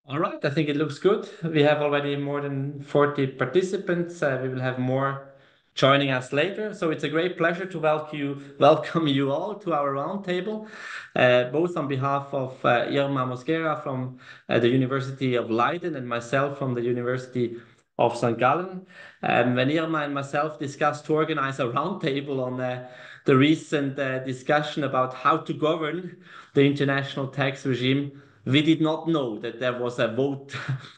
All right, I think it looks good. We have already more than 40 participants. We will have more joining us later. So it's a great pleasure to welcome you all to our roundtable, both on behalf of Irma Mosquera from the University of Leiden and myself from the University of St. Gallen. When Irma and myself discussed to organize a roundtable on the recent discussion about how to govern the international tax regime, we did not know that there was a vote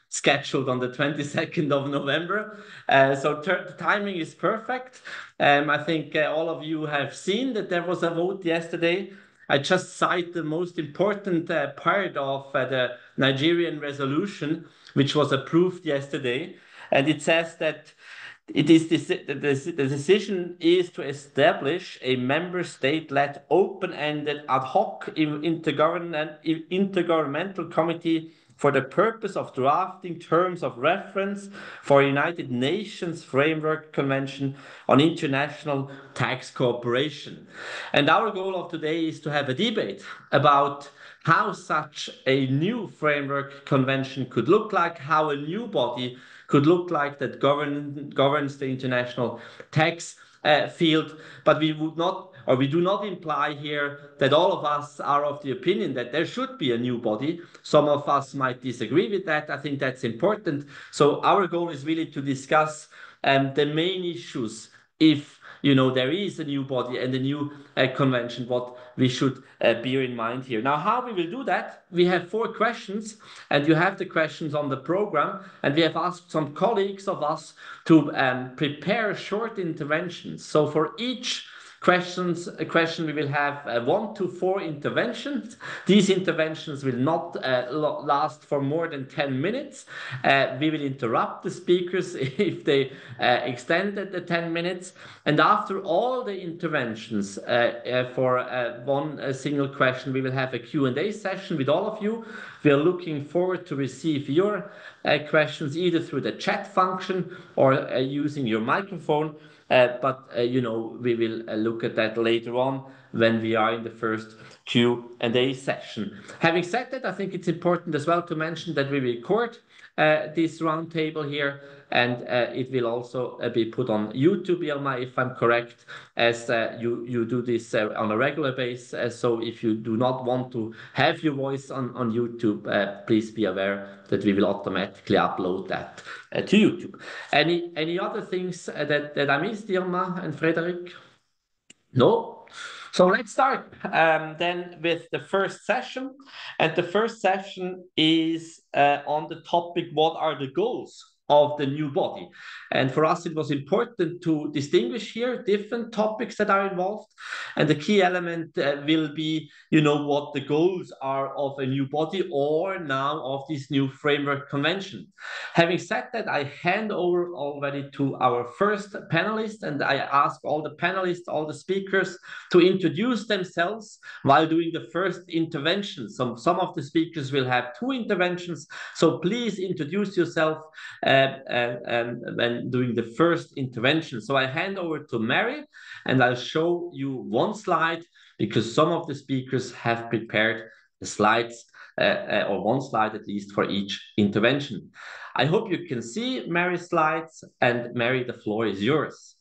scheduled on the 22nd of November. So the timing is perfect. I think all of you have seen that there was a vote yesterday. I just cite the most important part of the Nigerian resolution, which was approved yesterday. And it says that the decision is to establish a member state-led open-ended ad hoc intergovernmental committee for the purpose of drafting terms of reference for a United Nations Framework Convention on International Tax Cooperation. And our goal of today is to have a debate about how such a new framework convention could look like, how a new body could look like that governs the international tax field. But we do not imply here that all of us are of the opinion that there should be a new body. Some of us might disagree with that. I think that's important. So our goal is really to discuss the main issues if there is a new body and a new convention, what we should bear in mind here. Now, how we will do that? We have 4 questions, and you have the questions on the program, and we have asked some colleagues of us to prepare short interventions. So for each question we will have 1 to 4 interventions. These interventions will not last for more than 10 minutes. We will interrupt the speakers if they extend the 10 minutes. And after all the interventions for one single question, we will have a Q&A session with all of you. We are looking forward to receive your questions either through the chat function or using your microphone. But we will look at that later on when we are in the first Q&A session. Having said that, I think it's important as well to mention that we record this roundtable here, and it will also be put on YouTube, Irma, if I'm correct, as you do this on a regular basis. So if you do not want to have your voice on YouTube, please be aware that we will automatically upload that to YouTube. Any other things that I missed, Irma and Frederick? No? So let's start then with the first session. And the first session is on the topic, what are the goals of the new body? And for us, it was important to distinguish here different topics that are involved. And the key element will be, what the goals are of a new body or now of this new framework convention. Having said that, I hand over already to our first panelist, and I ask all the panelists, all the speakers to introduce themselves while doing the first intervention. Some of the speakers will have 2 interventions, so please introduce yourself when doing the first intervention. So I hand over to Mary, and I'll show you 1 slide because some of the speakers have prepared the slides or 1 slide at least for each intervention. I hope you can see Mary's slides, and Mary, the floor is yours.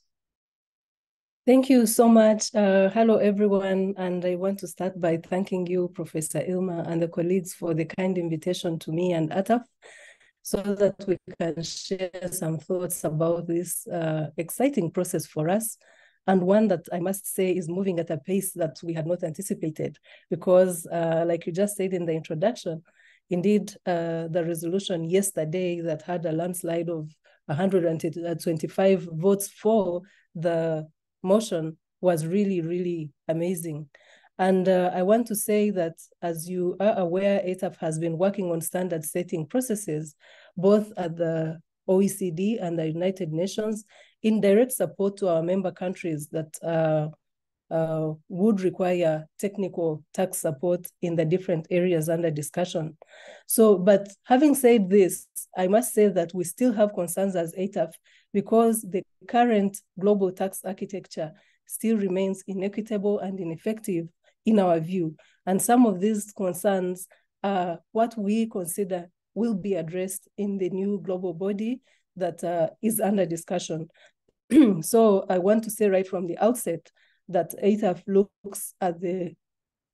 Thank you so much. Hello, everyone. And I want to start by thanking you, Professor Irma, and the colleagues for the kind invitation to me and ATAF so that we can share some thoughts about this exciting process for us, and one that I must say is moving at a pace that we had not anticipated, because like you just said in the introduction, indeed, the resolution yesterday that had a landslide of 125 votes for the motion was really, really amazing. And I want to say that, as you are aware, ATAF has been working on standard setting processes, both at the OECD and the United Nations, in direct support to our member countries that would require technical tax support in the different areas under discussion. So, but having said this, I must say that we still have concerns as ATAF because the current global tax architecture still remains inequitable and ineffective in our view. And some of these concerns are what we consider will be addressed in the new global body that is under discussion. So I want to say right from the outset that ATAF looks at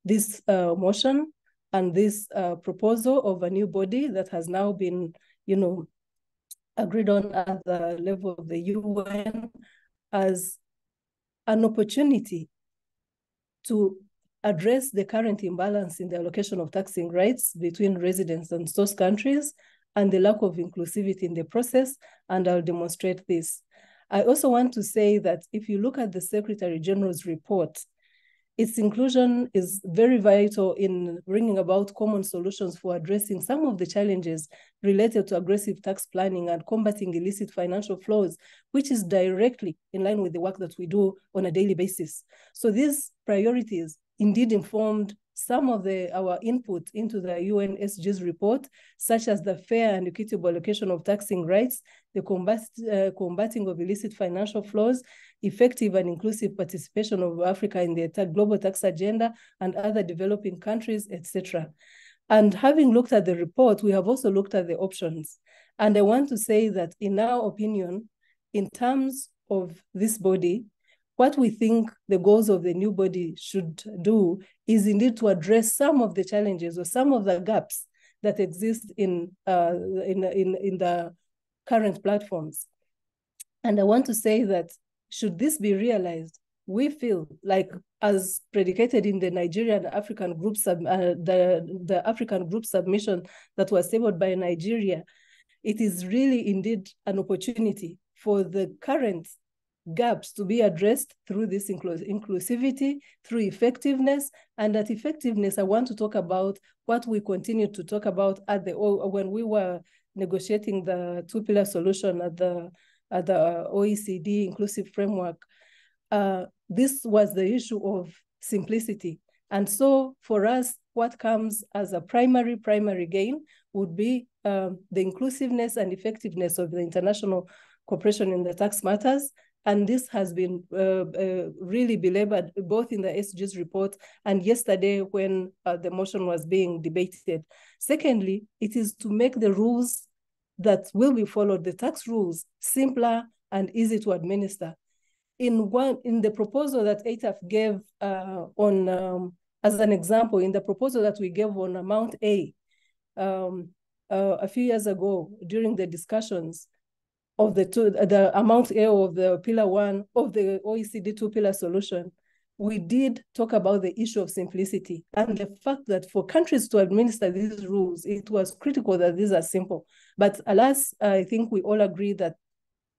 this motion and this proposal of a new body that has now been, agreed on at the level of the UN as an opportunity to address the current imbalance in the allocation of taxing rights between residents and source countries and the lack of inclusivity in the process, and I'll demonstrate this. I also want to say that if you look at the Secretary General's report, its inclusion is very vital in bringing about common solutions for addressing some of the challenges related to aggressive tax planning and combating illicit financial flows, which is directly in line with the work that we do on a daily basis. So these priorities indeed informed some of our input into the UNSG's report, such as the fair and equitable allocation of taxing rights, the combating of illicit financial flows, effective and inclusive participation of Africa in the global tax agenda and other developing countries, etc. And having looked at the report, we have also looked at the options. And I want to say that in our opinion, in terms of this body, what we think the goals of the new body should do is indeed to address some of the challenges or some of the gaps that exist in the current platforms. And I want to say that should this be realized, we feel like, as predicated in the Nigerian African group the African group submission that was tabled by Nigeria, it is really indeed an opportunity for the current gaps to be addressed through this inclusivity, through effectiveness. And that effectiveness, I want to talk about what we continue to talk about when we were negotiating the two-pillar solution at the OECD inclusive framework. This was the issue of simplicity. And so for us, what comes as a primary gain would be the inclusiveness and effectiveness of the international cooperation in the tax matters. And this has been really belabored both in the SG's report and yesterday when the motion was being debated. Secondly, it is to make the rules that will be followed, the tax rules, simpler and easy to administer. In the proposal that ATAF gave as an example, in the proposal that we gave on Amount A a few years ago during the discussions of the Amount A of the Pillar 1 of the OECD two-pillar solution, we did talk about the issue of simplicity and the fact that for countries to administer these rules, it was critical that these are simple. But alas, I think we all agree that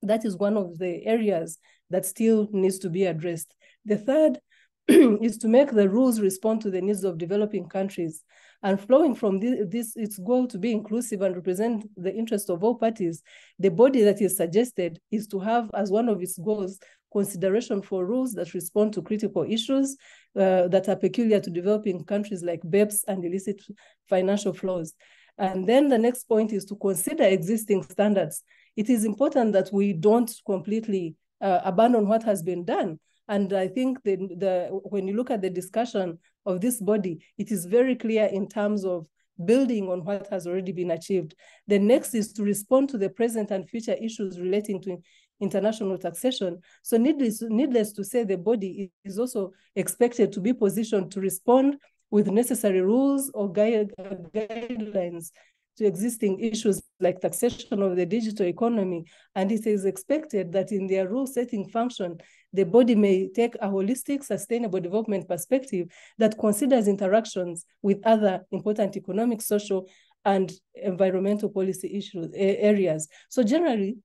that is one of the areas that still needs to be addressed. The third is to make the rules respond to the needs of developing countries. And flowing from this, its goal to be inclusive and represent the interest of all parties, the body that is suggested is to have as one of its goals consideration for rules that respond to critical issues that are peculiar to developing countries like BEPS and illicit financial flows. And then the next point is to consider existing standards. It is important that we don't completely abandon what has been done. And I think when you look at the discussion of this body, it is very clear in terms of building on what has already been achieved. The next is to respond to the present and future issues relating to international taxation. So needless to say, the body is also expected to be positioned to respond with necessary rules or guidelines to existing issues like taxation of the digital economy. And it is expected that in their rule-setting function, the body may take a holistic, sustainable development perspective that considers interactions with other important economic, social, and environmental policy areas. So generally,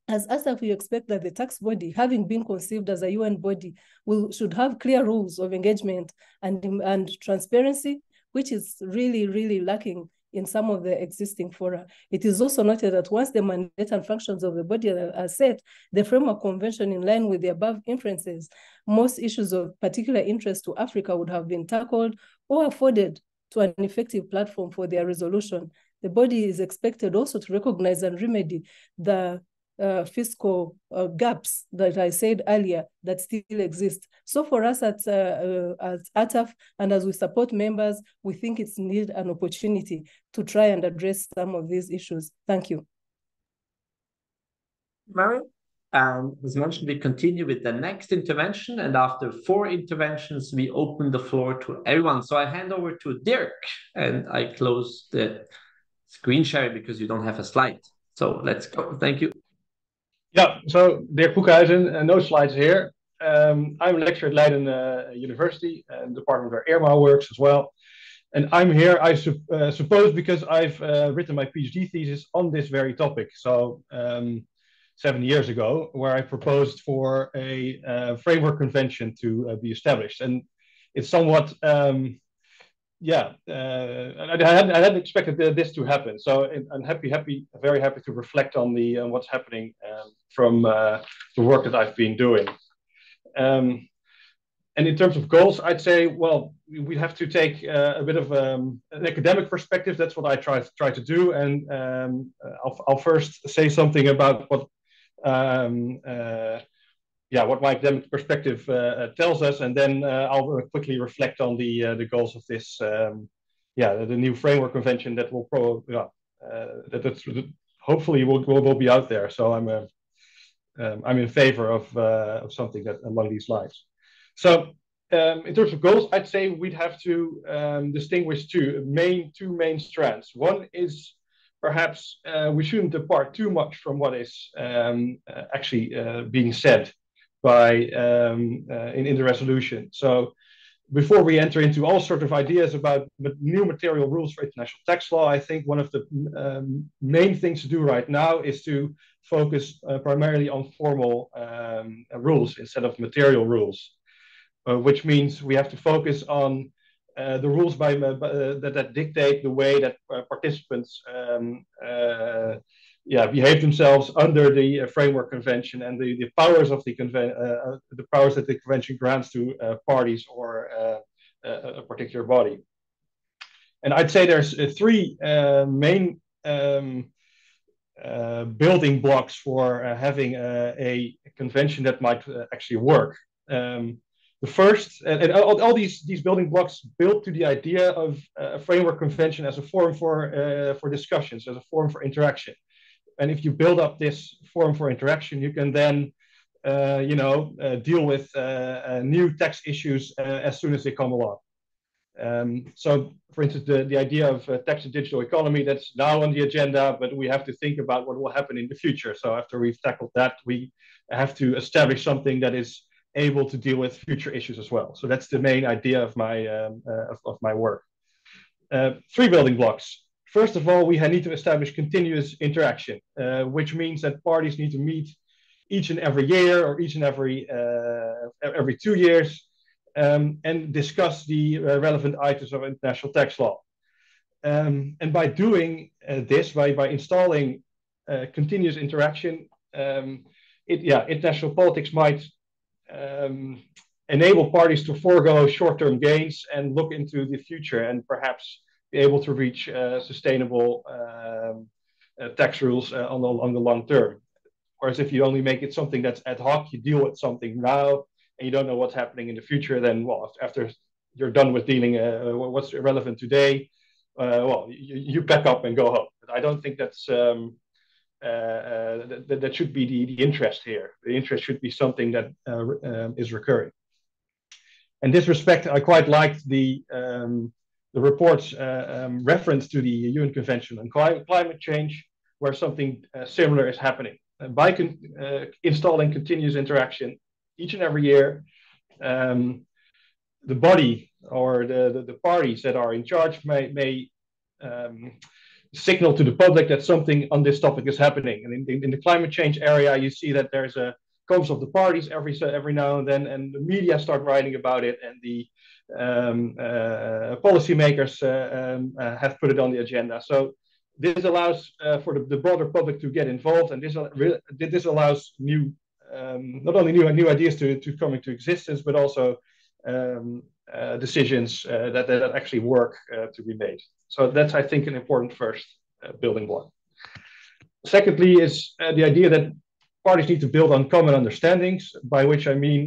as ASAF, we expect that the tax body, having been conceived as a UN body, should have clear rules of engagement and transparency, which is really, really lacking in some of the existing fora. It is also noted that once the mandate and functions of the body are set, the framework convention in line with the above inferences, most issues of particular interest to Africa would have been tackled or afforded to an effective platform for their resolution. The body is expected also to recognize and remedy the fiscal gaps that I said earlier that still exist. So for us at ATAF, and as we support members, we think it's need an opportunity to try and address some of these issues. Thank you. Mary? As mentioned, we continue with the next intervention, and after 4 interventions, we open the floor to everyone. So I hand over to Dirk, and I close the screen sharing because you don't have a slide. So let's go. Thank you. Yeah, so Dirk Hoekhuizen, no slides here. I'm a lecturer at Leiden University, and the department where Irma works as well. And I'm here, I suppose, because I've written my PhD thesis on this very topic. So 7 years ago, where I proposed for a framework convention to be established. And it's somewhat, I hadn't expected this to happen. So I'm very happy to reflect on what's happening from the work that I've been doing. And in terms of goals, I'd say, well, we have to take a bit of an academic perspective. That's what I try to do. And I'll first say something about what my academic perspective tells us, and then I'll quickly reflect on the goals of this, the new framework convention that will hopefully will be out there. So I'm in favor of something that along these lines. So in terms of goals, I'd say we'd have to distinguish two main strands. One is perhaps we shouldn't depart too much from what is actually being said by in the resolution. So before we enter into all sorts of ideas about new material rules for international tax law, I think one of the main things to do right now is to focus primarily on formal rules instead of material rules, which means we have to focus on the rules that dictate the way that participants behave themselves under the framework convention, and the powers of the powers that the convention grants to parties or a particular body. And I'd say there's 3 main building blocks for having a convention that might actually work. The first, and all these building blocks build to the idea of a framework convention as a forum for discussions, as a forum for interaction. And if you build up this forum for interaction, you can then, deal with new tax issues as soon as they come along. So, for instance, the idea of tax and digital economy, that's now on the agenda, but we have to think about what will happen in the future. So after we've tackled that, we have to establish something that is able to deal with future issues as well. So that's the main idea of my work. 3 building blocks. First of all, we need to establish continuous interaction, which means that parties need to meet each and every year or each and every 2 years and discuss the relevant items of international tax law. And by doing this, by installing continuous interaction, international politics might enable parties to forego short-term gains and look into the future and perhaps be able to reach sustainable tax rules on the long term. Whereas if you only make it something that's ad hoc, you deal with something now and you don't know what's happening in the future, then, well, after you're done with dealing what's relevant today, you pack up and go home. But I don't think that's that should be the interest here. The interest should be something that is recurring. In this respect, I quite liked the report's reference to the UN Convention on Climate Change, where something similar is happening. By installing continuous interaction each and every year, the body or the parties that are in charge may signal to the public that something on this topic is happening. And in the climate change area, you see that there's a conference of the parties every now and then, and the media start writing about it, and the policymakers have put it on the agenda. So this allows for the broader public to get involved, and this allows not only new ideas to come into existence, but also decisions that actually work to be made. So that's, I think, an important first building block. Secondly is the idea that parties need to build on common understandings, by which I mean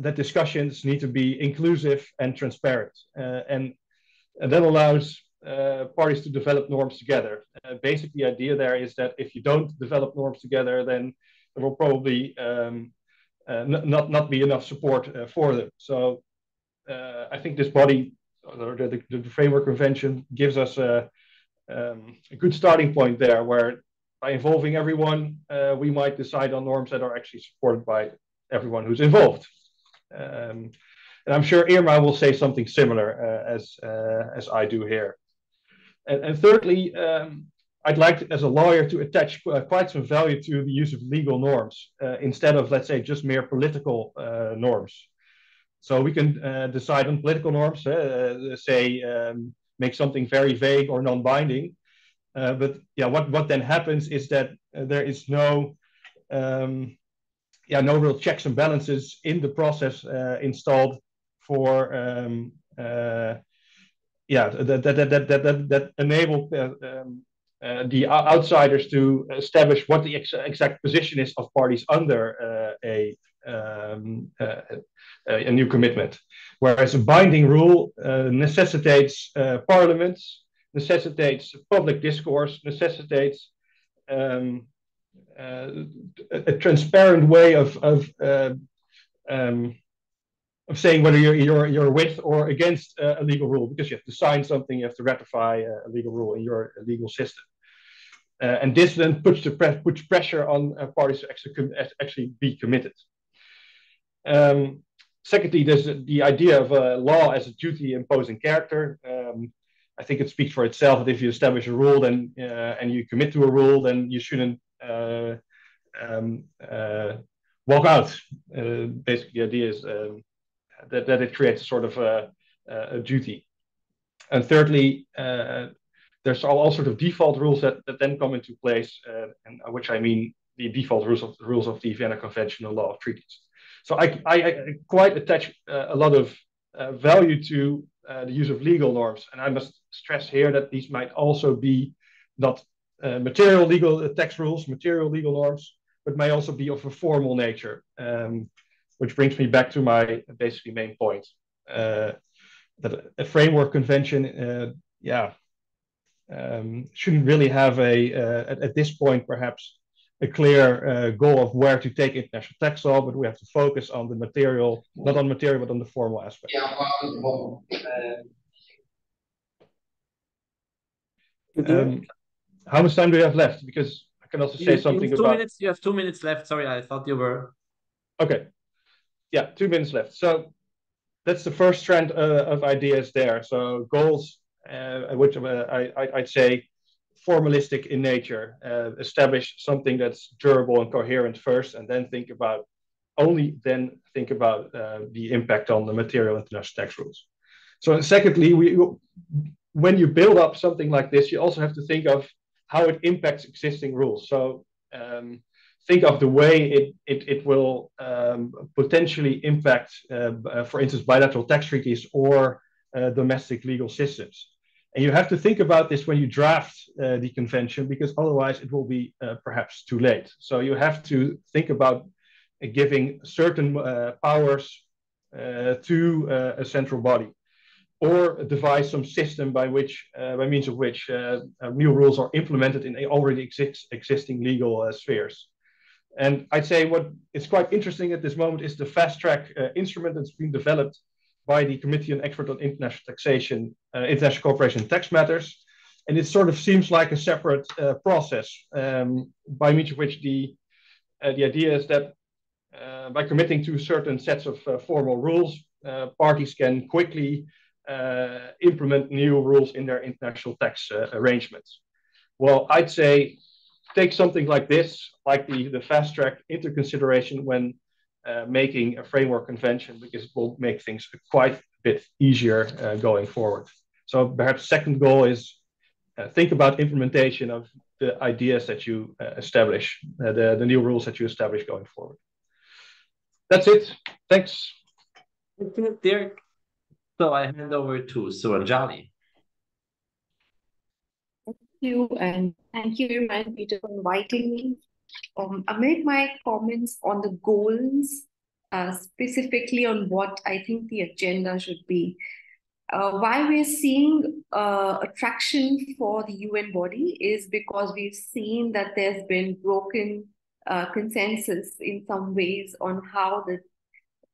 that discussions need to be inclusive and transparent. And that allows parties to develop norms together. Basic, the idea there is that if you don't develop norms together, then there will probably not be enough support for them. So I think this body, or the Framework Convention, gives us a good starting point there, where by involving everyone, we might decide on norms that are actually supported by everyone who's involved. And I'm sure Irma will say something similar as I do here. And thirdly, I'd like, as a lawyer, to attach quite some value to the use of legal norms instead of, let's say, just mere political norms. So we can decide on political norms, say, make something very vague or non-binding. But yeah, what then happens is that there is no real checks and balances in the process installed for that enable the outsiders to establish what the exact position is of parties under a new commitment. Whereas a binding rule necessitates parliaments, necessitates public discourse, necessitates a transparent way of saying whether you're with or against a legal rule, because you have to sign something, you have to ratify a legal rule in your legal system. And this then puts pressure on parties to actually be committed. Secondly, there's the idea of law as a duty imposing character. I think it speaks for itself that if you establish a rule, then and you commit to a rule, then you shouldn't walk out. Basically, the idea is that it creates a sort of a duty. And thirdly, there's all sorts of default rules that then come into place, and which I mean the default rules of the Vienna Convention and law of treaties. So I quite attach a lot of value to the use of legal norms, and I must stress here that these might also be not material legal text rules, material legal norms, but may also be of a formal nature, which brings me back to my basically main point, that a framework convention, shouldn't really have at this point perhaps a clear goal of where to take international tax law, but we have to focus on the material, not on material, but on the formal aspect. How much time do you have left? Because I can also say something about... You have 2 minutes left. Sorry, I thought you were... Okay. Yeah, 2 minutes left. So that's the first strand of ideas there. So goals, which I'd say formalistic in nature, establish something that's durable and coherent first, and then think about the impact on the material international tax rules. So secondly, when you build up something like this, you also have to think of how it impacts existing rules. So think of the way it will potentially impact, for instance, bilateral tax treaties or domestic legal systems. And you have to think about this when you draft the convention, because otherwise it will be perhaps too late. So you have to think about giving certain powers to a central body, or devise some system by means of which new rules are implemented in already existing legal spheres. And I'd say what is quite interesting at this moment is the fast track instrument that's been developed by the Committee on Expert on International Taxation, International Cooperation in Tax Matters. And it sort of seems like a separate process, by means of which the idea is that by committing to certain sets of formal rules, parties can quickly implement new rules in their international tax arrangements. Well, I'd say take something like this, like the fast track, into consideration when making a framework convention, because it will make things quite a bit easier going forward. So perhaps second goal is think about implementation of the ideas that you establish, the new rules that you establish going forward. That's it. Thanks. Thank you, Dirk. So I hand over to Suranjali. Thank you, and thank you, Peter, for inviting me I make my comments on the goals, specifically on what I think the agenda should be. Why we're seeing attraction for the UN body is because we've seen that there's been broken consensus in some ways on how the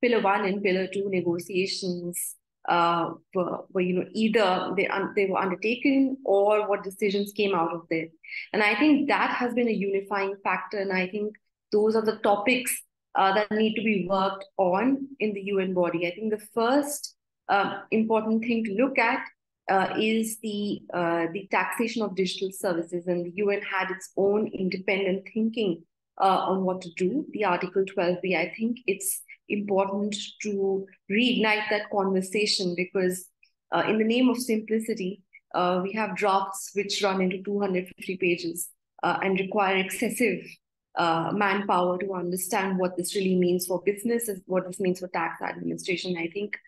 Pillar 1 and Pillar 2 negotiations were either they were undertaken or what decisions came out of them. And I think that has been a unifying factor. And I think those are the topics that need to be worked on in the UN body. I think the first important thing to look at is the taxation of digital services. And the UN had its own independent thinking on what to do. The Article 12B, I think it's important to reignite that conversation because in the name of simplicity, we have drafts which run into 250 pages and require excessive manpower to understand what this really means for business, what this means for tax administration. I think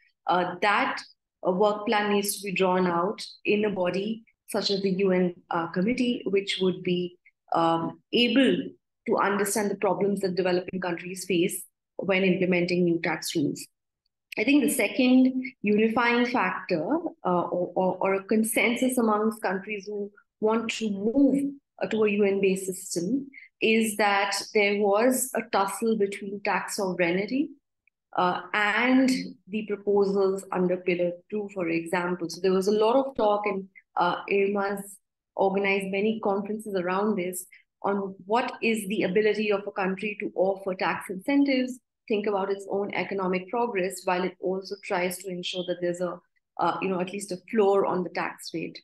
that work plan needs to be drawn out in a body such as the UN committee, which would be able to understand the problems that developing countries face when implementing new tax rules. I think the second unifying factor or a consensus amongst countries who want to move to a UN-based system is that there was a tussle between tax sovereignty and the proposals under Pillar 2, for example. So there was a lot of talk, and IRMA's organized many conferences around this on what is the ability of a country to offer tax incentives, think about its own economic progress, while it also tries to ensure that there's at least a floor on the tax rate.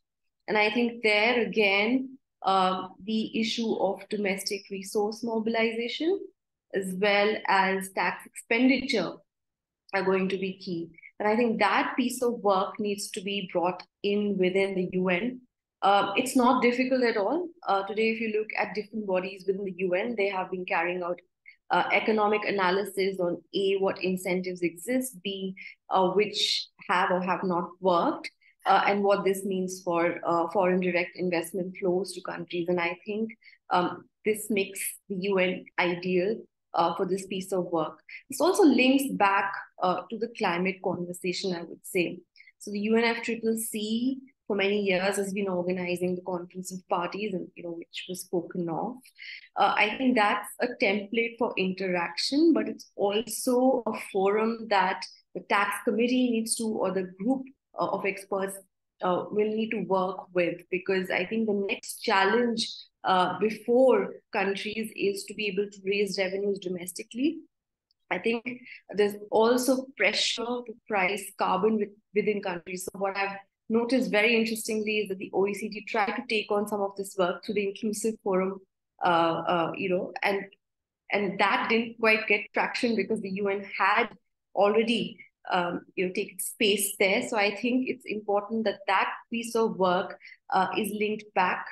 And I think there again, the issue of domestic resource mobilization as well as tax expenditure are going to be key. And I think that piece of work needs to be brought in within the UN. It's not difficult at all. Today, if you look at different bodies within the UN, they have been carrying out economic analysis on A, what incentives exist, B, which have or have not worked, and what this means for foreign direct investment flows to countries. And I think this makes the UN ideal for this piece of work. This also links back to the climate conversation, I would say. So the UNFCCC for many years has been organizing the Conference of Parties, and which was spoken of. I think that's a template for interaction, but it's also a forum that the tax committee needs to, or the group of experts will need to work with, because I think the next challenge before countries is to be able to raise revenues domestically. I think there's also pressure to price carbon within countries. So what I've noticed very interestingly is that the OECD tried to take on some of this work through the inclusive forum, and that didn't quite get traction because the UN had already taken space there. So I think it's important that that piece of work is linked back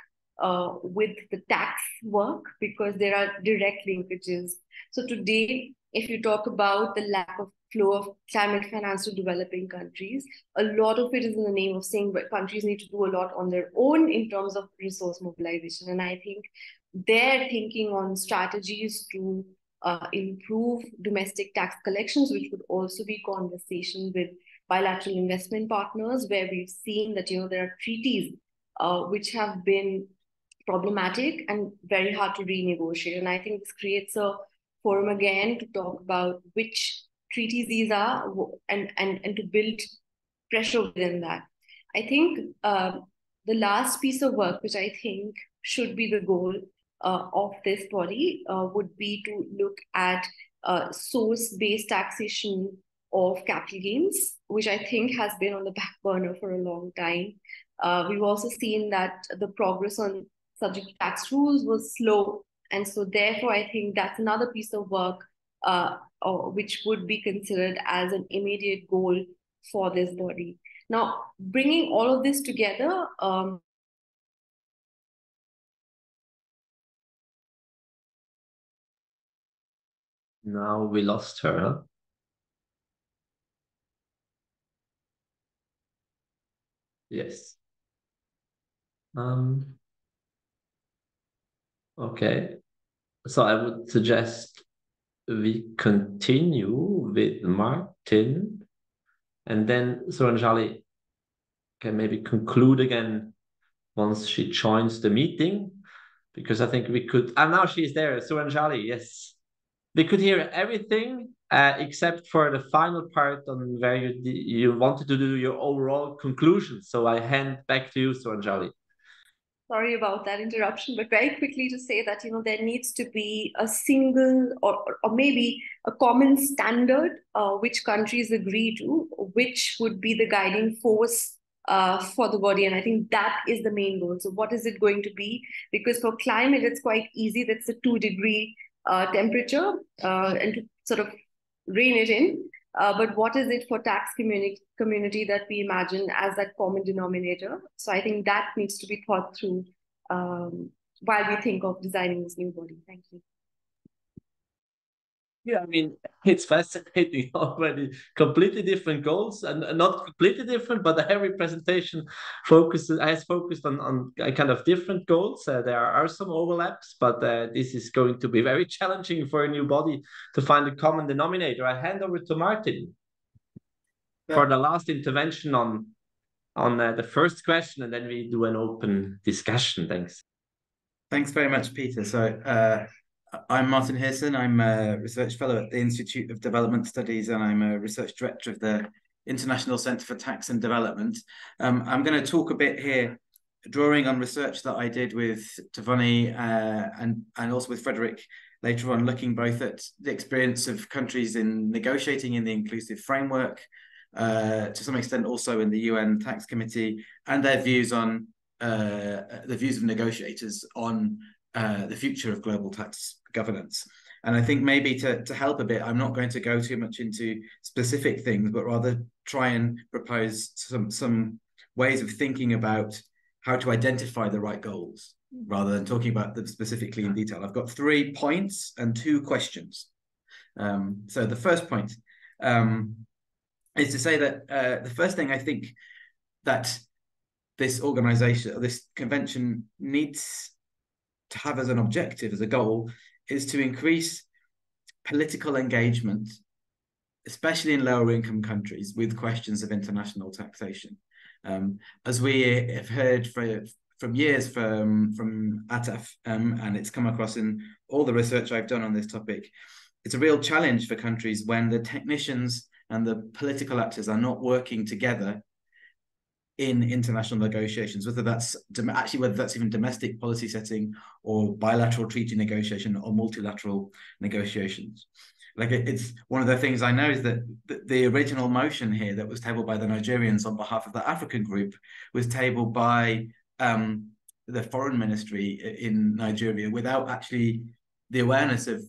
with the tax work, because there are direct linkages. So today, if you talk about the lack of flow of climate finance to developing countries, a lot of it is in the name of saying that countries need to do a lot on their own in terms of resource mobilization. And I think they're thinking on strategies to improve domestic tax collections, which would also be conversation with bilateral investment partners, where we've seen that there are treaties which have been problematic and very hard to renegotiate. And I think this creates a forum again to talk about which treaties these are and to build pressure within that. I think the last piece of work, which I think should be the goal of this body, would be to look at source-based taxation of capital gains, which I think has been on the back burner for a long time. We've also seen that the progress on subject to tax rules was slow. And so therefore, I think that's another piece of work which would be considered as an immediate goal for this body. Now, bringing all of this together, now we lost her. Yes. Okay. So I would suggest we continue with Martin, and then Suranjali can maybe conclude again once she joins the meeting, because I think we could, and now she's there, Suranjali, yes. We could hear everything except for the final part on where you wanted to do your overall conclusion. So I hand back to you, Suranjali. Sorry about that interruption, but very quickly to say that, there needs to be a single or maybe a common standard which countries agree to, which would be the guiding force for the body. And I think that is the main goal. So what is it going to be? Because for climate, it's quite easy. That's a 2-degree temperature and to sort of rein it in. But what is it for tax community that we imagine as that common denominator? So I think that needs to be thought through while we think of designing this new body. Thank you. Yeah, I mean, it's fascinating already. Completely different goals, and not completely different, but every presentation has focused on kind of different goals. There are some overlaps, but this is going to be very challenging for a new body to find a common denominator. I hand over to Martin for the last intervention on the first question, and then we do an open discussion. Thanks. Thanks very much, Peter. So I'm Martin Hirson. I'm a research fellow at the Institute of Development Studies, and I'm a research director of the International Centre for Tax and Development. I'm going to talk a bit here, drawing on research that I did with Tovani and also with Frederick later on, looking both at the experience of countries in negotiating in the inclusive framework, to some extent also in the UN Tax Committee, and their views on the views of negotiators on the future of global tax governance. And I think maybe to help a bit, I'm not going to go too much into specific things, but rather try and propose some ways of thinking about how to identify the right goals, rather than talking about them specifically in detail. I've got 3 points and 2 questions. So the first point is to say that the first thing I think that this organization, this convention needs to have as an objective, as a goal, is to increase political engagement, especially in lower income countries, with questions of international taxation. As we have heard from years from ATAF, and it's come across in all the research I've done on this topic, it's a real challenge for countries when the technicians and the political actors are not working together in international negotiations, whether that's even domestic policy setting or bilateral treaty negotiation or multilateral negotiations. Like it's one of the things I know is that the original motion here that was tabled by the Nigerians on behalf of the African group was tabled by the foreign ministry in Nigeria without actually the awareness of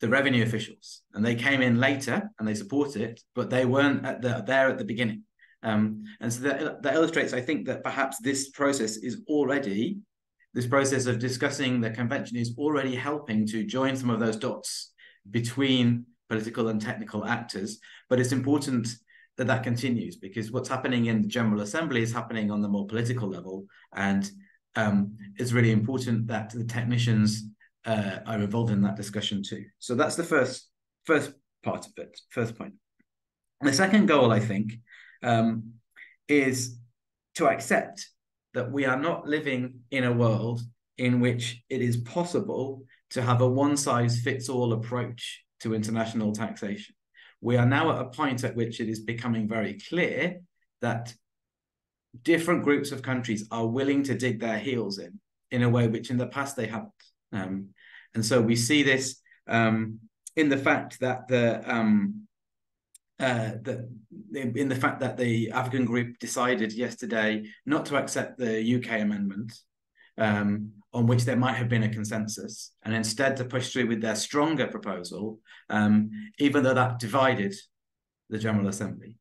the revenue officials, and they came in later and they support it, but they weren't there at the beginning. And so that illustrates, I think, that perhaps this process of discussing the convention is already helping to join some of those dots between political and technical actors. But it's important that that continues, because what's happening in the General Assembly is happening on the more political level, and it's really important that the technicians are involved in that discussion too. So that's the first part of it, first point. And the second goal, I think, is to accept that we are not living in a world in which it is possible to have a one-size-fits-all approach to international taxation. We are now at a point at which it is becoming very clear that different groups of countries are willing to dig their heels in a way which in the past they haven't. And so we see this in the fact that the African group decided yesterday not to accept the UK amendment, on which there might have been a consensus, and instead to push through with their stronger proposal, even though that divided the General Assembly.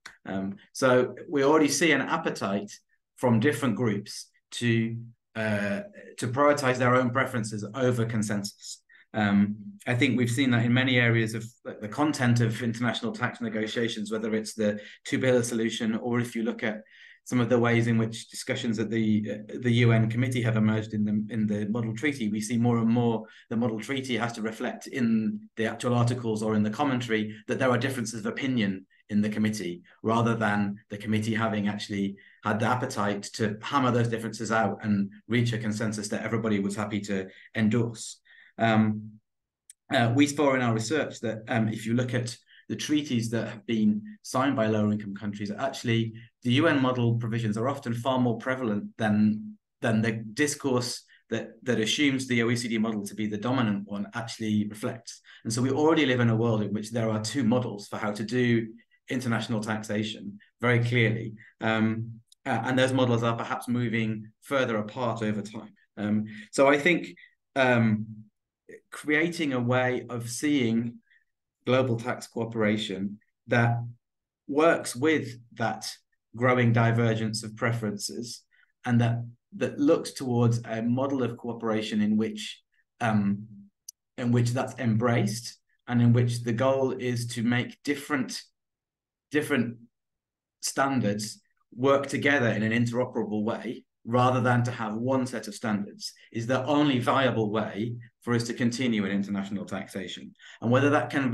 So we already see an appetite from different groups to prioritize their own preferences over consensus. I think we've seen that in many areas of the content of international tax negotiations, whether it's the two-pillar solution, or if you look at some of the ways in which discussions at the UN committee have emerged in the model treaty, we see more and more the model treaty has to reflect in the actual articles or in the commentary that there are differences of opinion in the committee, rather than the committee having actually had the appetite to hammer those differences out and reach a consensus that everybody was happy to endorse. We saw in our research that if you look at the treaties that have been signed by lower income countries, actually the UN model provisions are often far more prevalent than the discourse that assumes the OECD model to be the dominant one actually reflects. And so we already live in a world in which there are two models for how to do international taxation very clearly. And those models are perhaps moving further apart over time. So I think creating a way of seeing global tax cooperation that works with that growing divergence of preferences, and that looks towards a model of cooperation in which that's embraced, and in which the goal is to make different standards work together in an interoperable way, rather than to have one set of standards, is the only viable way for us to continue in international taxation. And whether that can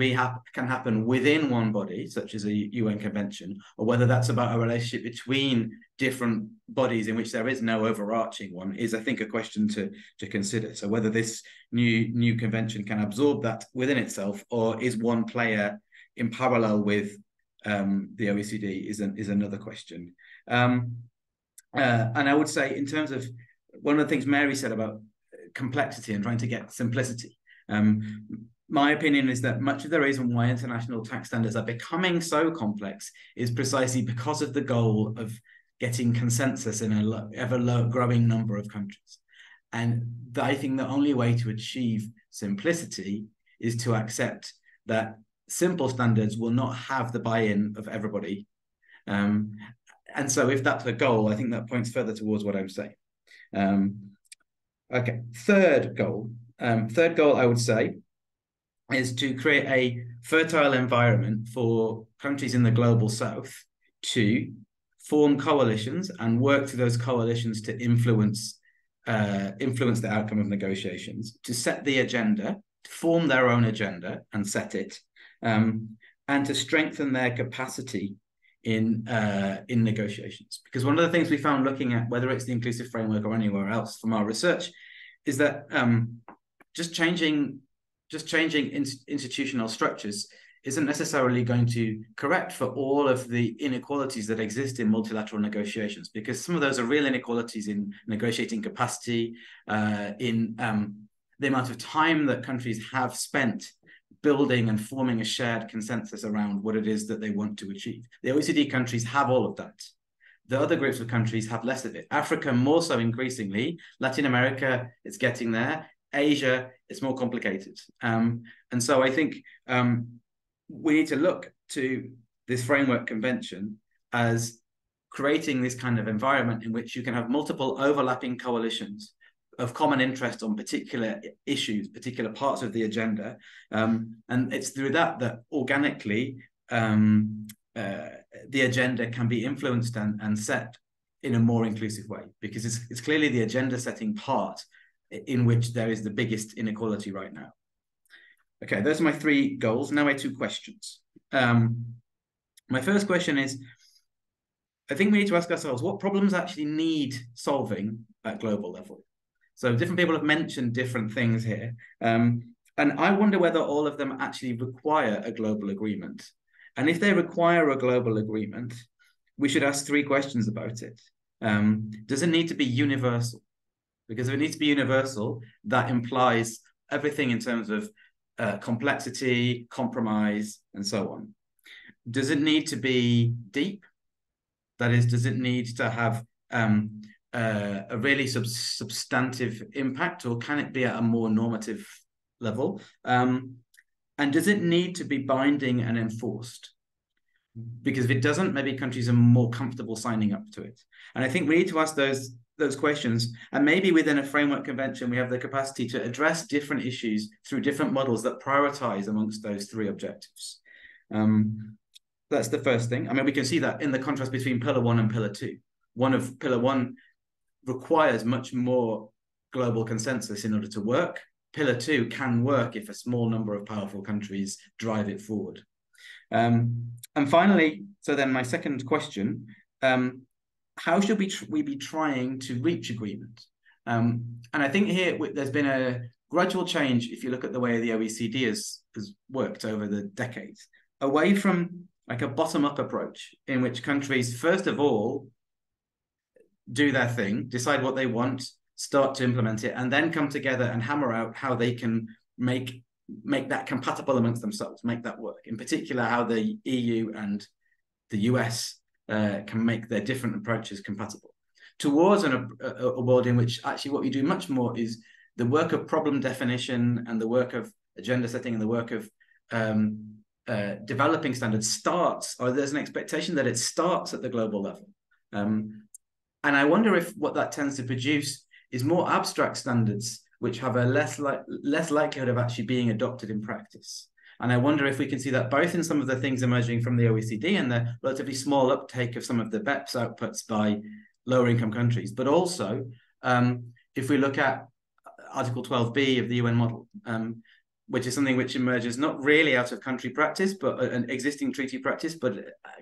happen within one body, such as a UN convention, or whether that's about a relationship between different bodies in which there is no overarching one, is, I think, a question to consider. So whether this new convention can absorb that within itself, or is one player in parallel with the OECD, is another question. And I would say, in terms of one of the things Mary said about complexity and trying to get simplicity, my opinion is that much of the reason why international tax standards are becoming so complex is precisely because of the goal of getting consensus in an ever growing number of countries. And I think the only way to achieve simplicity is to accept that simple standards will not have the buy-in of everybody. And so if that's the goal, I think that points further towards what I'm saying. Okay, third goal I would say is to create a fertile environment for countries in the global south to form coalitions and work through those coalitions to influence the outcome of negotiations, to set the agenda, to form their own agenda and set it, and to strengthen their capacity in negotiations. Because one of the things we found looking at whether it's the inclusive framework or anywhere else from our research is that just changing institutional structures isn't necessarily going to correct for all of the inequalities that exist in multilateral negotiations, because some of those are real inequalities in negotiating capacity, in the amount of time that countries have spent building and forming a shared consensus around what it is that they want to achieve. The OECD countries have all of that. The other groups of countries have less of it. Africa more so increasingly. Latin America, it's getting there. Asia, it's more complicated. And so I think we need to look to this framework convention as creating this kind of environment in which you can have multiple overlapping coalitions of common interest on particular issues, particular parts of the agenda. And it's through that organically the agenda can be influenced and set in a more inclusive way, because it's clearly the agenda setting part in which there is the biggest inequality right now. Okay, those are my three goals. Now my two questions. My first question is, I think we need to ask ourselves, what problems actually need solving at global level? So different people have mentioned different things here. And I wonder whether all of them actually require a global agreement. And if they require a global agreement, we should ask three questions about it. Does it need to be universal? Because if it needs to be universal, that implies everything in terms of complexity, compromise, and so on. Does it need to be deep? That is, does it need to have a really substantive impact, or can it be at a more normative level? And does it need to be binding and enforced? Because if it doesn't, maybe countries are more comfortable signing up to it. And I think we need to ask those questions. And maybe within a framework convention, we have the capacity to address different issues through different models that prioritize amongst those three objectives. That's the first thing. I mean, we can see that in the contrast between Pillar 1 and Pillar 2. Pillar 1 requires much more global consensus in order to work. Pillar 2 can work if a small number of powerful countries drive it forward. And finally, so then my second question, how should we be trying to reach agreement? And I think here there's been a gradual change, if you look at the way the OECD has worked over the decades, away from like a bottom-up approach in which countries, first of all, do their thing, decide what they want, start to implement it, and then come together and hammer out how they can make that compatible amongst themselves, make that work. In particular, how the EU and the US can make their different approaches compatible. Towards a world in which actually what we do much more is the work of problem definition and the work of agenda setting and the work of developing standards starts, or there's an expectation that it starts at the global level. And I wonder if what that tends to produce is more abstract standards, which have a less likelihood of actually being adopted in practice. And I wonder if we can see that both in some of the things emerging from the OECD and the relatively small uptake of some of the BEPS outputs by lower income countries, but also if we look at Article 12B of the UN model, which is something which emerges not really out of country practice, but an existing treaty practice, but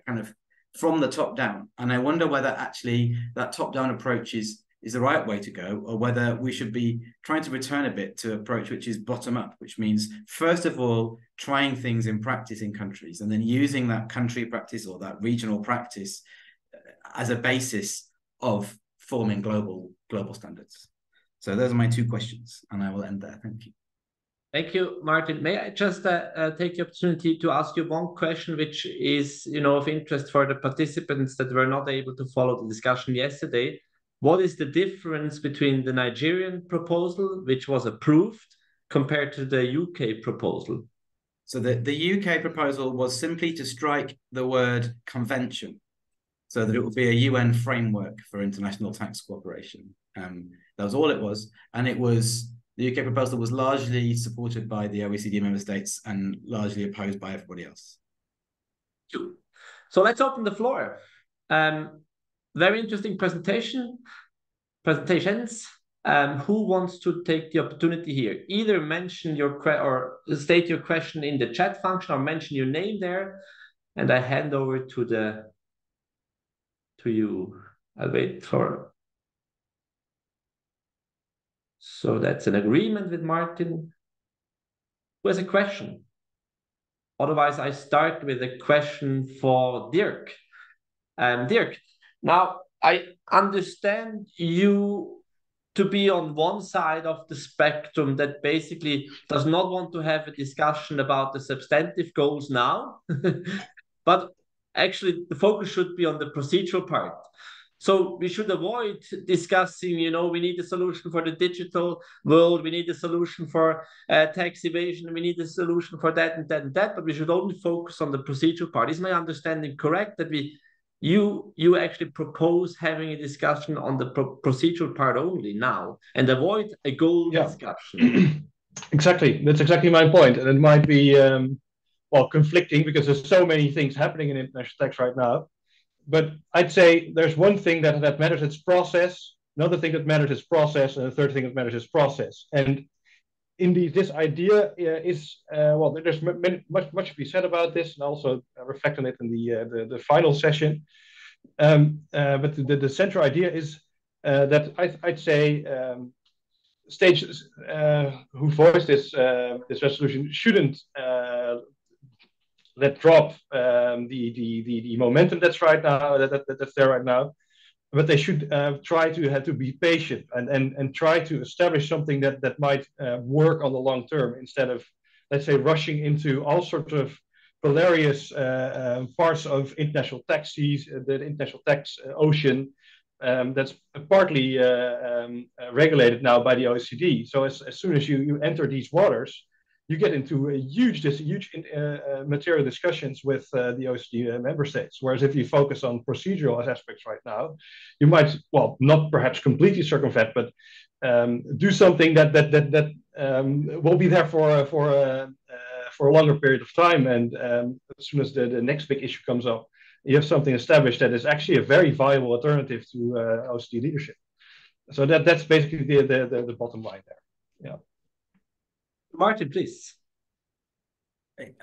kind of from the top down. And I wonder whether actually that top-down approach is the right way to go, or whether we should be trying to return a bit to an approach which is bottom-up, which means, first of all, trying things in practice in countries, and then using that country practice or that regional practice as a basis of forming global standards. So those are my two questions, and I will end there. Thank you. Thank you, Martin. May I just take the opportunity to ask you one question, which is, of interest for the participants that were not able to follow the discussion yesterday. What is the difference between the Nigerian proposal, which was approved, compared to the UK proposal? So the UK proposal was simply to strike the word convention, so that it would be a UN framework for international tax cooperation. That was all it was. And the UK proposal was largely supported by the OECD member states and largely opposed by everybody else. So let's open the floor. Very interesting presentations. Who wants to take the opportunity here? Either mention or state your question in the chat function, or mention your name there, and I hand over to you. I'll wait for. So that's an agreement with Martin. Who has a question? Otherwise, I start with a question for Dirk. Dirk, now I understand you to be on one side of the spectrum that basically does not want to have a discussion about the substantive goals now, but actually the focus should be on the procedural part. So we should avoid discussing, we need a solution for the digital world, we need a solution for tax evasion, we need a solution for that and that and that, but we should only focus on the procedural part. Is my understanding correct that you actually propose having a discussion on the procedural part only now and avoid a goal discussion? Exactly. That's exactly my point. And it might be, conflicting because there's so many things happening in international tax right now. But I'd say there's one thing that matters, it's process. Another thing that matters is process. And the third thing that matters is process. And indeed, this idea is, there's much to be said about this, and also reflect on it in the final session. But the central idea is that I'd say states who voice this resolution shouldn't let drop the momentum that's there right now, but they should try to be patient and try to establish something that might work on the long term, instead of, let's say, rushing into all sorts of hilarious parts of international tax seas, the international tax ocean that's partly regulated now by the OECD. So as soon as you enter these waters, you get into huge material discussions with the OECD member states. Whereas if you focus on procedural aspects right now, you might, not perhaps completely circumvent, but do something that will be there for a longer period of time. And as soon as the next big issue comes up, you have something established that is actually a very viable alternative to OECD leadership. So that's basically the bottom line there. Yeah. Martin, please.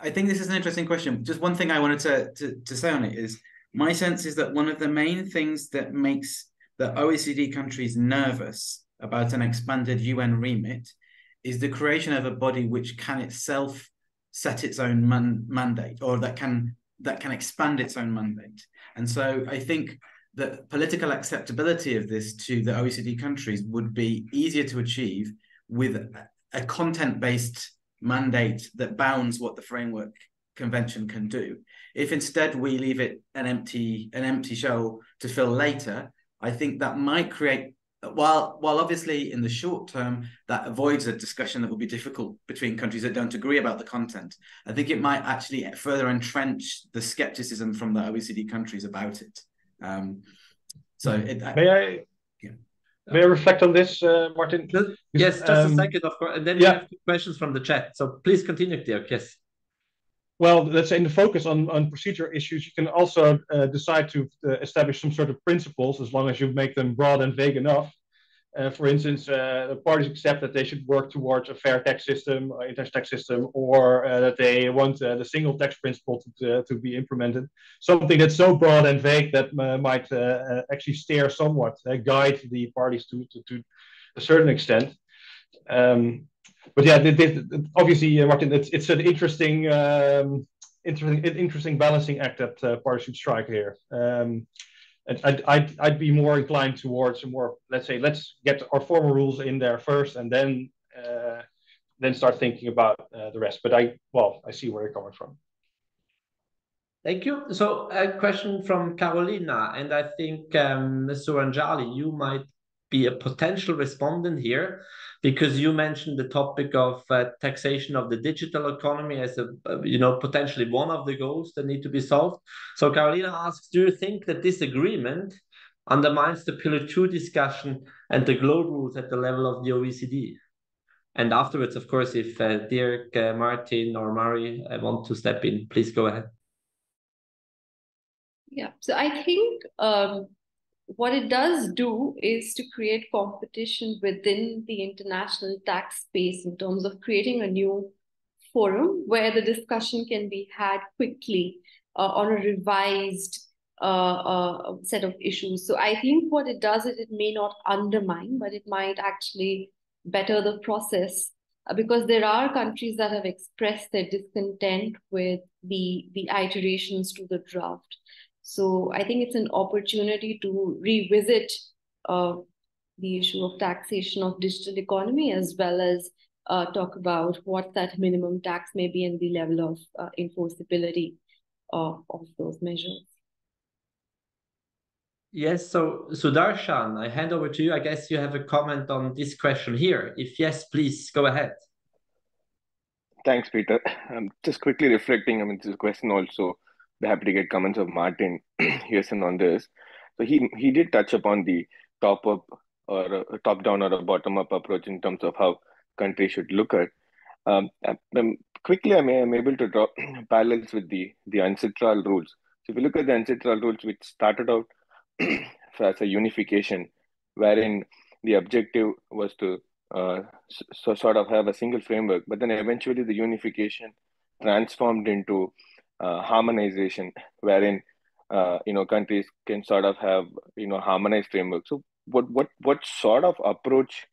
I think this is an interesting question. Just one thing I wanted to say on it is, my sense is that one of the main things that makes the OECD countries nervous about an expanded UN remit is the creation of a body which can itself set its own mandate, or that can expand its own mandate. And so I think that political acceptability of this to the OECD countries would be easier to achieve with a content-based mandate that bounds what the framework convention can do. If instead we leave it an empty shell to fill later, I think that might create, while obviously in the short term that avoids a discussion that will be difficult between countries that don't agree about the content, I think it might actually further entrench the skepticism from the OECD countries about it. May I reflect on this, Martin? Yes, just a second, of course. And then we have questions from the chat. So please continue, Dirk. Yes. Well, let's say in the focus on procedure issues, you can also decide to establish some sort of principles as long as you make them broad and vague enough. For instance, the parties accept that they should work towards a fair tax system, international tax system, or that they want the single tax principle to be implemented. Something that's so broad and vague that might actually steer somewhat, guide the parties to a certain extent. But yeah, obviously, Martin, it's an interesting balancing act that parties should strike here. I'd be more inclined towards a more, let's get our formal rules in there first, and then start thinking about the rest. But I see where you're coming from. Thank you. So a question from Carolina, and I think Mr. Anjali, you might be a potential respondent here, because you mentioned the topic of taxation of the digital economy as potentially one of the goals that need to be solved. So Carolina asks, do you think that this agreement undermines the Pillar 2 discussion and the GLOBE rules at the level of the OECD? And afterwards, of course, if Dirk, Martin, or Mari want to step in, please go ahead. Yeah, so I think what it does do is to create competition within the international tax space in terms of creating a new forum where the discussion can be had quickly on a revised set of issues. So I think what it does is it may not undermine, but it might actually better the process, because there are countries that have expressed their discontent with the iterations to the draft. So I think it's an opportunity to revisit the issue of taxation of digital economy, as well as talk about what that minimum tax may be and the level of enforceability of those measures. Yes, so Sudarshan, I hand over to you. I guess you have a comment on this question here. If yes, please go ahead. Thanks, Peter. Just quickly reflecting, this question also, be happy to get comments of Martin Heersen on this. So he did touch upon the top-up or a top-down or a bottom-up approach in terms of how countries should look at. Quickly, I'm able to draw parallels with the UNCITRAL rules. So if you look at the UNCITRAL rules, which started out as a unification, wherein the objective was to sort of have a single framework, but then eventually the unification transformed into harmonization, wherein countries can sort of have harmonized framework. So what sort of approach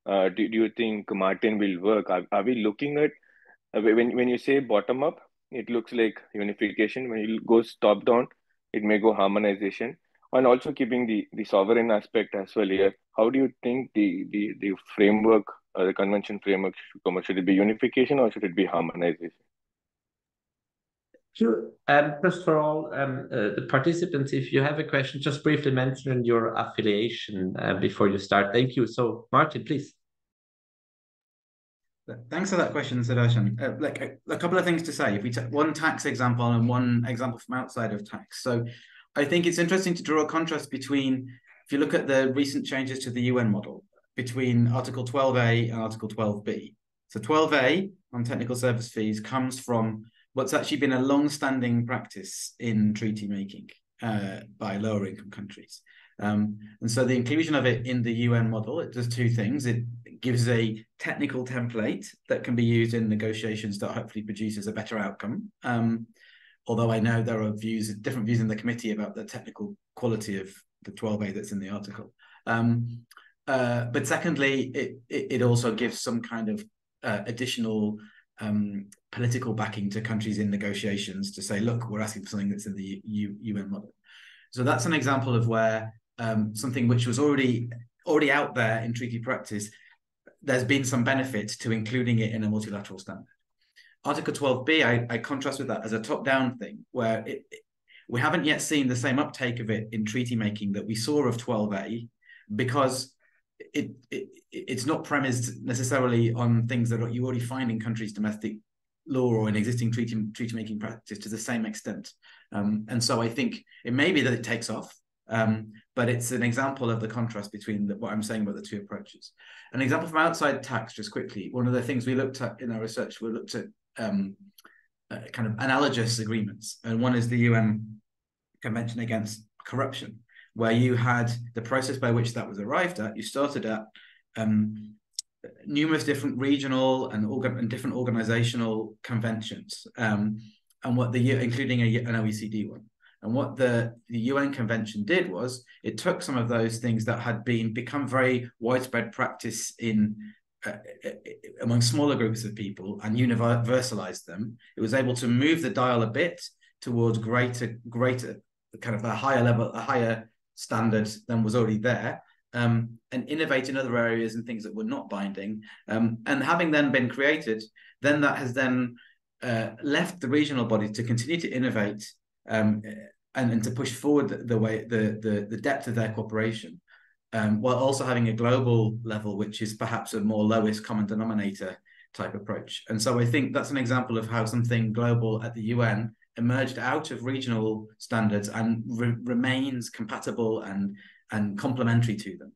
do you think, Martin, will work? Are we looking at when you say bottom up, it looks like unification. When it goes top down, it may go harmonization, and also keeping the sovereign aspect as well here. How do you think the framework, the convention framework should come? Should it be unification or should it be harmonization? Sure. First for all, the participants, if you have a question, just briefly mention your affiliation before you start. Thank you. So, Martin, please. Thanks for that question, Sudarshan. A couple of things to say. If we take one tax example and one example from outside of tax. So I think it's interesting to draw a contrast between, if you look at the recent changes to the UN model, between Article 12A and Article 12B. So 12A on technical service fees comes from what's actually been a long-standing practice in treaty making by lower income countries. And so the inclusion of it in the UN model, it does two things. It gives a technical template that can be used in negotiations that hopefully produces a better outcome. Although I know there are different views in the committee about the technical quality of the 12A that's in the article. But secondly, it also gives some kind of additional political backing to countries in negotiations to say, look, we're asking for something that's in the UN model. So that's an example of where something which was already out there in treaty practice, there's been some benefit to including it in a multilateral standard. Article 12B, I contrast with that as a top-down thing, where we haven't yet seen the same uptake of it in treaty making that we saw of 12A, because it's not premised necessarily on things that you already find in countries' domestic law or in existing treaty making practice to the same extent. And so I think it may be that it takes off, but it's an example of the contrast between what I'm saying about the two approaches. An example from outside tax, just quickly, one of the things we looked at in our research, we looked at kind of analogous agreements. And one is the UN Convention Against Corruption, where you had the process by which that was arrived at. You started at numerous different regional and different organizational conventions, and including an OECD one. And what the UN Convention did was it took some of those things that had become very widespread practice among smaller groups of people and universalized them. It was able to move the dial a bit towards greater kind of a higher level, a higher standard than was already there, and innovate in other areas and things that were not binding. And having then been created, then that has then left the regional bodies to continue to innovate and to push forward the depth of their cooperation, while also having a global level, which is perhaps a more lowest common denominator type approach. And so I think that's an example of how something global at the UN emerged out of regional standards and remains compatible and complementary to them.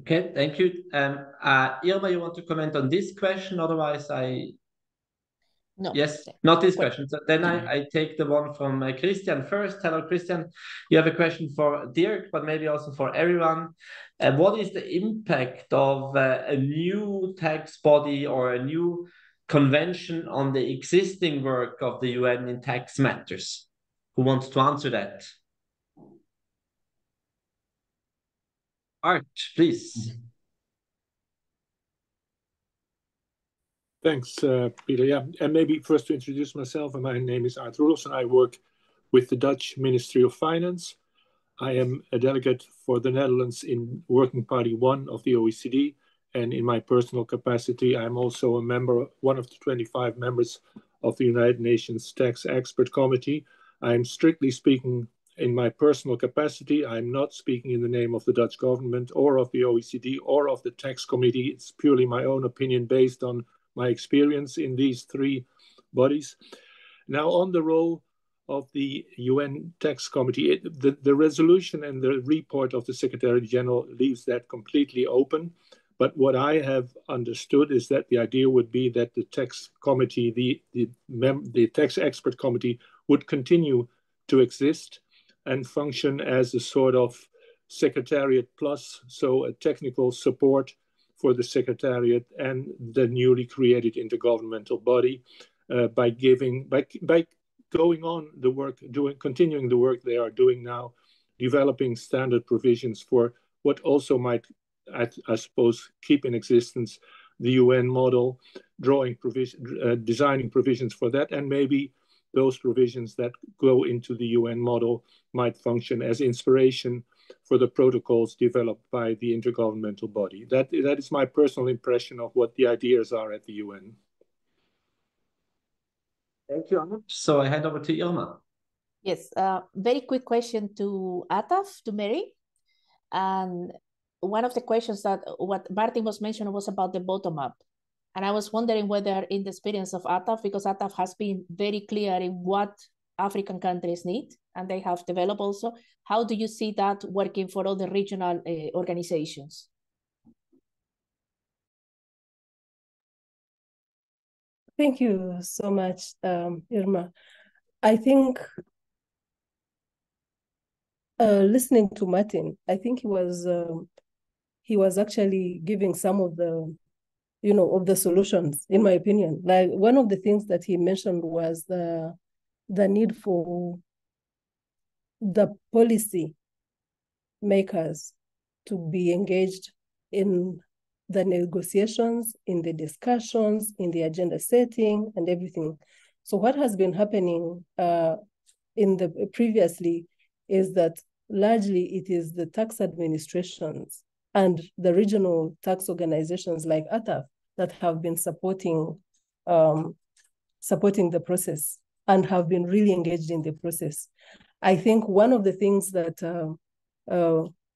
Okay, thank you. Irma, you want to comment on this question? Otherwise, No. Yes, not this question. So then I take the one from Christian first. Hello, Christian. You have a question for Dirk, but maybe also for everyone. What is the impact of a new tax body or a new convention on the existing work of the UN in tax matters? Who wants to answer that? Art, please. Thanks, Peter. Yeah, and maybe first to introduce myself. My name is Art Roelofs, and I work with the Dutch Ministry of Finance. I am a delegate for the Netherlands in Working Party 1 of the OECD, and in my personal capacity, I'm also a member, one of the 25 members of the United Nations Tax Expert Committee. I'm strictly speaking in my personal capacity. I'm not speaking in the name of the Dutch government or of the OECD or of the Tax Committee. It's purely my own opinion based on my experience in these three bodies. Now, on the role of the UN Tax Committee, the resolution and the report of the Secretary General leaves that completely open. But what I have understood is that the idea would be that the Tax Committee, the Tax Expert Committee, would continue to exist and function as a sort of secretariat plus, so a technical support for the Secretariat and the newly created intergovernmental body, by going on the work, continuing the work they are doing now, developing standard provisions for what also might, I suppose, keep in existence the UN model, designing provisions for that, and maybe those provisions that go into the UN model might function as inspiration for the protocols developed by the intergovernmental body. That is my personal impression of what the ideas are at the UN. Thank you, Arnold. So I hand over to Irma. Yes, very quick question to Ataf, to Mary. And one of the questions that what Martin was mentioning was about the bottom-up. And I was wondering whether in the experience of Ataf, because Ataf has been very clear in what African countries need, and they have developed also, how do you see that working for all the regional organizations? Thank you so much, Irma. I think listening to Martin, I think he was actually giving some of the, of the solutions, in my opinion. Like one of the things that he mentioned was the need for the policy makers to be engaged in the negotiations, in the discussions, in the agenda setting, and everything. So what has been happening in the previously is that largely it is the tax administrations and the regional tax organizations like ATAF that have been supporting the process and have been really engaged in the process. I think one of the things that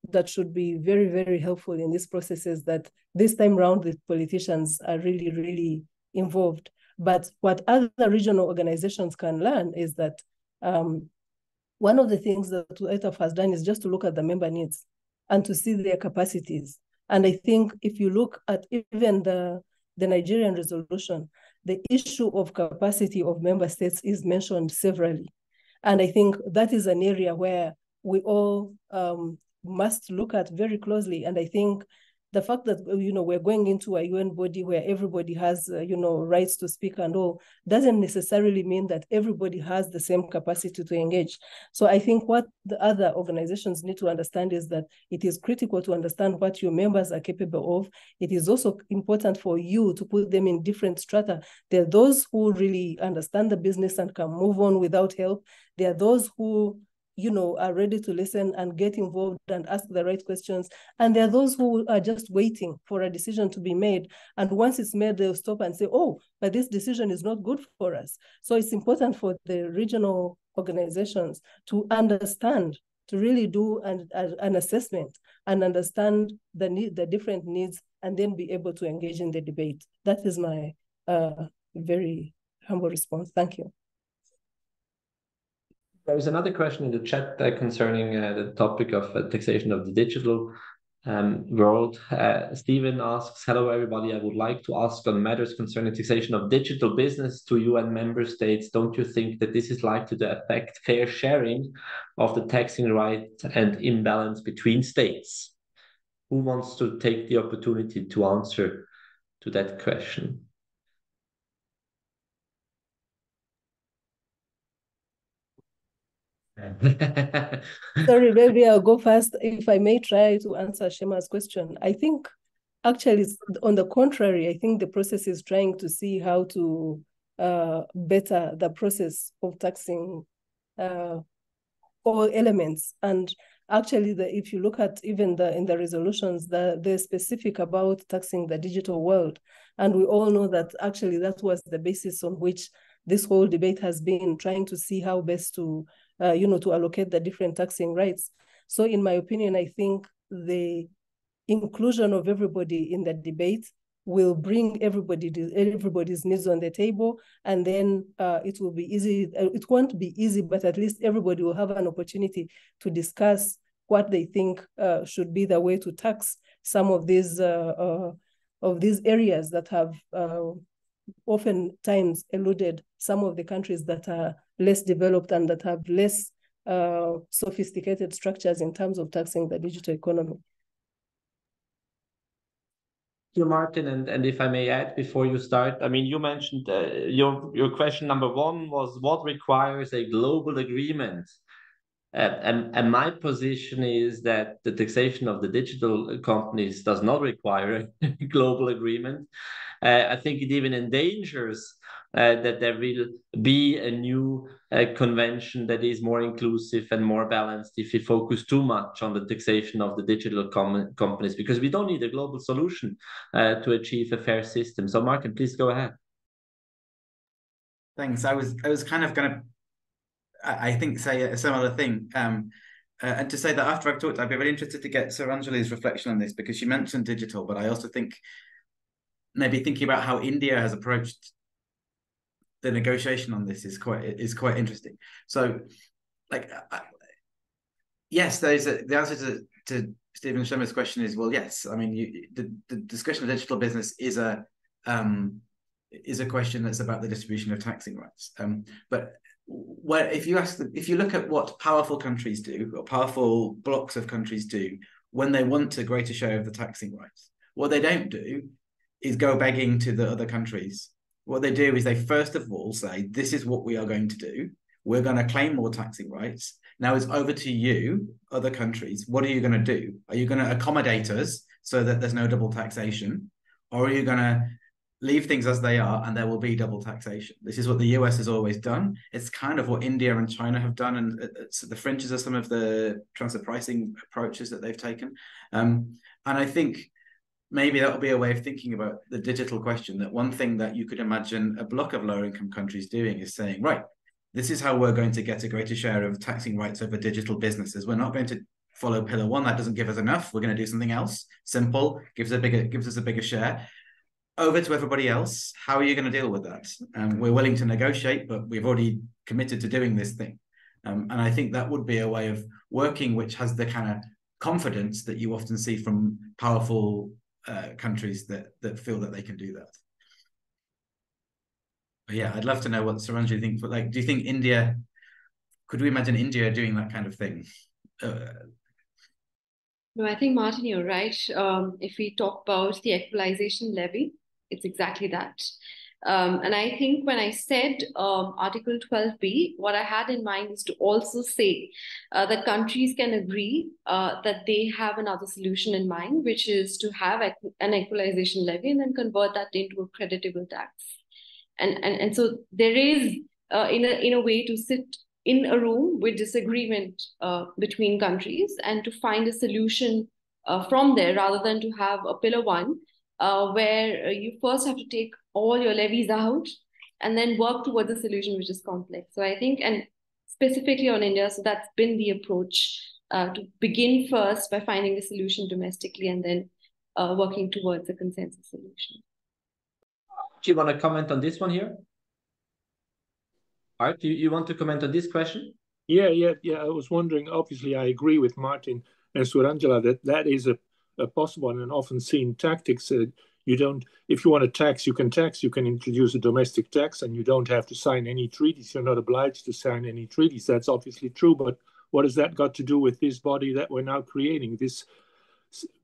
that should be very, very helpful in this process is that this time around the politicians are really, really involved. But what other regional organizations can learn is that one of the things that ATAF has done is just to look at the member needs and to see their capacities. And I think if you look at even the Nigerian resolution, the issue of capacity of member states is mentioned severally. And I think that is an area where we all must look at very closely. And I think the fact that, we're going into a UN body where everybody has, rights to speak and all, doesn't necessarily mean that everybody has the same capacity to engage. So I think what the other organizations need to understand is that it is critical to understand what your members are capable of. It is also important for you to put them in different strata. There are those who really understand the business and can move on without help. There are those who are ready to listen and get involved and ask the right questions. And there are those who are just waiting for a decision to be made. And once it's made, they'll stop and say, oh, but this decision is not good for us. So it's important for the regional organizations to understand, to really do an assessment and understand the different needs and then be able to engage in the debate. That is my very humble response. Thank you. There's another question in the chat concerning the topic of taxation of the digital world. Stephen asks, hello everybody, I would like to ask on matters concerning taxation of digital business to UN member states. Don't you think that this is likely to affect fair sharing of the taxing right and imbalance between states? Who wants to take the opportunity to answer to that question? Sorry, maybe I'll go first. If I may try to answer Shema's question. I think actually, on the contrary, I think the process is trying to see how to better the process of taxing all elements. And actually, if you look at even in the resolutions, they're specific about taxing the digital world. And we all know that actually that was the basis on which this whole debate has been, trying to see how best to to allocate the different taxing rights. So in my opinion, I think the inclusion of everybody in the debate will bring everybody's needs on the table, and then it will be easy. It won't be easy, but at least everybody will have an opportunity to discuss what they think should be the way to tax some of these areas that have oftentimes eluded some of the countries that are less developed and that have less sophisticated structures in terms of taxing the digital economy. Thank you, Martin, and if I may add before you start, I mean, you mentioned your question number one was what requires a global agreement? And my position is that the taxation of the digital companies does not require a global agreement. I think it even endangers that there will be a new convention that is more inclusive and more balanced if we focus too much on the taxation of the digital companies, because we don't need a global solution to achieve a fair system. So Martin, please go ahead. Thanks. I was kind of going to, I think, say a similar thing. And to say that after I've talked, I'd be very interested to get Sir Anjali's reflection on this, because she mentioned digital, but I also think maybe thinking about how India has approached the negotiation on this is quite interesting. So, like, yes, the answer to Stephen Shema's question is, well, yes. I mean, the discussion of digital business is a is a question that's about the distribution of taxing rights. But if you look at what powerful countries do, or powerful blocks of countries do, when they want a greater share of the taxing rights, what they don't do is go begging to the other countries. What they do is they first of all say, this is what we are going to do. We're going to claim more taxing rights. Now it's over to you, other countries. What are you going to do? Are you going to accommodate us so that there's no double taxation? Or are you going to leave things as they are and there will be double taxation? This is what the US has always done. It's kind of what India and China have done, and it's the fringes of some of the transfer pricing approaches that they've taken. And I think maybe that will be a way of thinking about the digital question, that one thing that you could imagine a block of lower income countries doing is saying, right, this is how we're going to get a greater share of taxing rights over digital businesses. We're not going to follow pillar one. That doesn't give us enough. We're going to do something else. Simple, gives us a bigger share. Over to everybody else. How are you going to deal with that? We're willing to negotiate, but we've already committed to doing this thing. And I think that would be a way of working which has the kind of confidence that you often see from powerful countries that feel that they can do that. But yeah, I'd love to know what Suranjay thinks. But like, do you think India? Could we imagine India doing that kind of thing? No, I think, Martin, you're right. If we talk about the equalization levy, it's exactly that. And I think when I said Article 12B, what I had in mind is to also say that countries can agree that they have another solution in mind, which is to have an equalization levy and then convert that into a creditable tax. And so there is, in a way, to sit in a room with disagreement between countries and to find a solution from there, rather than to have a pillar one where you first have to take all your levies out and then work towards a solution which is complex. So I think, and specifically on India, so that's been the approach, to begin first by finding a solution domestically and then working towards a consensus solution. Do you want to comment on this one here? Art, do you want to comment on this question? Yeah. I was wondering, obviously, I agree with Martin and Surangela that is a possible and often seen tactics. You don't, if you want to tax, you can introduce a domestic tax and you don't have to sign any treaties. You're not obliged to sign any treaties. That's obviously true. But what has that got to do with this body that we're now creating?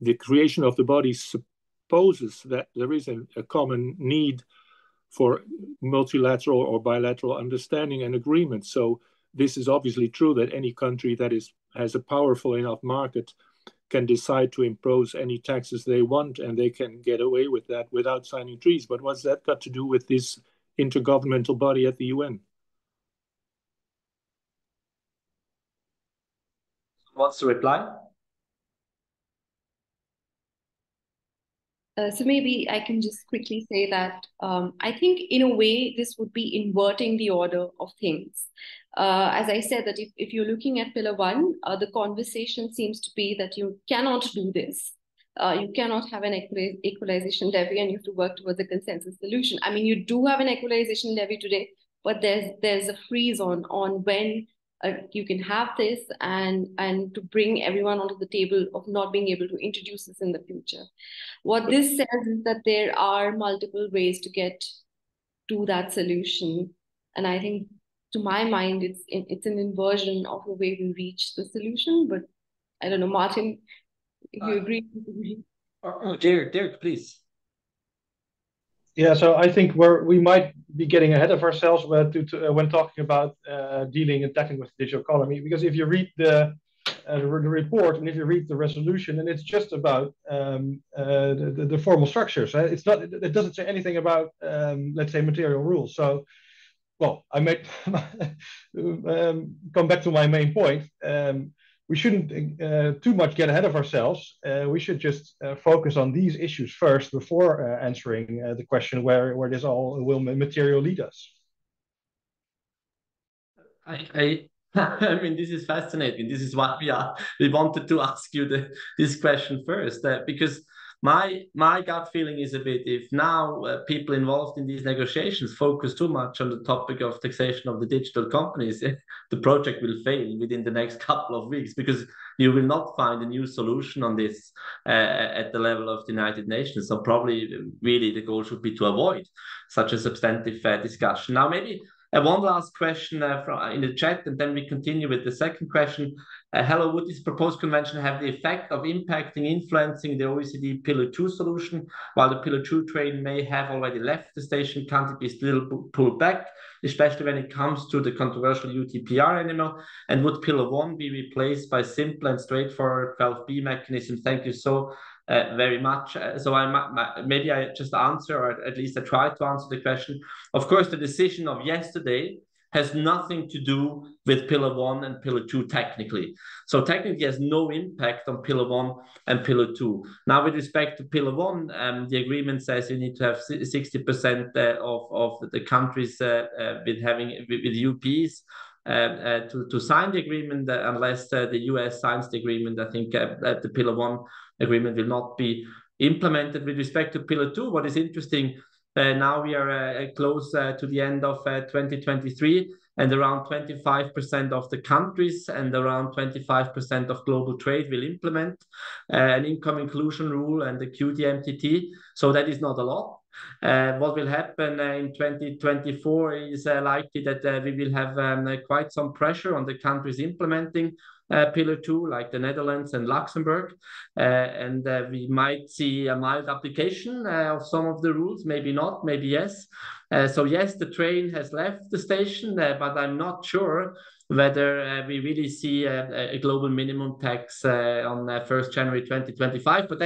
The creation of the body supposes that there is a common need for multilateral or bilateral understanding and agreement. So this is obviously true that any country that has a powerful enough market can decide to impose any taxes they want, and they can get away with that without signing treaties. But what's that got to do with this intergovernmental body at the UN? Wants to reply? So maybe I can just quickly say that I think in a way this would be inverting the order of things. As I said, that if you're looking at pillar one, the conversation seems to be that you cannot do this. You cannot have an equalization levy and you have to work towards a consensus solution. I mean, you do have an equalization levy today, but there's a freeze on when you can have this and to bring everyone onto the table of not being able to introduce this in the future. What this says is that there are multiple ways to get to that solution. And I think, to my mind, it's an inversion of the way we reach the solution. But I don't know, Martin, if you agree. Dirk, please. Yeah, so I think we might be getting ahead of ourselves when talking about dealing and tackling with the digital economy. Because if you read the report and if you read the resolution, and it's just about the formal structures. It's not. It doesn't say anything about let's say material rules. So, well, I may come back to my main point. We shouldn't too much get ahead of ourselves. We should just focus on these issues first before answering the question where this all will material lead us. I mean, this is fascinating. This is why we wanted to ask you this question first, because My gut feeling is a bit, if now people involved in these negotiations focus too much on the topic of taxation of the digital companies, the project will fail within the next couple of weeks, because you will not find a new solution on this at the level of the United Nations. So probably really the goal should be to avoid such a substantive discussion. Now maybe one last question in the chat, and then we continue with the second question. Hello, would this proposed convention have the effect of impacting, influencing the OECD Pillar 2 solution? While the Pillar 2 train may have already left the station, can't it be still pulled back, especially when it comes to the controversial UTPR animal? And would Pillar 1 be replaced by simple and straightforward 12B mechanism? Thank you so very much. Maybe I just answer, or at least I try to answer the question. Of course, the decision of yesterday has nothing to do with Pillar 1 and Pillar 2 technically. So technically has no impact on Pillar 1 and Pillar 2. Now, with respect to Pillar 1, the agreement says you need to have 60% of the countries with UPs to sign the agreement, unless the US signs the agreement. I think the Pillar 1 agreement will not be implemented. With respect to Pillar 2, what is interesting, now we are close to the end of 2023, and around 25% of the countries and around 25% of global trade will implement an income inclusion rule and the QDMTT. So that is not a lot. What will happen in 2024 is likely that we will have quite some pressure on the countries implementing Pillar 2, like the Netherlands and Luxembourg, and we might see a mild application of some of the rules, maybe not, maybe yes. So yes, the train has left the station, but I'm not sure whether we really see a global minimum tax on 1st January 2025. But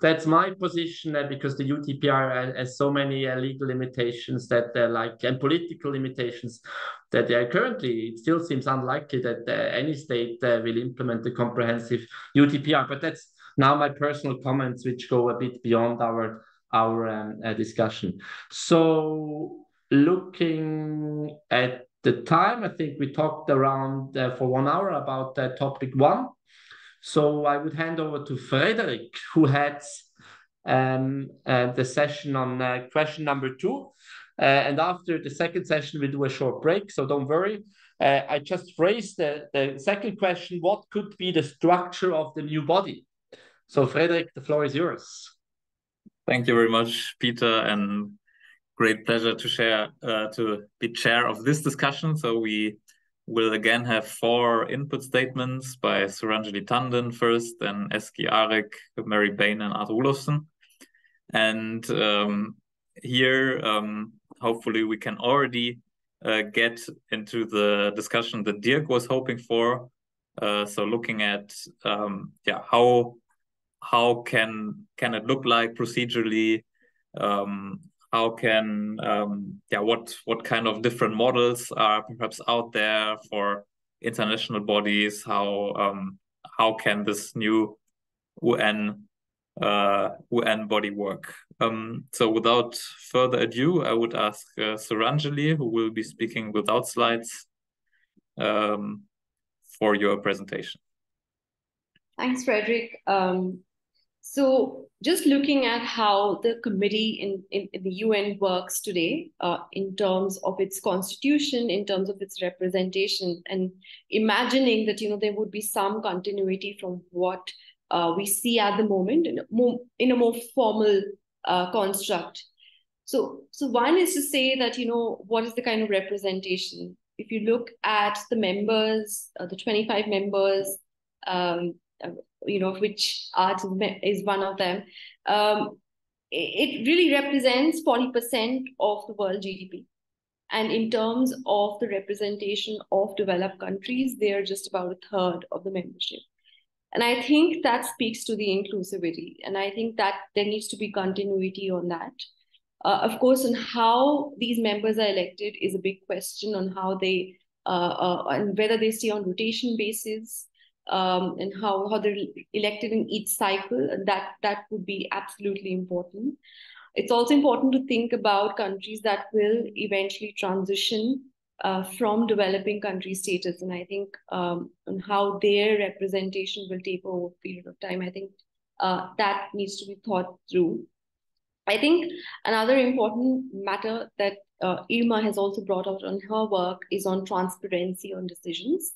that's my position, because the UTPR has so many legal limitations that and political limitations that currently it still seems unlikely that any state will implement the comprehensive UTPR. But that's now my personal comments, which go a bit beyond our discussion. So looking at the time, I think we talked around for 1 hour about topic 1. So I would hand over to Frederick, who heads the session on question number 2. And after the second session, we do a short break, so don't worry. I just phrased the second question: what could be the structure of the new body? So Frederick, the floor is yours. Thank you very much, Peter, and great pleasure to be chair of this discussion. So we will again have 4 input statements by Suranjali Tandon first, then Eski Arek, Mary Bain, and Art Olofsson. And here, hopefully we can already get into the discussion that Dirk was hoping for. So looking at how can it look like procedurally? How can what kind of different models are perhaps out there for international bodies? How can this new UN body work? So without further ado, I would ask Suranjali, who will be speaking without slides, for your presentation. Thanks, Frederick. So just looking at how the committee in the UN works today, in terms of its constitution, in terms of its representation, and imagining that there would be some continuity from what we see at the moment in a more formal construct. So one is to say that what is the kind of representation? If you look at the members, the 25 members, which art is one of them, it really represents 40% of the world GDP. And in terms of the representation of developed countries, they are just about 1/3 of the membership. And I think that speaks to the inclusivity. And I think that there needs to be continuity on that. Of course, on how these members are elected is a big question on how they, and whether they stay on rotation basis, and how they're elected in each cycle. And that would be absolutely important. It's also important to think about countries that will eventually transition from developing country status. And I think on how their representation will take over a period of time. I think that needs to be thought through. I think another important matter that Irma has also brought out on her work is on transparency on decisions.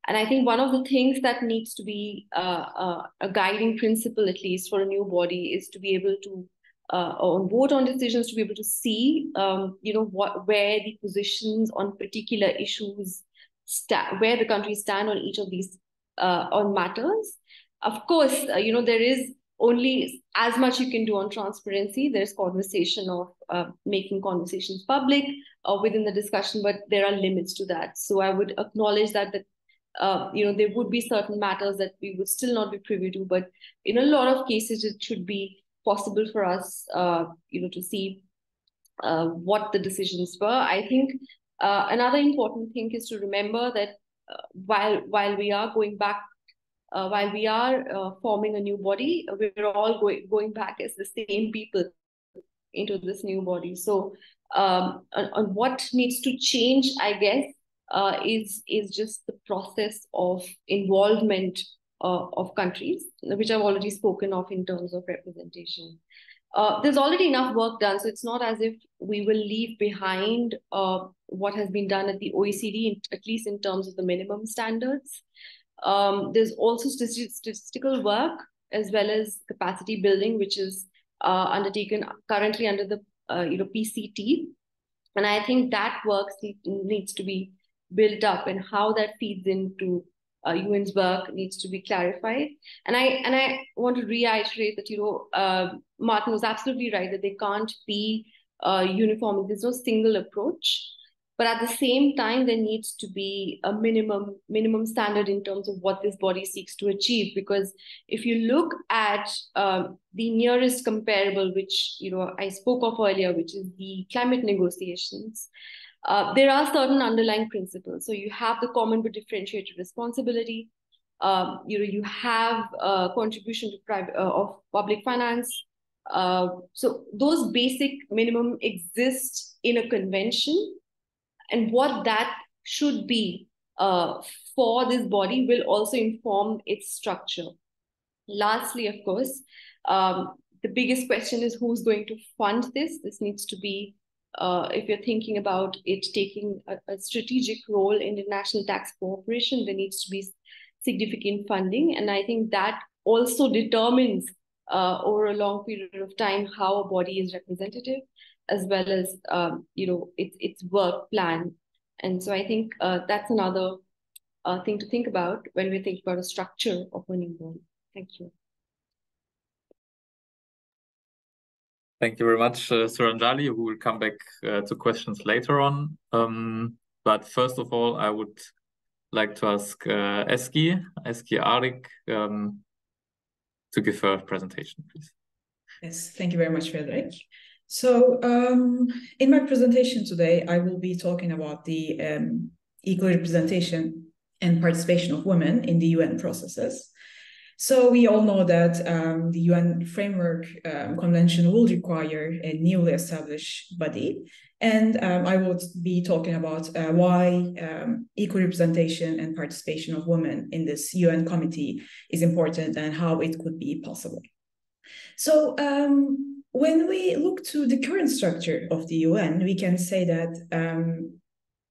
And I think one of the things that needs to be a guiding principle, at least for a new body, is to be able to vote on decisions, to be able to see, where the positions on particular issues where the countries stand on each of these on matters. Of course, there is only as much you can do on transparency. There's conversation of making conversations public within the discussion, but there are limits to that. So I would acknowledge that there would be certain matters that we would still not be privy to, but in a lot of cases, it should be possible for us, to see what the decisions were. I think another important thing is to remember that while we are going back, while we are forming a new body, we're all going back as the same people into this new body. So on what needs to change, I guess, is just the process of involvement of countries, which I've already spoken of in terms of representation. There's already enough work done, so it's not as if we will leave behind what has been done at the OECD, at least in terms of the minimum standards. There's also statistical work as well as capacity building, which is undertaken currently under the PCT. And I think that work needs to be built up, and how that feeds into UN's work needs to be clarified. And I want to reiterate that Martin was absolutely right that there can't be uniform. There's no single approach, but at the same time there needs to be a minimum standard in terms of what this body seeks to achieve. Because if you look at the nearest comparable, which I spoke of earlier, which is the climate negotiations, there are certain underlying principles. So you have the common but differentiated responsibility. You have contribution to of public finance. So those basic minimum exist in a convention, and what that should be for this body will also inform its structure. Lastly, of course, the biggest question is who's going to fund this. This needs to be, if you're thinking about it taking a strategic role in international tax cooperation, there needs to be significant funding. And I think that also determines over a long period of time how a body is representative, as well as its work plan. And so I think that's another thing to think about when we think about a structure of a new body. Thank you. Thank you very much, Suranjali, who will come back to questions later on. But first of all, I would like to ask Eski Arik to give her presentation, please. Yes, thank you very much, Frederick. So in my presentation today, I will be talking about the equal representation and participation of women in the UN processes. So we all know that the UN Framework Convention will require a newly established body. And I will be talking about why equal representation and participation of women in this UN committee is important and how it could be possible. So when we look to the current structure of the UN, we can say that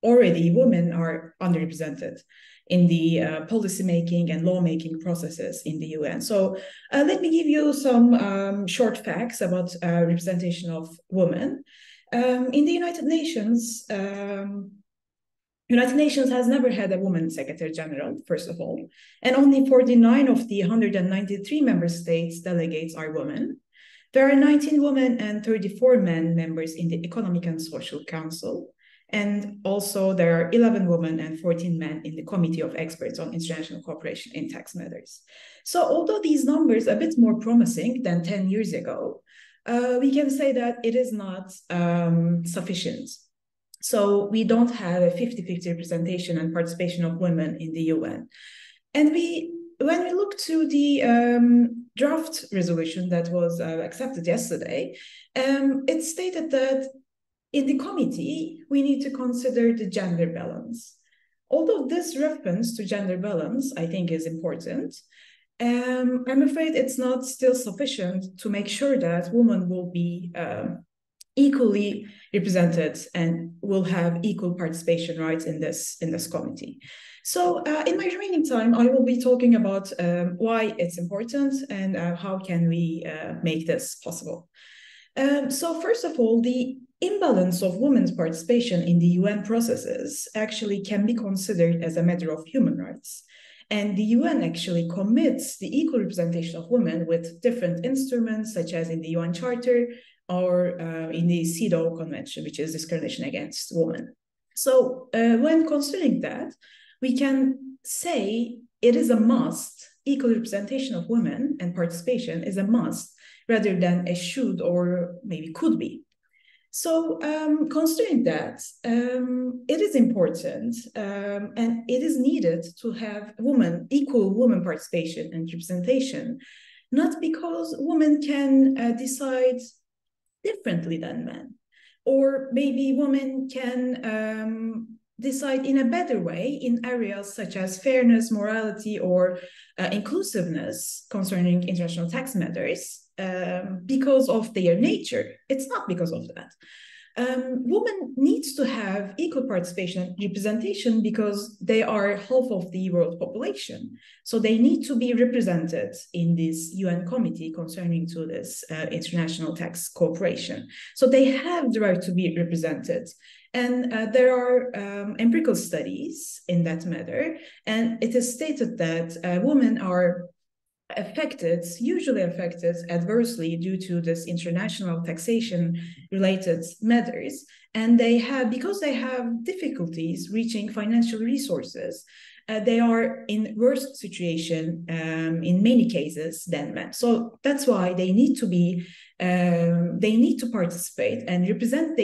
already women are underrepresented in the policymaking and lawmaking processes in the UN. So let me give you some short facts about representation of women. In the United Nations has never had a woman Secretary General, first of all, and only 49 of the 193 member states delegates are women. There are 19 women and 34 men members in the Economic and Social Council. And also there are 11 women and 14 men in the Committee of Experts on International Cooperation in Tax Matters. So although these numbers are a bit more promising than 10 years ago, we can say that it is not sufficient. So we don't have a 50-50 representation and participation of women in the UN. And when we look to the draft resolution that was accepted yesterday, it stated that in the committee, we need to consider the gender balance. Although this reference to gender balance, I think, is important, I'm afraid it's not still sufficient to make sure that women will be equally represented and will have equal participation rights in this committee. So in my remaining time, I will be talking about why it's important and how can we make this possible. So first of all, the imbalance of women's participation in the UN processes actually can be considered as a matter of human rights. And the UN actually commits the equal representation of women with different instruments, such as in the UN Charter or in the CEDAW Convention, which is discrimination against women. So when considering that, we can say it is a must, equal representation of women and participation is a must rather than a should or maybe could be. So considering that, it is important and it is needed to have equal women participation and representation, not because women can decide differently than men, or maybe women can decide in a better way in areas such as fairness, morality, or inclusiveness concerning international tax matters because of their nature. It's not because of that. Women needs to have equal participation and representation because they are half of the world population. So they need to be represented in this UN committee concerning to this international tax cooperation. So they have the right to be represented. And there are empirical studies in that matter. And it is stated that women are usually affected adversely due to this international taxation related matters. And because they have difficulties reaching financial resources, they are in worse situation in many cases than men. So that's why they need to participate and represent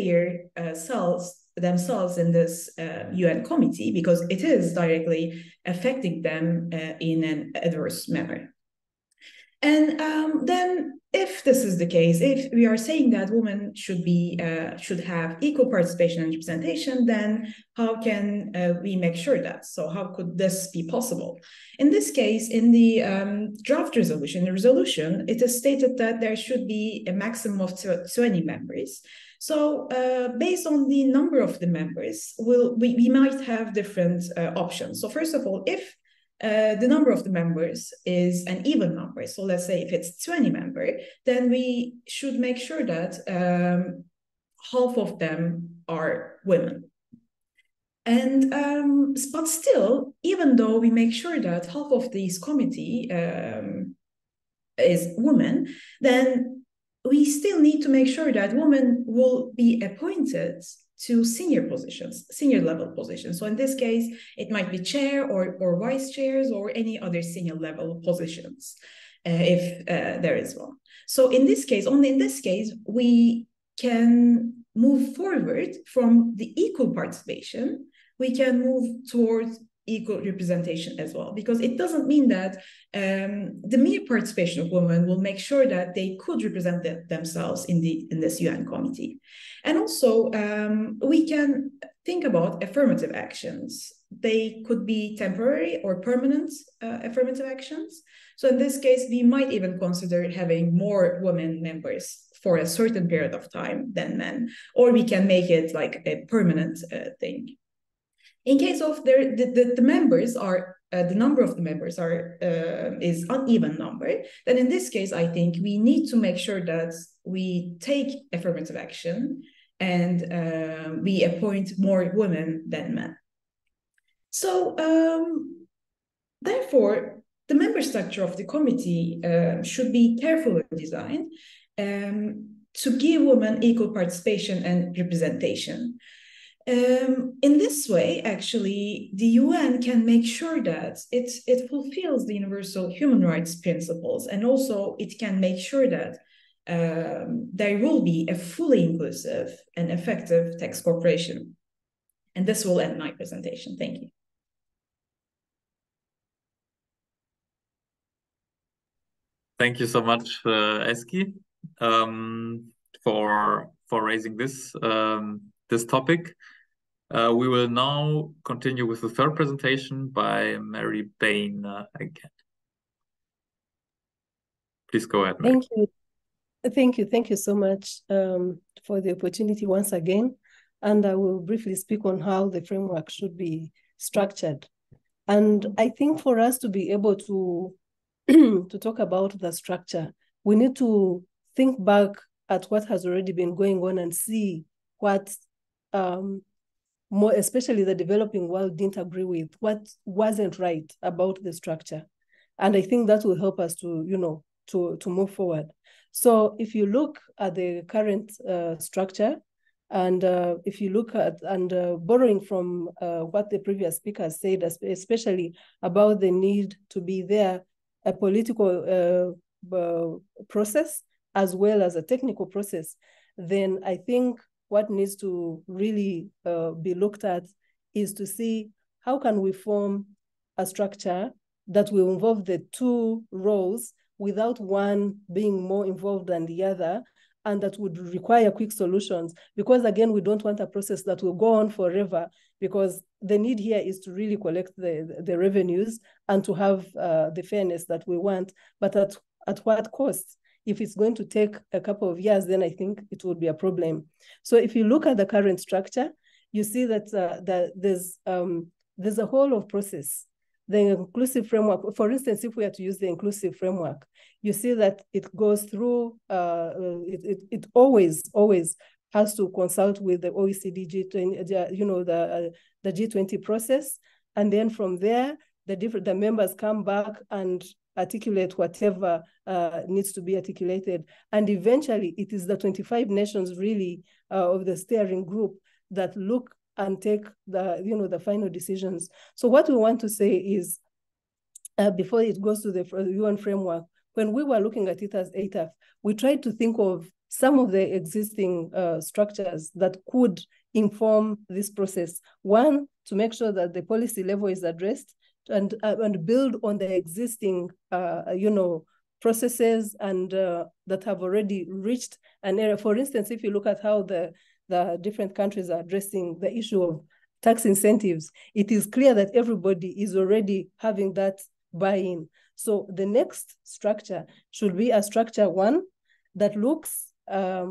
themselves in this UN committee because it is directly affecting them in an adverse manner. And then if this is the case, if we are saying that women should have equal participation and representation, then how can we make sure that? So how could this be possible? In this case, in the draft resolution, it is stated that there should be a maximum of 20 members. So based on the number of the members, we might have different options. So first of all, if the number of the members is an even number. So let's say if it's 20 members, then we should make sure that half of them are women. And but still, even though we make sure that half of this committee is women, then we still need to make sure that women will be appointed to senior level positions. So in this case, it might be chair or vice chairs or any other senior level positions, if there is one. So in this case, only in this case, we can move forward from the equal participation. We can move towards equal representation as well, because it doesn't mean that the mere participation of women will make sure that they could represent themselves in this UN committee. And also, we can think about affirmative actions. They could be temporary or permanent affirmative actions. So in this case, we might even consider having more women members for a certain period of time than men, or we can make it like a permanent thing. In case of the members are the number of the members is uneven number, then in this case, I think we need to make sure that we take affirmative action and we appoint more women than men. So therefore, the member structure of the committee should be carefully designed to give women equal participation and representation. In this way, actually, the UN can make sure that it fulfills the universal human rights principles, and also it can make sure that there will be a fully inclusive and effective tax cooperation. And this will end my presentation. Thank you. Thank you so much, Eski, for raising this topic. We will now continue with the third presentation by Mary Bain again. Please go ahead, Mary. Thank you. Thank you so much for the opportunity once again. And I will briefly speak on how the framework should be structured. And I think for us to be able to, to talk about the structure, we need to think back at what has already been going on and see what more, especially the developing world, didn't agree with, what wasn't right about the structure. And I think that will help us to, to move forward. So if you look at the current structure, and if you look at, and borrowing from what the previous speaker said, especially about the need to be there, a political process as well as a technical process, then I think what needs to really be looked at is to see how can we form a structure that will involve the two roles without one being more involved than the other, and that would require quick solutions. Because again, we don't want a process that will go on forever, because the need here is to really collect the revenues and to have the fairness that we want, but at what cost? If it's going to take a couple of years, then I think it would be a problem. So if you look at the current structure, you see that, there's a whole of process. The inclusive framework, for instance, if we are to use the inclusive framework, you see that it goes through, it always has to consult with the OECD G20, the G20 process. And then from there, the members come back and articulate whatever needs to be articulated. And eventually it is the 25 nations really of the steering group that look and take the final decisions. So what we want to say is, before it goes to the UN framework, when we were looking at it as ATAF, we tried to think of some of the existing structures that could inform this process. One, to make sure that the policy level is addressed, and build on the existing, processes and that have already reached an area. For instance, if you look at how the different countries are addressing the issue of tax incentives, it is clear that everybody is already having that buy-in. So the next structure should be a structure one that looks at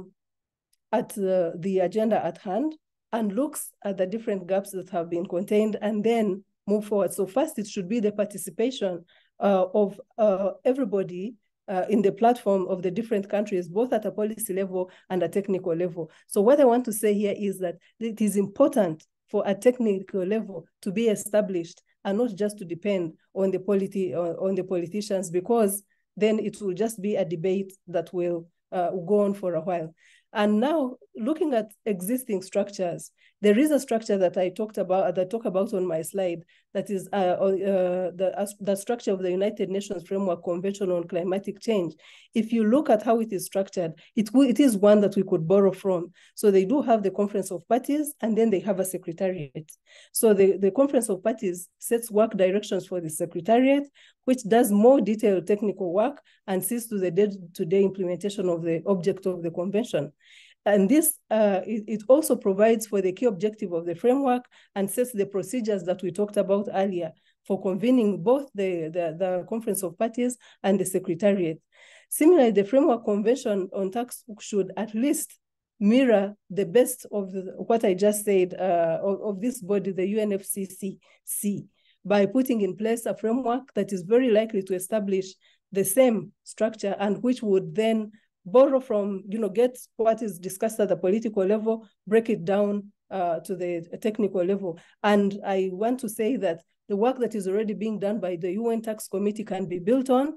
the agenda at hand and looks at the different gaps that have been contained and then move forward. So first, it should be the participation of everybody in the platform of the different countries, both at a policy level and a technical level. So what I want to say here is that it is important for a technical level to be established and not just to depend on the politicians, because then it will just be a debate that will go on for a while. And now, looking at existing structures, there is a structure that I talk about on my slide, that is the structure of the United Nations Framework Convention on Climatic Change. If you look at how it is structured, it is one that we could borrow from. So they do have the Conference of Parties, and then they have a Secretariat. So the Conference of Parties sets work directions for the Secretariat, which does more detailed technical work and sees to the day-to-day implementation of the object of the convention. And this, it also provides for the key objective of the framework and sets the procedures that we talked about earlier for convening both the Conference of Parties and the Secretariat. Similarly, the Framework Convention on Tax should at least mirror the best of what I just said of this body, the UNFCCC, by putting in place a framework that is very likely to establish the same structure and which would then borrow from, get what is discussed at the political level, break it down to the technical level. And I want to say that the work that is already being done by the UN Tax Committee can be built on,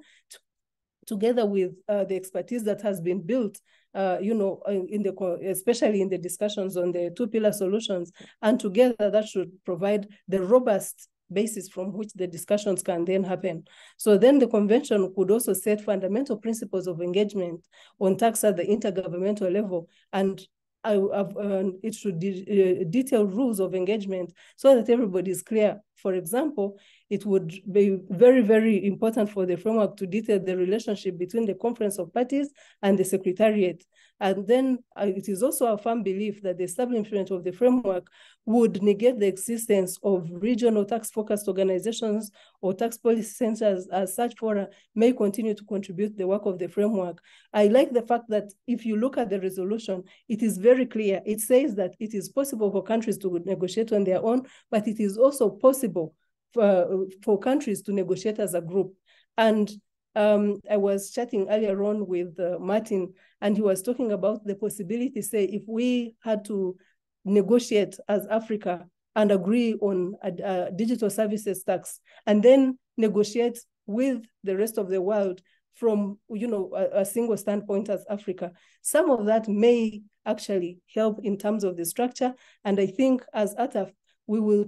together with the expertise that has been built, especially in the discussions on the two-pillar solutions. And together that should provide the robust basis from which the discussions can then happen. So then the convention could also set fundamental principles of engagement on tax at the intergovernmental level, and it should detail rules of engagement so that everybody is clear for example, it would be very, very important for the framework to detail the relationship between the Conference of Parties and the Secretariat. And then it is also a firm belief that the establishment of the framework would negate the existence of regional tax-focused organizations or tax policy centers, as such fora may continue to contribute the work of the framework. I like the fact that if you look at the resolution, it is very clear. It says that it is possible for countries to negotiate on their own, but it is also possible for countries to negotiate as a group. And I was chatting earlier on with Martin, and he was talking about the possibility, say, if we had to negotiate as Africa and agree on a digital services tax, and then negotiate with the rest of the world from, you know, a single standpoint as Africa. Some of that may actually help in terms of the structure. And I think as ATAF, we will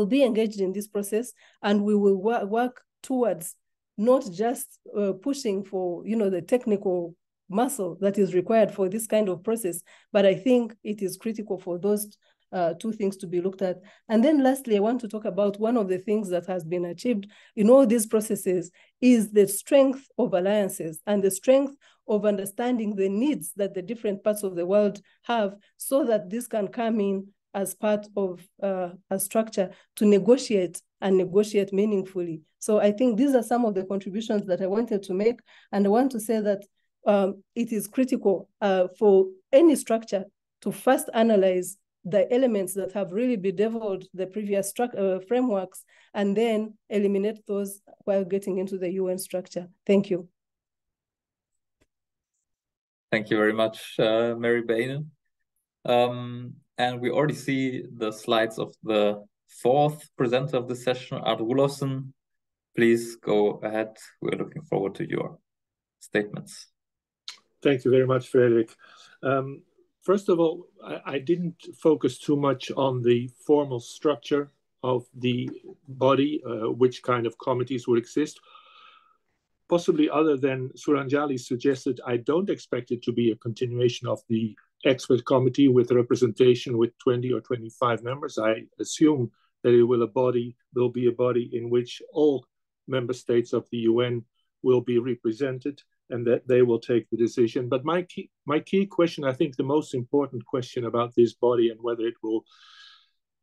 be engaged in this process, and we will work towards not just pushing for, you know, the technical muscle that is required for this kind of process, but I think it is critical for those two things to be looked at. And then lastly, I want to talk about one of the things that has been achieved in all these processes is the strength of alliances and the strength of understanding the needs that the different parts of the world have, so that this can come in as part of a structure to negotiate and negotiate meaningfully. So I think these are some of the contributions that I wanted to make. And I want to say that it is critical for any structure to first analyze the elements that have really bedeviled the previous frameworks, and then eliminate those while getting into the UN structure. Thank you. Thank you very much, Mary Bainen. And we already see the slides of the fourth presenter of the session, Art Rulofsson. Please go ahead. We're looking forward to your statements. Thank you very much, Frederick. First of all, I didn't focus too much on the formal structure of the body, which kind of committees would exist. Possibly other than Suranjali suggested, I don't expect it to be a continuation of the expert committee with representation with 20 or 25 members. I assume that it will be a body in which all member states of the UN will be represented, and that they will take the decision. But my key question, I think the most important question about this body and whether it will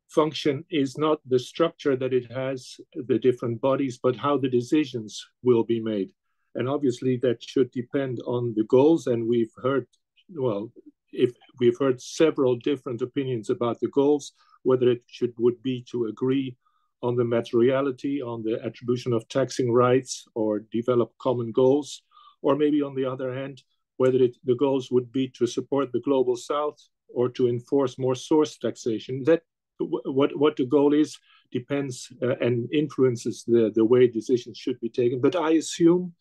function, is not the structure that it has, the different bodies, but how the decisions will be made. And obviously that should depend on the goals. And we've heard, well, if we've heard several different opinions about the goals, whether it would be to agree on the materiality, on the attribution of taxing rights, or develop common goals, or maybe on the other hand, whether the goals would be to support the global south or to enforce more source taxation. That what the goal is depends and influences the way decisions should be taken. But I assume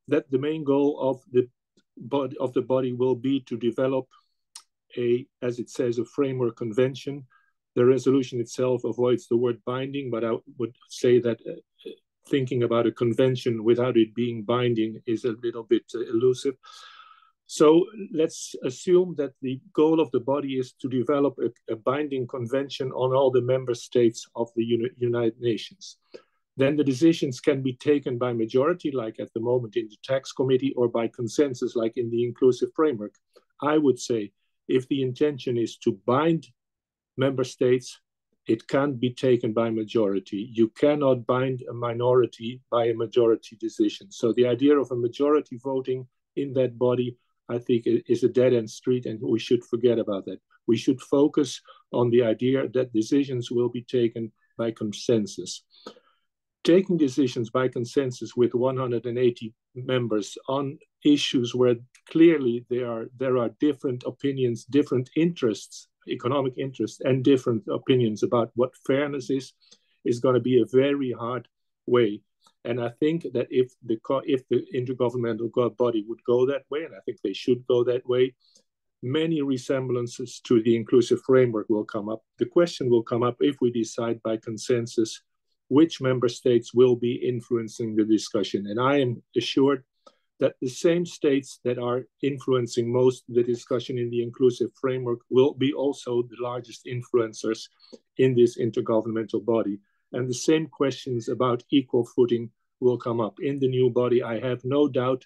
that the main goal of the body will be to develop as it says, a framework convention. The resolution itself avoids the word binding, but I would say that thinking about a convention without it being binding is a little bit elusive. So let's assume that the goal of the body is to develop a binding convention on all the member states of the United Nations. Then the decisions can be taken by majority, like at the moment in the tax committee, or by consensus, like in the inclusive framework. I would say if the intention is to bind member states, it can't be taken by majority. You cannot bind a minority by a majority decision. So the idea of a majority voting in that body, I think, is a dead-end street, and we should forget about that. We should focus on the idea that decisions will be taken by consensus. Taking decisions by consensus with 180 members on issues where clearly there are different opinions, different interests, economic interests, and different opinions about what fairness is going to be a very hard way. And I think that if the intergovernmental body would go that way, and I think they should go that way, many resemblances to the inclusive framework will come up. The question will come up if we decide by consensus which member states will be influencing the discussion. And I am assured that the same states that are influencing most of the discussion in the inclusive framework will be also the largest influencers in this intergovernmental body. And the same questions about equal footing will come up. In the new body, I have no doubt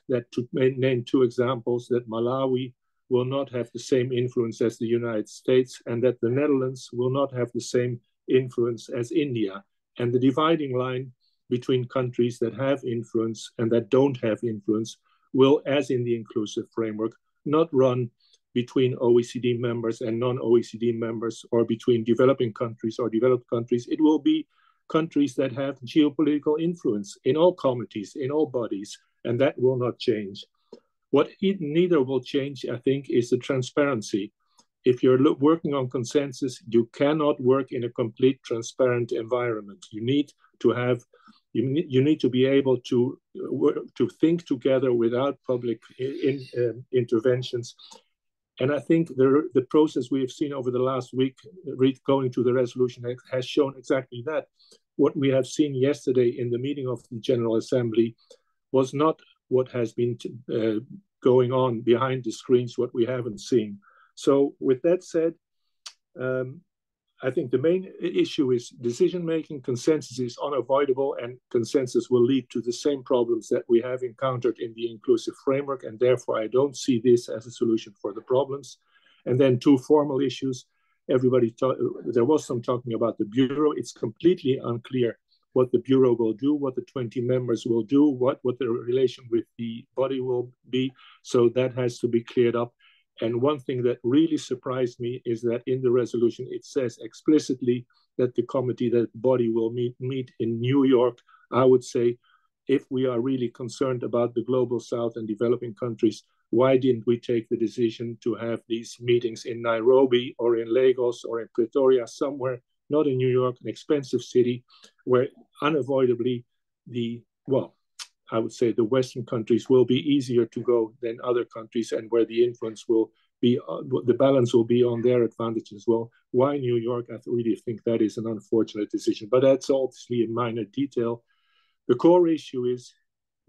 that, to name two examples, that Malawi will not have the same influence as the United States, and that the Netherlands will not have the same influence as India. And the dividing line between countries that have influence and that don't have influence will, as in the inclusive framework, not run between OECD members and non-OECD members, or between developing countries or developed countries. It will be countries that have geopolitical influence in all committees, in all bodies, and that will not change. What neither will change, I think, is the transparency. If you're working on consensus, you cannot work in a complete transparent environment. You need to be able to think together without public interventions. And I think the process we have seen over the last week, going to the resolution, has shown exactly that. What we have seen yesterday in the meeting of the General Assembly was not what has been going on behind the screens, what we haven't seen. So with that said, I think the main issue is decision-making. Consensus is unavoidable, and consensus will lead to the same problems that we have encountered in the inclusive framework, and therefore I don't see this as a solution for the problems. And then two formal issues. There was some talking about the Bureau. It's completely unclear what the Bureau will do, what the 20 members will do, what the relation with the body will be. So that has to be cleared up. And one thing that really surprised me is that in the resolution, it says explicitly that the committee, that body will meet in New York. I would say, if we are really concerned about the global South and developing countries, why didn't we take the decision to have these meetings in Nairobi or in Lagos or in Pretoria, somewhere, not in New York, an expensive city, where unavoidably I would say the Western countries will be easier to go than other countries, and where the influence will be, the balance will be on their advantage as well. Why New York? I really think that is an unfortunate decision, but that's obviously a minor detail. The core issue is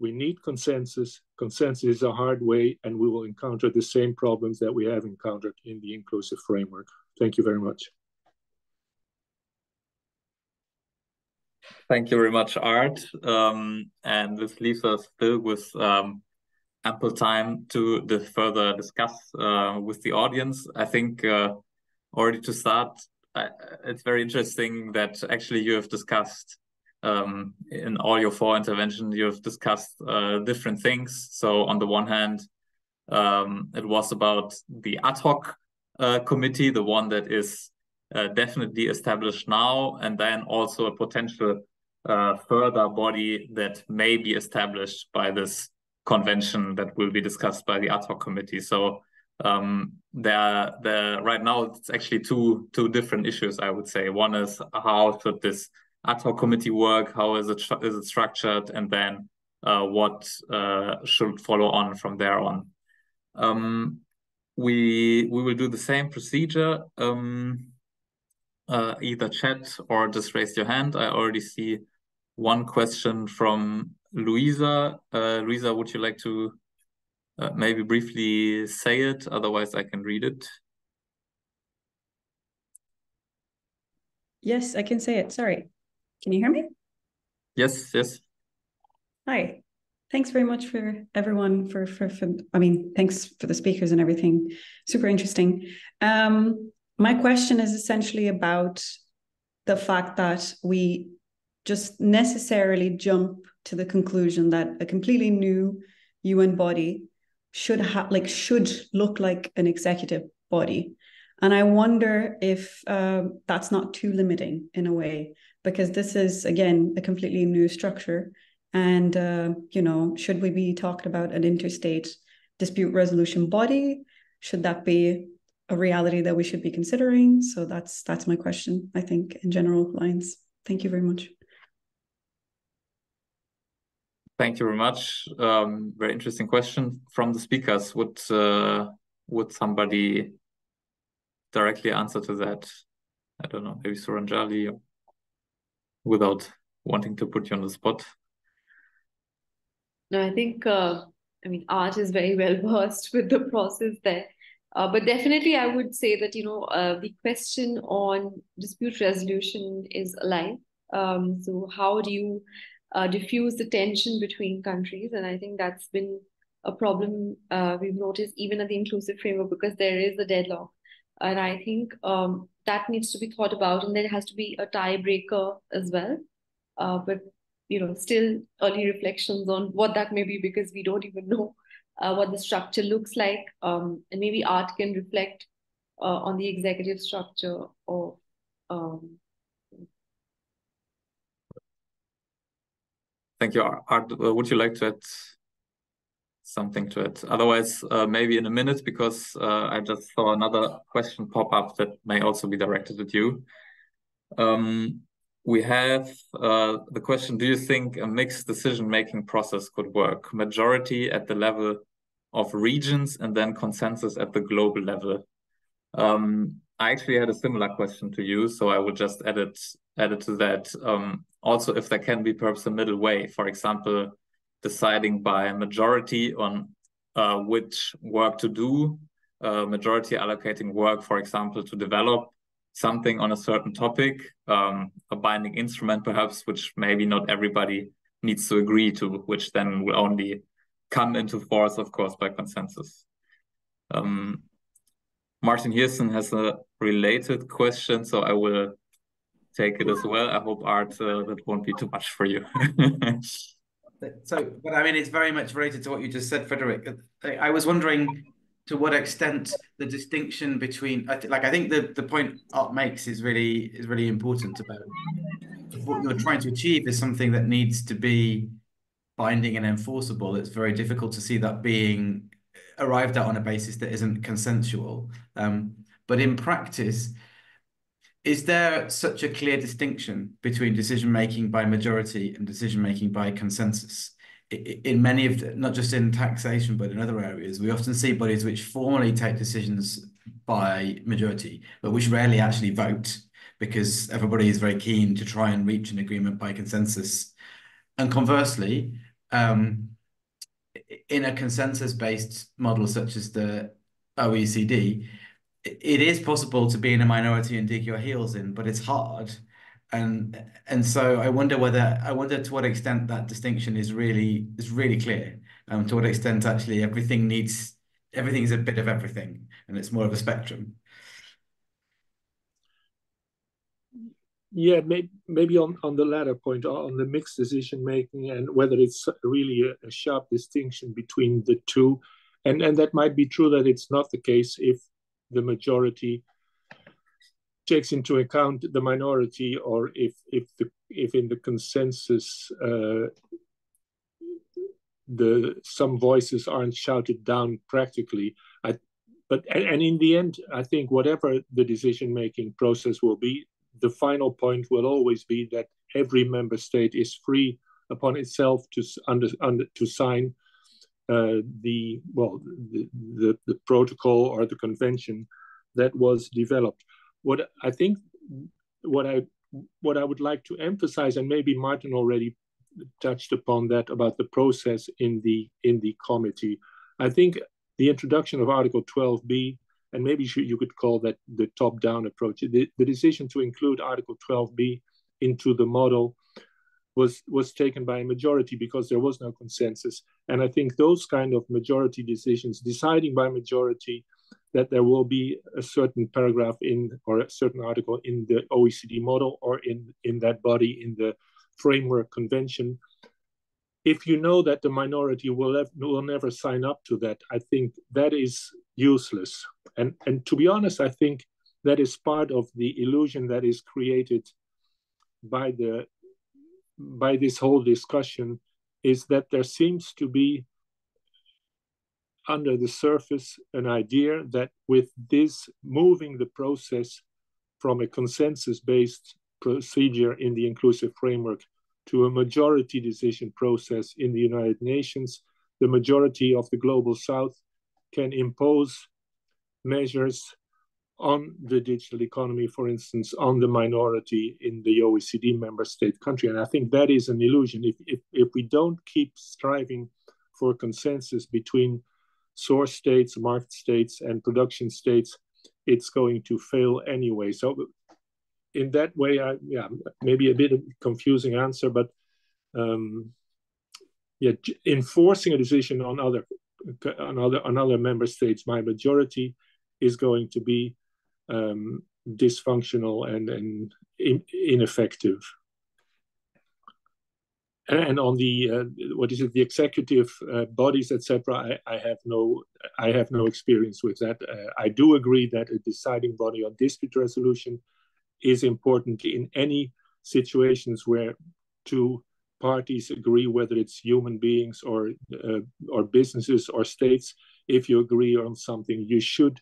we need consensus. Consensus is a hard way, and we will encounter the same problems that we have encountered in the inclusive framework. Thank you very much. Thank you very much, Art. And this leaves us still with ample time to further discuss with the audience. I think already to start, it's very interesting that actually you have discussed in all your four interventions, you have discussed different things. So on the one hand, it was about the ad hoc committee, the one that is definitely established now, and then also a potential further body that may be established by this convention that will be discussed by the ad hoc committee. So right now it's actually two different issues, I would say. One is how should this ad hoc committee work? How is it structured? And then what should follow on from there on? We will do the same procedure. Either chat or just raise your hand. I already see one question from Luisa. Luisa, would you like to maybe briefly say it? Otherwise, I can read it. Yes, I can say it. Sorry. Can you hear me? Yes, yes. Hi. Thanks very much for everyone thanks for the speakers and everything. Super interesting. My question is essentially about the fact that we just necessarily jump to the conclusion that a completely new UN body should look like an executive body. And I wonder if that's not too limiting in a way, because this is, again, a completely new structure. And, should we be talking about an interstate dispute resolution body? Should that be a reality that we should be considering? So that's my question, I think, in general lines. Thank you very much. Thank you very much. Very interesting question from the speakers. Would somebody directly answer to that? I don't know, maybe Suranjali, without wanting to put you on the spot. No, I think, I mean, Art is very well versed with the process there. But definitely, I would say that, the question on dispute resolution is alive. So how do you diffuse the tension between countries? And I think that's been a problem we've noticed even at the inclusive framework, because there is a deadlock. And I think that needs to be thought about, and there has to be a tiebreaker as well. But still early reflections on what that may be, because we don't even know what the structure looks like. And maybe Art can reflect on the executive structure of. Thank you, Art. Would you like to add something to it? Otherwise, maybe in a minute, because I just saw another question pop up that may also be directed at you. We have the question, do you think a mixed decision-making process could work? Majority at the level of regions and then consensus at the global level. I actually had a similar question to you, so I would just add it to that. Also, if there can be perhaps a middle way, for example, deciding by majority on which work to do, majority allocating work, for example, to develop something on a certain topic, a binding instrument perhaps, which maybe not everybody needs to agree to, which then will only come into force, of course, by consensus. Martin Heersen has a related question, so I will take it as well. I hope, Art, that won't be too much for you. But I mean, it's very much related to what you just said, Frederick. I was wondering to what extent the distinction between, I think the point Art makes is really important about if what you're trying to achieve is something that needs to be binding and enforceable. It's very difficult to see that being arrived at on a basis that isn't consensual. But in practice, is there such a clear distinction between decision-making by majority and decision-making by consensus? In many of not just in taxation, but in other areas, we often see bodies which formally take decisions by majority, but which rarely actually vote, because everybody is very keen to try and reach an agreement by consensus. And conversely, in a consensus-based model such as the OECD, it is possible to be in a minority and dig your heels in, but it's hard. And so I wonder to what extent that distinction is really clear. To what extent actually everything is a bit of everything, and it's more of a spectrum. Yeah, maybe on the latter point, on the mixed decision making, and whether it's really a sharp distinction between the two, and that might be true that it's not the case if the majority takes into account the minority, or if in the consensus some voices aren't shouted down practically. But in the end, I think whatever the decision-making process will be, the final point will always be that every member state is free upon itself to sign the protocol or the convention that was developed. What I would like to emphasize, and maybe Martin already touched upon that about the process in the committee. I think the introduction of Article 12b, and maybe you could call that the top-down approach, the decision to include Article 12b into the model was taken by a majority because there was no consensus. And I think those kind of majority decisions, deciding by majority that there will be a certain paragraph or a certain article in the OECD model or in that body, in the framework convention, if you know that the minority will never sign up to that, I think that is useless. And to be honest, I think that is part of the illusion that is created by this whole discussion, is that there seems to be under the surface an idea that with this moving the process from a consensus-based procedure in the inclusive framework to a majority decision process in the United Nations, the majority of the Global South can impose measures on the digital economy, for instance, on the minority in the OECD member state country. And I think that is an illusion. If we don't keep striving for consensus between source states, market states, and production states, it's going to fail anyway. So in that way, maybe a bit of a confusing answer, but enforcing a decision on other member states by majority is going to be dysfunctional and ineffective. And on the the executive bodies, etc. I have no experience with that. I do agree that a deciding body on dispute resolution is important in any situations where two parties agree, whether it's human beings or businesses or states. If you agree on something, you should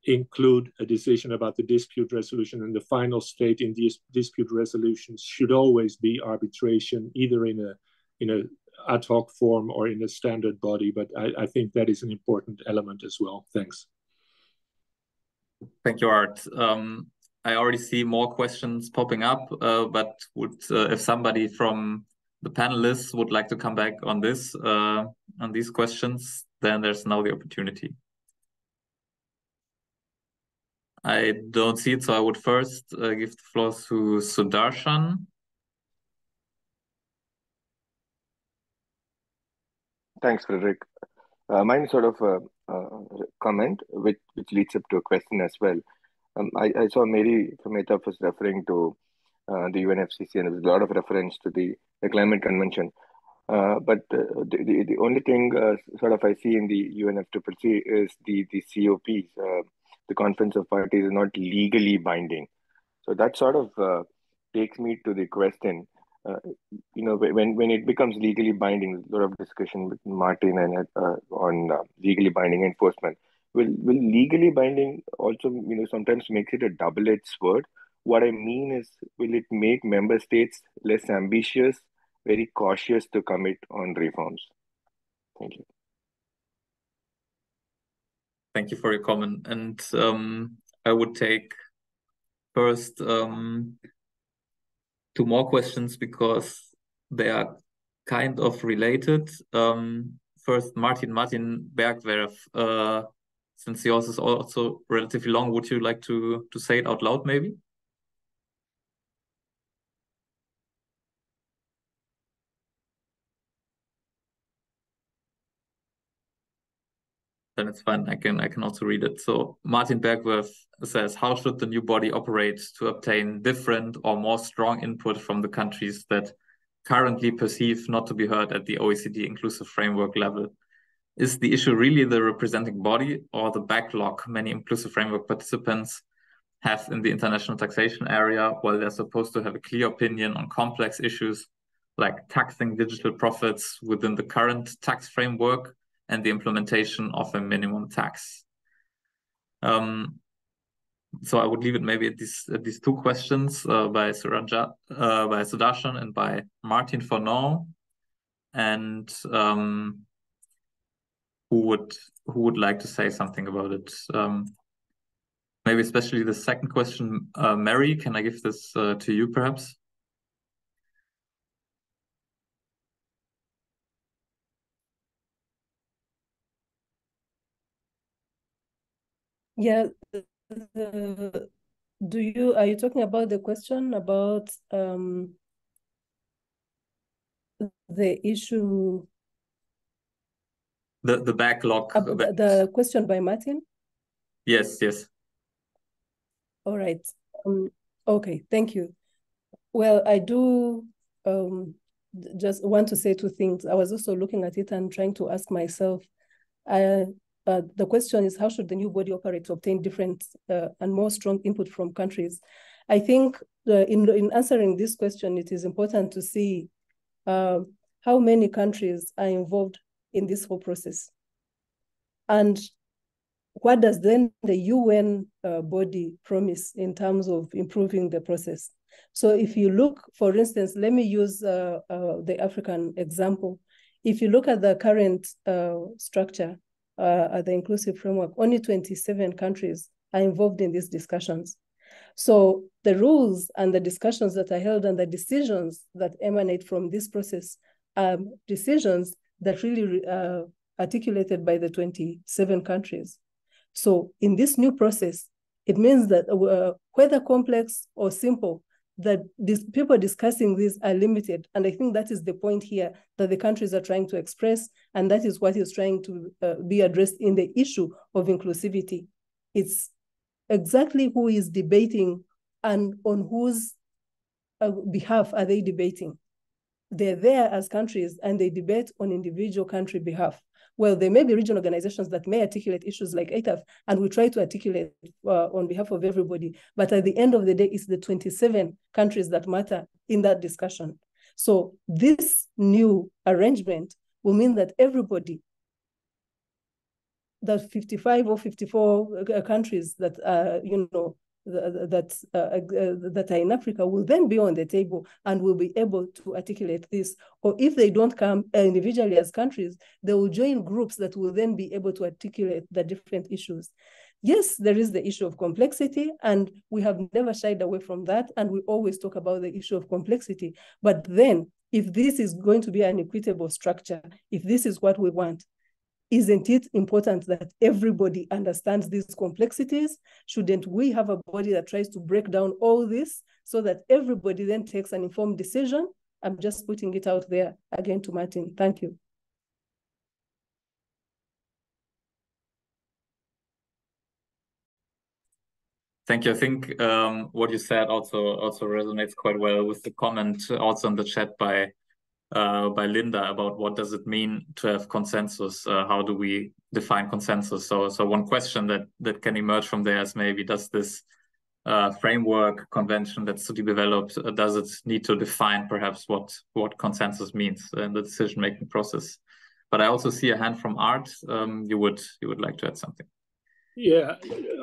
include a decision about the dispute resolution, and the final state in these dispute resolutions should always be arbitration, either in a ad hoc form or in a standard body. But I think that is an important element as well. Thanks. Thank you, Art. I already see more questions popping up, but if somebody from the panelists would like to come back on these questions, then there's now the opportunity. I don't see it, so I would first give the floor to Sudarshan. Thanks, Frederick. Mine is sort of a comment which leads up to a question as well. I saw Mary from ETAF was referring to the UNFCCC, and there was a lot of reference to the Climate Convention. But the only thing sort of I see in the UNFCCC is the COPs. The Conference of Parties is not legally binding. So that sort of takes me to the question, when it becomes legally binding, there's a lot of discussion with Martin and on legally binding enforcement. Will legally binding also, sometimes makes it a double-edged sword? What I mean is, will it make member states less ambitious, very cautious to commit on reforms? Thank you. Thank you for your comment. And I would take first 2 more questions because they are kind of related. First, Martin Bergwerf, since yours is also relatively long, would you like to say it out loud maybe? Then it's fine. I can also read it. So Martin Bergwerf says, how should the new body operate to obtain different or more strong input from the countries that currently perceive not to be heard at the OECD inclusive framework level? Is the issue really the representing body or the backlog many inclusive framework participants have in the international taxation area, while they're supposed to have a clear opinion on complex issues like taxing digital profits within the current tax framework and the implementation of a minimum tax? So I would leave it maybe at these 2 questions by Sudarshan and by Martin for now. And who would like to say something about it? Maybe especially the second question. Mary, can I give this to you perhaps? Yeah, are you talking about the question about the issue? The backlog. The question by Martin? Yes. All right. Okay, thank you. Well, I do just want to say 2 things. I was also looking at it and trying to ask myself, the question is, how should the new body operate to obtain different and more strong input from countries? I think in answering this question, it is important to see how many countries are involved in this whole process. And what does then the UN body promise in terms of improving the process? So if you look, for instance, let me use the African example. If you look at the current structure, the inclusive framework, only 27 countries are involved in these discussions. So the rules and the discussions that are held and the decisions that emanate from this process are decisions that really articulated by the 27 countries. So in this new process, it means that whether complex or simple, that these people discussing this are limited. And I think that is the point here that the countries are trying to express, and that is what is trying to be addressed in the issue of inclusivity. It's exactly who is debating and on whose behalf are they debating. They're there as countries and they debate on individual country behalf. Well, there may be regional organizations that may articulate issues like ATAF, and we try to articulate on behalf of everybody. But at the end of the day, it's the 27 countries that matter in that discussion. So this new arrangement will mean that everybody, that 55 or 54 countries that that are in Africa will then be on the table and will be able to articulate this. Or if they don't come individually as countries, they will join groups that will then be able to articulate the different issues. Yes, there is the issue of complexity, and we have never shied away from that, and we always talk about the issue of complexity. But then, if this is going to be an equitable structure, if this is what we want, isn't it important that everybody understands these complexities? Shouldn't we have a body that tries to break down all this so that everybody then takes an informed decision? I'm just putting it out there again to Martin. Thank you. Thank you. I think what you said also resonates quite well with the comment also in the chat by Linda about what does it mean to have consensus? How do we define consensus? So one question that can emerge from there is maybe, does this framework convention that's to be developed, does it need to define perhaps what consensus means in the decision-making process? But I also see a hand from Art. You would like to add something. Yeah,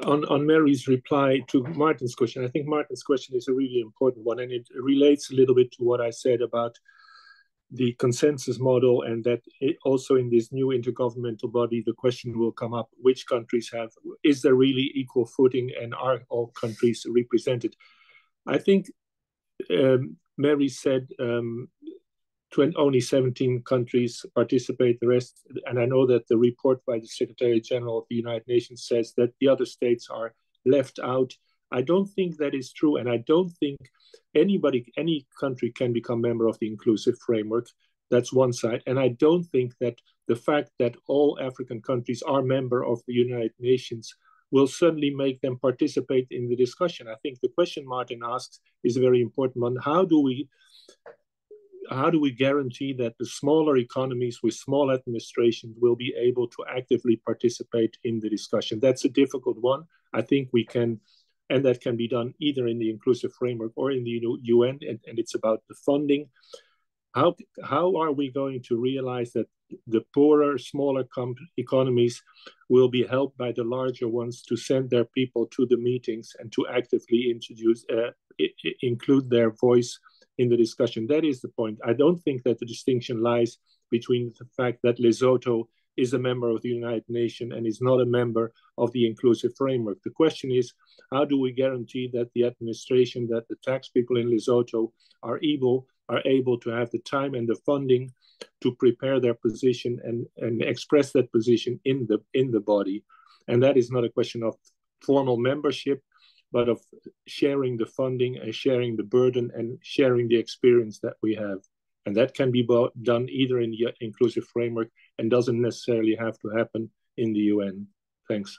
on Mary's reply to Martin's question, I think Martin's question is a really important one, and it relates a little bit to what I said about the consensus model, and that also in this new intergovernmental body, the question will come up, which countries is there really equal footing, and are all countries represented? I think Mary said only 17 countries participate, the rest, and I know that the report by the Secretary General of the United Nations says that the other states are left out. I don't think that is true, and I don't think any country can become member of the inclusive framework. That's one side. And I don't think that the fact that all African countries are member of the United Nations will suddenly make them participate in the discussion. I think the question Martin asks is a very important one. How do we guarantee that the smaller economies with small administrations will be able to actively participate in the discussion? That's a difficult one. I think we can, and that can be done either in the inclusive framework or in the UN, and it's about the funding. How are we going to realize that the poorer, smaller economies will be helped by the larger ones to send their people to the meetings and to actively include their voice in the discussion? That is the point. I don't think that the distinction lies between the fact that Lesotho is a member of the United Nations and is not a member of the inclusive framework. The question is, how do we guarantee that the administration, that the tax people in Lesotho are able to have the time and the funding to prepare their position and express that position in the body? And that is not a question of formal membership, but of sharing the funding and sharing the burden and sharing the experience that we have. And that can be done either in the inclusive framework and doesn't necessarily have to happen in the UN. Thanks.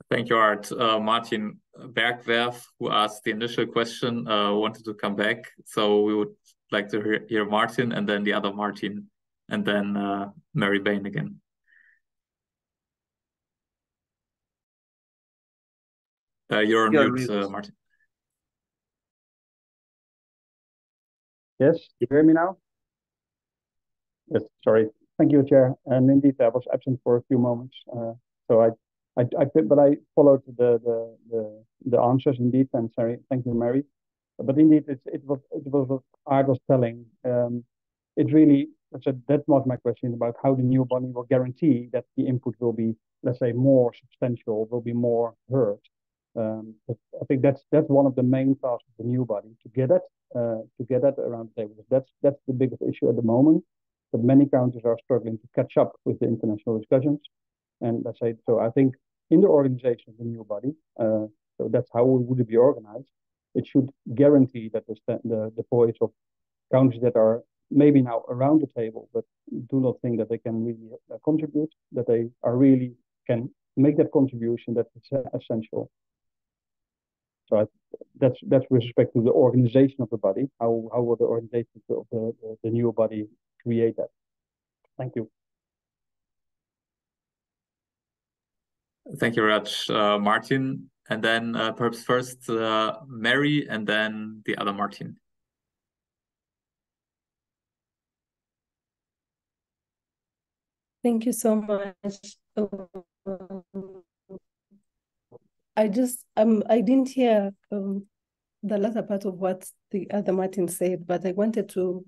Thank you, Art. Martin Bergwerf, who asked the initial question, wanted to come back. So we would like to hear Martin, and then the other Martin, and then Mary Bain again. You're on mute, Martin. Yes, you hear me now? Yes, sorry. Thank you, Chair. And indeed, I was absent for a few moments. But I followed the answers indeed, and sorry, thank you, Mary. But indeed, it was what Art was telling. It really that was my question about how the new body will guarantee that the input will be, let's say, more substantial, will be more heard. But I think that's one of the main tasks of the new body, to get that around the table. That's the biggest issue at the moment. But many countries are struggling to catch up with the international discussions. And let's say, so I think in the organization of the new body, so that's how it would be organized. It should guarantee that the voice of countries that are maybe now around the table, but do not think that they can really contribute, that they are really can make that contribution that is essential. So that's with respect to the organization of the body. How will the organization of the new body create that? Thank you. Thank you very much, Martin. And then perhaps first Mary, and then the other Martin. Thank you so much. I didn't hear the latter part of what the other Martin said, but I wanted to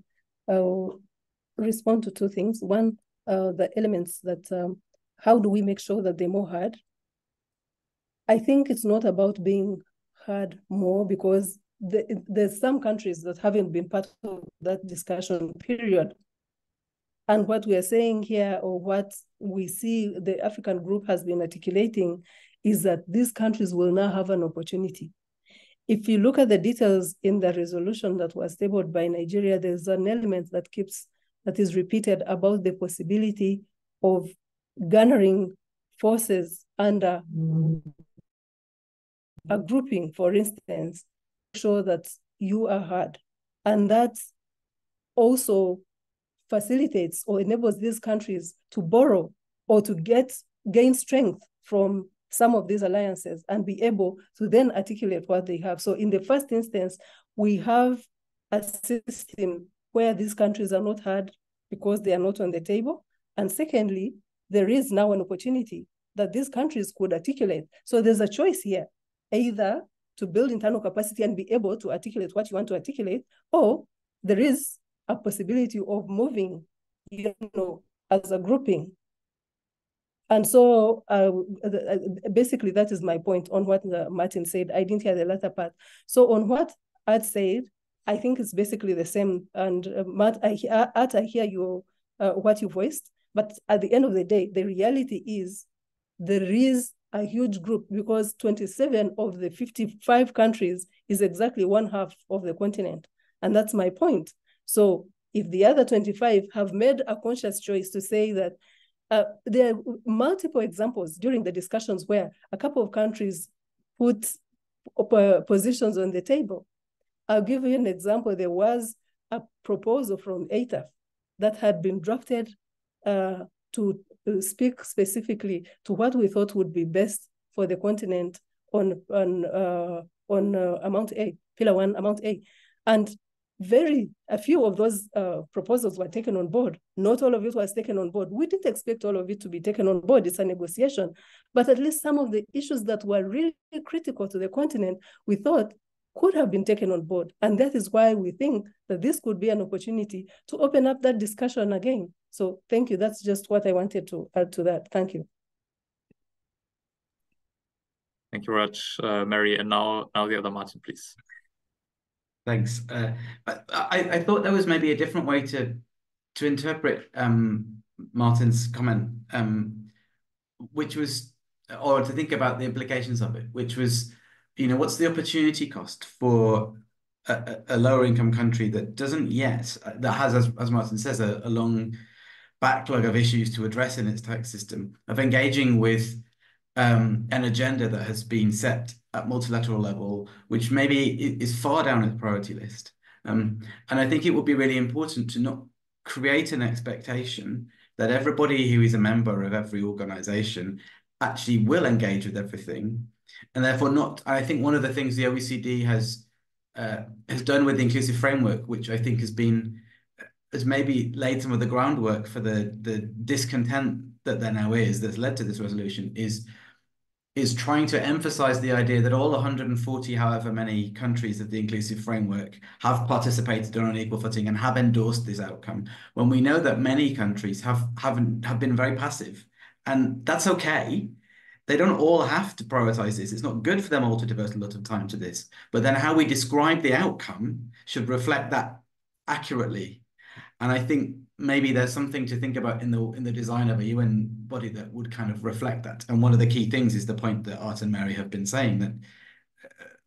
respond to two things. One, the elements that how do we make sure that they're more heard? I think it's not about being heard more, because there's some countries that haven't been part of that discussion period. And what we are saying here, or what we see the African group has been articulating, is that these countries will now have an opportunity. If you look at the details in the resolution that was tabled by Nigeria, there's an element that is repeated about the possibility of garnering forces under a grouping, for instance, to show that you are heard. And that also facilitates or enables these countries to borrow or to gain strength from some of these alliances and be able to then articulate what they have. So in the first instance, we have a system where these countries are not heard because they are not on the table. And secondly, there is now an opportunity that these countries could articulate. So there's a choice here, either to build internal capacity and be able to articulate what you want to articulate, or there is a possibility of moving, as a grouping. And so basically that is my point on what Martin said. I didn't hear the latter part. So on what Art said, I think it's basically the same. And Art, I hear you, what you voiced, but at the end of the day, the reality is there is a huge group, because 27 of the 55 countries is exactly one half of the continent. And that's my point. So if the other 25 have made a conscious choice to say that, there are multiple examples during the discussions where a couple of countries put positions on the table. I'll give you an example. There was a proposal from ATAF that had been drafted to speak specifically to what we thought would be best for the continent on Amount A, Pillar 1, Amount A. And a few of those proposals were taken on board. Not all of it was taken on board. We didn't expect all of it to be taken on board. It's a negotiation. But at least some of the issues that were really critical to the continent, we thought could have been taken on board. And that is why we think that this could be an opportunity to open up that discussion again. So thank you. That's just what I wanted to add to that. Thank you. Thank you very much, Mary. And now the other Martin, please. Thanks. I thought there was maybe a different way to interpret Martin's comment, which was, or to think about the implications of it, which was, what's the opportunity cost for a lower income country that doesn't yet, that has, as Martin says, a long backlog of issues to address in its tax system, of engaging with an agenda that has been set at multilateral level, which maybe is far down its priority list. And I think it would be really important to not create an expectation that everybody who is a member of every organization actually will engage with everything. And therefore not, I think one of the things the OECD has done with the inclusive framework, which I think has maybe laid some of the groundwork for the discontent that there now is, that's led to this resolution, is is trying to emphasize the idea that all 140, however many countries of the inclusive framework have participated on an equal footing and have endorsed this outcome, when we know that many countries have been very passive. And that's okay. They don't all have to prioritize this. It's not good for them all to devote a lot of time to this. But then how we describe the outcome should reflect that accurately. And I think maybe there's something to think about in the design of a UN body that would kind of reflect that. And one of the key things is the point that Art and Mary have been saying, that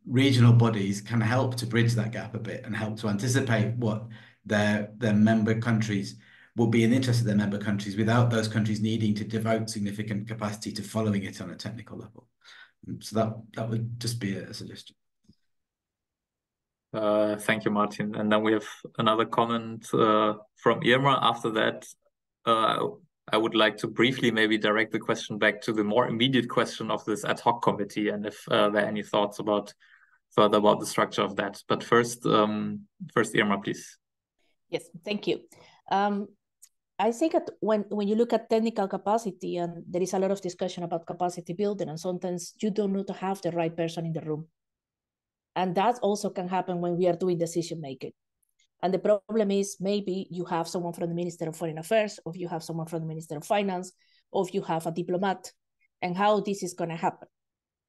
regional bodies can help to bridge that gap a bit and help to anticipate what their member countries will be in the interest of their member countries without those countries needing to devote significant capacity to following it on a technical level. So that would just be a suggestion. Thank you, Martin. And then we have another comment from Irma. After that, I would like to briefly maybe direct the question back to the more immediate question of this ad hoc committee, and if there are any thoughts further about the structure of that. But first Irma, please. Yes, thank you. I think that when you look at technical capacity, and there is a lot of discussion about capacity building, and sometimes you don't need to have the right person in the room. And that also can happen when we are doing decision making. And the problem is maybe you have someone from the Minister of Foreign Affairs, or you have someone from the Minister of Finance, or if you have a diplomat, and how this is going to happen.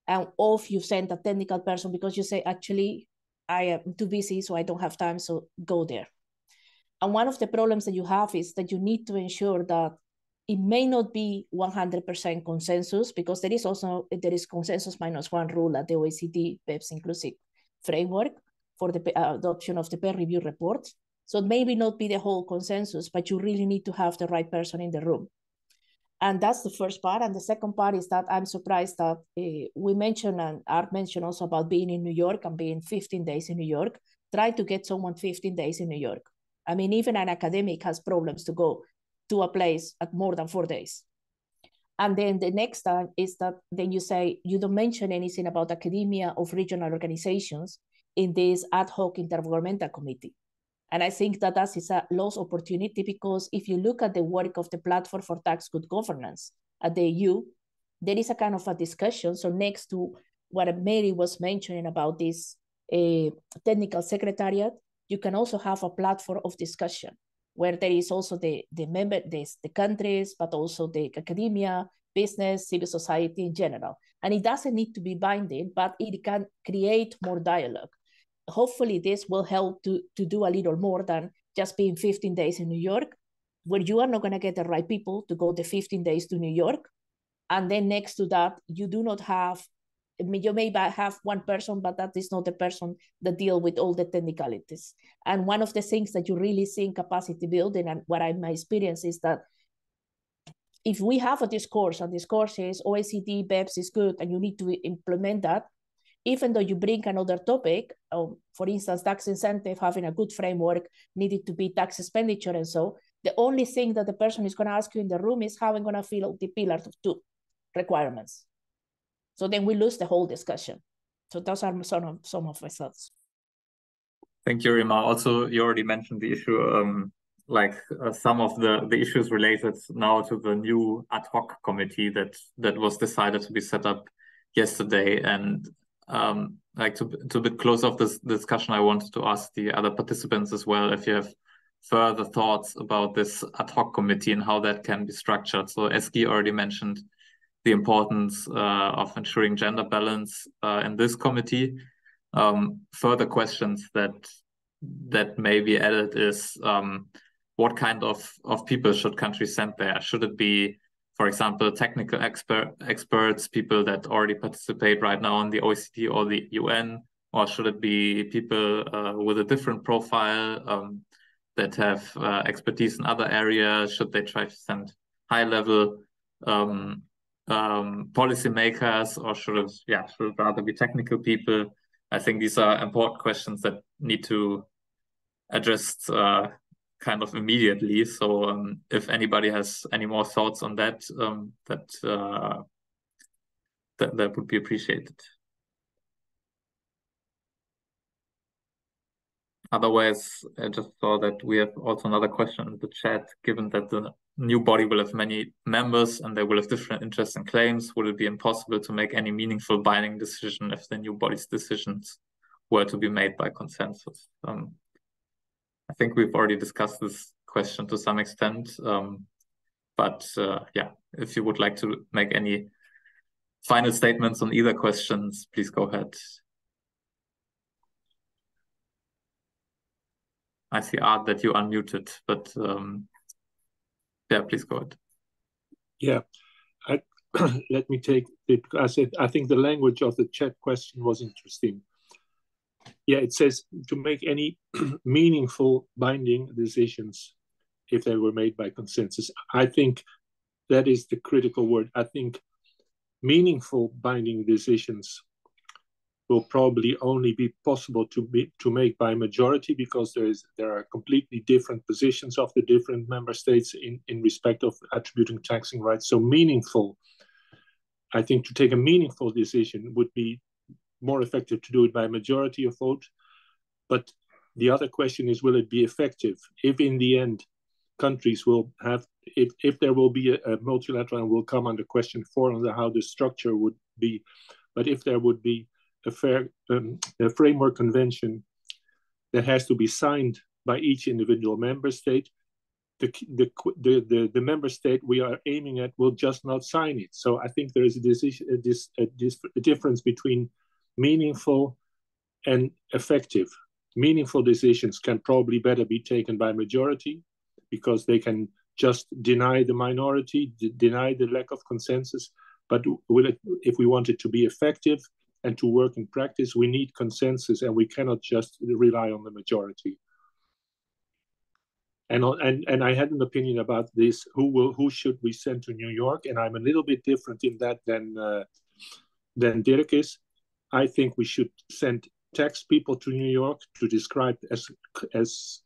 And or if you send a technical person because you say, actually, I am too busy, so I don't have time, so go there. And one of the problems that you have is that you need to ensure that it may not be 100% consensus, because there is consensus -1 rule at the OECD BEPS inclusive framework for the adoption of the peer review report. So it may not be the whole consensus, but you really need to have the right person in the room. And that's the first part. And the second part is that I'm surprised that we mentioned, and Art mentioned also about being in New York and being 15 days in New York. Try to get someone 15 days in New York. I mean, even an academic has problems to go to a place at more than 4 days. And then the next time is that then you say, you don't mention anything about academia of regional organizations in this ad hoc intergovernmental committee. And I think that is a lost opportunity, because if you look at the work of the Platform for Tax Good Governance at the EU, there is a kind of a discussion. So next to what Mary was mentioning about this technical secretariat, you can also have a platform of discussion where there is also the countries, but also the academia, business, civil society in general. And it doesn't need to be binding, but it can create more dialogue. Hopefully this will help to do a little more than just being 15 days in New York, where you are not going to get the right people to go the 15 days to New York. And then next to that, you do not have, you may have one person, but that is not the person that deals with all the technicalities. And one of the things that you really see in capacity building, and what my experience is that if we have a discourse, and discourse is OECD, BEPS is good, and you need to implement that, even though you bring another topic, for instance, tax incentive, having a good framework, needed to be tax expenditure, and so, the only thing that the person is going to ask you in the room is how I'm going to fill the Pillar 2 requirements. So then we lose the whole discussion. So those are some of my thoughts. Thank you, Rima. Also, you already mentioned the issue, some of the issues related now to the new ad hoc committee that was decided to be set up yesterday. And to a bit close off this discussion, I wanted to ask the other participants as well if you have further thoughts about this ad hoc committee and how that can be structured. So Eski already mentioned the importance of ensuring gender balance in this committee. Further questions that may be added is what kind of people should countries send there? Should it be, for example, technical experts, people that already participate right now in the OECD or the UN, or should it be people with a different profile that have expertise in other areas? Should they try to send high-level policymakers, or should it rather be technical people? I think these are important questions that need to address kind of immediately. So if anybody has any more thoughts on that, that would be appreciated. Otherwise, I just saw that we have also another question in the chat. Given that the new body will have many members and they will have different interests and claims, would it be impossible to make any meaningful binding decision if the new body's decisions were to be made by consensus? I think we've already discussed this question to some extent, but yeah, if you would like to make any final statements on either questions, please go ahead. I see, Art, that you unmuted, but yeah, please go ahead. Yeah, let me take it. I think the language of the chat question was interesting. Yeah, it says to make any meaningful binding decisions if they were made by consensus. I think that is the critical word. I think meaningful binding decisions will probably only be possible to make by majority, because there are completely different positions of the different member states in respect of attributing taxing rights. So meaningful, I think to take a meaningful decision would be more effective to do it by majority of vote. But the other question is, will it be effective? If in the end countries will have, if there will be a multilateral, and we'll come under question 4 on how the structure would be, but if there would be a framework convention that has to be signed by each individual member state, the member state we are aiming at will just not sign it. So I think there is a difference between meaningful and effective. Meaningful decisions can probably better be taken by majority, because they can just deny the minority, deny the lack of consensus. But if we want it to be effective and to work in practice, we need consensus, and we cannot just rely on the majority. And I had an opinion about this. Who should we send to New York? And I'm a little bit different in that than Dirk is. I think we should send tax people to New York to describe as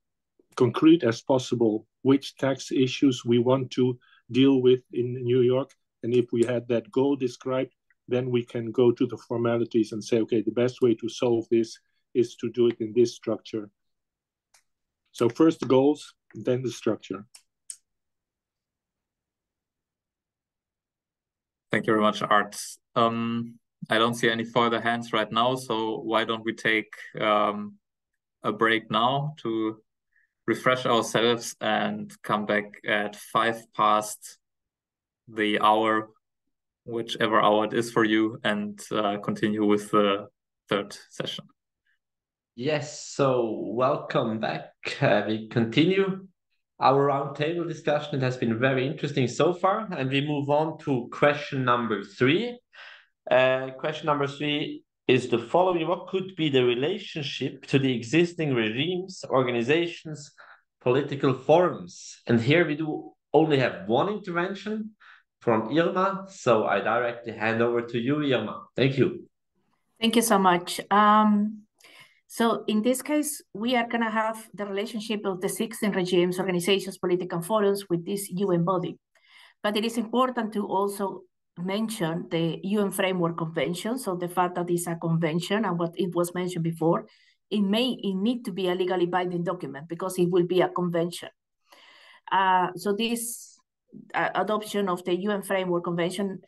concrete as possible which tax issues we want to deal with in New York. And if we had that goal described, then we can go to the formalities and say, okay, the best way to solve this is to do it in this structure. So first the goals, then the structure. Thank you very much, Art. I don't see any further hands right now, so why don't we take a break now to refresh ourselves and come back at 5 past the hour, whichever hour it is for you, and continue with the 3rd session. Yes, so welcome back. We continue our roundtable discussion. It has been very interesting so far, and we move on to question number 3. Question number 3 is the following: what could be the relationship to the existing regimes, organizations, political forums? And here we do only have one intervention from Irma, so I directly hand over to you, Irma. Thank you. Thank you so much. So in this case, we are going to have the relationship of the 16 regimes, organizations, political forums with this UN body. But it is important to also mention the UN Framework Convention. So the fact that it's a convention, and what it was mentioned before, it need to be a legally binding document because it will be a convention. So this adoption of the UN Framework Convention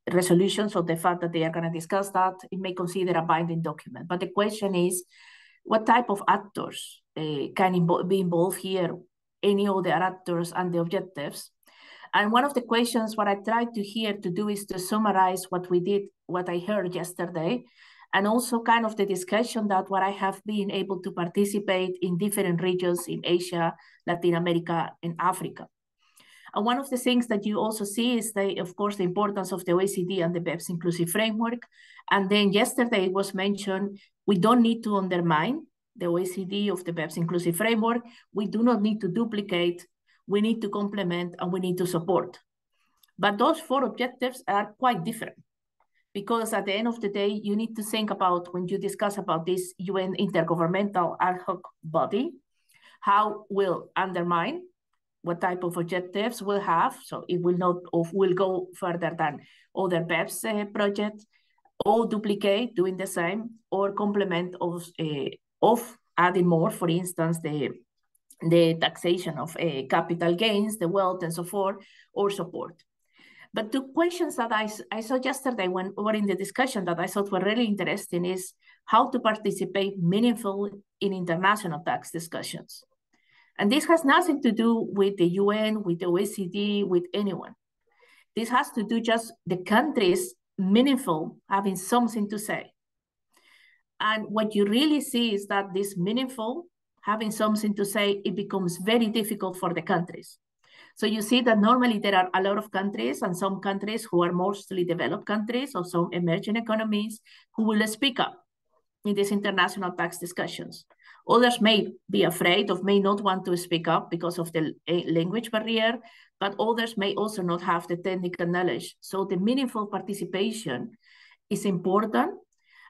resolution, so the fact that they are going to discuss that, it may consider a binding document. But the question is, what type of actors can be involved here, any other actors and the objectives? And one of the questions, what I tried to here to do is to summarize what we did, what I heard yesterday, and also kind of the discussion that what I have been able to participate in different regions in Asia, Latin America, and Africa. And one of the things that you also see is, of course, the importance of the OECD and the BEPS inclusive framework. And then yesterday it was mentioned, we don't need to undermine the OECD of the BEPS inclusive framework. We do not need to duplicate. We need to complement, and we need to support. But those 4 objectives are quite different, because at the end of the day, you need to think about, when you discuss about this UN intergovernmental ad hoc body, how will undermine, what type of objectives we'll have. So it will not, or will go further than other BEPS projects, or duplicate doing the same, or complement of adding more, for instance, the taxation of capital gains, the wealth, and so forth, or support. But two questions that I saw yesterday when we were in the discussion that I thought were really interesting is how to participate meaningfully in international tax discussions. And this has nothing to do with the UN, with the OECD, with anyone. This has to do just the countries meaningful, having something to say. And what you really see is that this meaningful, having something to say, it becomes very difficult for the countries. So you see that normally there are a lot of countries, and some countries who are mostly developed countries or some emerging economies who will speak up in these international tax discussions. Others may be afraid or may not want to speak up because of the language barrier, but others may also not have the technical knowledge. So the meaningful participation is important.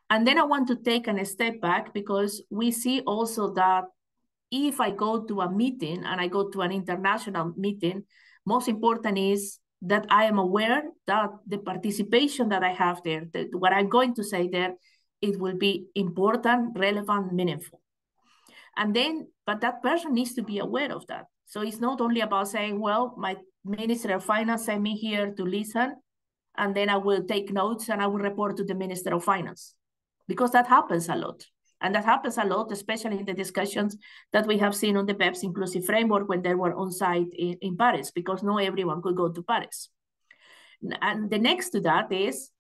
And then I want to take a step back because we see also that if I go to a meeting and I go to an international meeting, most important is that I am aware that the participation that I have there, that what I'm going to say there, it will be important, relevant, meaningful. And then, but that person needs to be aware of that. So it's not only about saying, well, my Minister of Finance sent me here to listen, and then I will take notes and I will report to the Minister of Finance, because that happens a lot. And that happens a lot, especially in the discussions that we have seen on the BEPS inclusive framework when they were on site in Paris, because not everyone could go to Paris. And the next to that is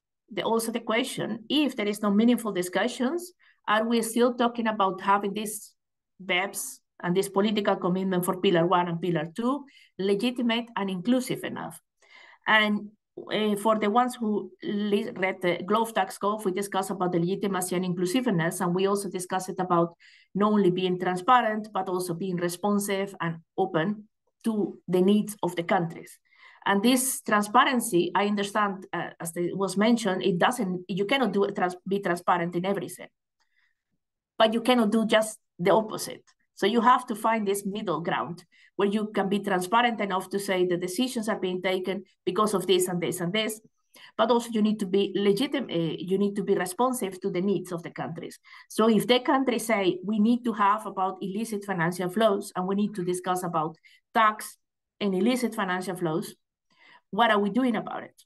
also the question, if there is no meaningful discussions, are we still talking about having this BEPS and this political commitment for Pillar 1 and Pillar 2 legitimate and inclusive enough? And for the ones who read the GLOBTAXGOV, we discussed about the legitimacy and inclusiveness, and we also discussed it about not only being transparent, but also being responsive and open to the needs of the countries. And this transparency, I understand, as it was mentioned, you cannot be transparent in everything, but you cannot do just the opposite. So you have to find this middle ground where you can be transparent enough to say the decisions are being taken because of this and this and this, but also you need to be legitimate, you need to be responsive to the needs of the countries. So if the countries say we need to have about illicit financial flows and we need to discuss about tax and illicit financial flows, what are we doing about it?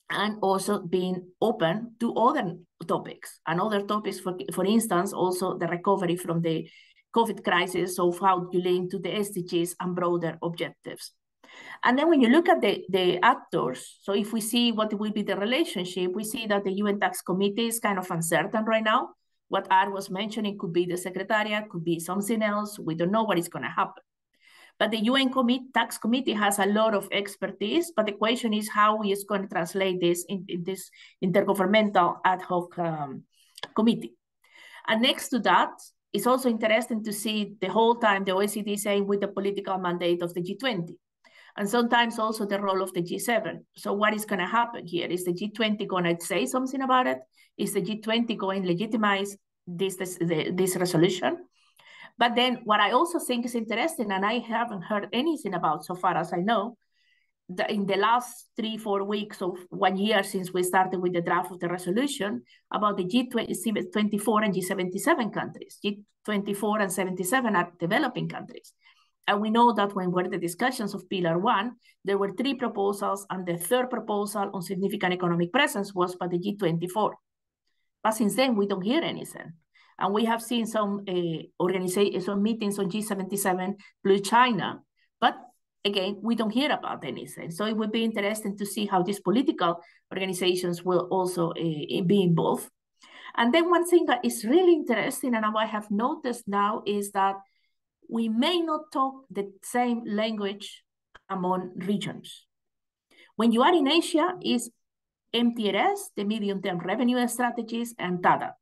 And also being open to other topics and other topics, for instance, also the recovery from the COVID crisis, of how you link to the SDGs and broader objectives. And then when you look at the actors, so if we see what will be the relationship, we see that the UN Tax Committee is kind of uncertain right now. What Art was mentioning could be the Secretariat, could be something else. We don't know what is going to happen. But the UN Tax Committee has a lot of expertise, but the question is how we is going to translate this in this intergovernmental ad hoc committee. And next to that, it's also interesting to see the whole time the OECD saying with the political mandate of the G20, and sometimes also the role of the G7. So what is going to happen here? Is the G20 going to say something about it? Is the G20 going to legitimize this resolution? But then what I also think is interesting, and I haven't heard anything about so far as I know, in the last 3-4 weeks of 1 year since we started with the draft of the resolution, about the G24 and G77 countries. G24 and 77 are developing countries. And we know that when were the discussions of Pillar 1, there were 3 proposals, and the third proposal on significant economic presence was by the G24. But since then, we don't hear anything. And we have seen some some meetings on G77 plus China, but again, we don't hear about anything. So it would be interesting to see how these political organizations will also be involved. And then one thing that is really interesting, and I have noticed now, is that we may not talk the same language among regions. When you are in Asia, is MTRS, the medium-term revenue strategies, and TADAT,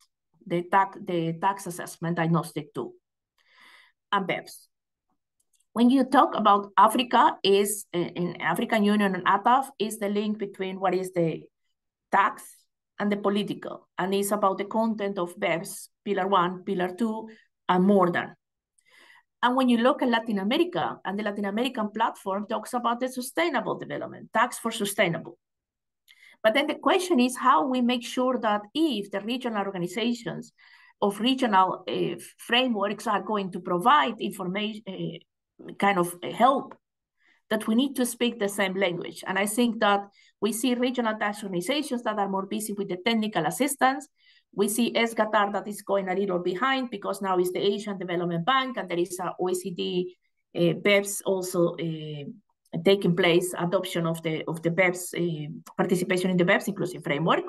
the tax assessment diagnostic tool, and BEPS. When you talk about Africa, is in African Union and ATAF, is the link between what is the tax and the political, and it's about the content of BEPS, Pillar 1, Pillar 2, and more than. And when you look at Latin America, and the Latin American platform talks about the sustainable development, tax for sustainable. But then the question is how we make sure that if the regional organizations of regional frameworks are going to provide information, kind of help, that we need to speak the same language. And I think that we see regional tax organizations that are more busy with the technical assistance. We see SGATAR that is going a little behind because now it's the Asian Development Bank, and there is a OECD BEPS also taking place, adoption of the BEPS, participation in the BEPS inclusive framework.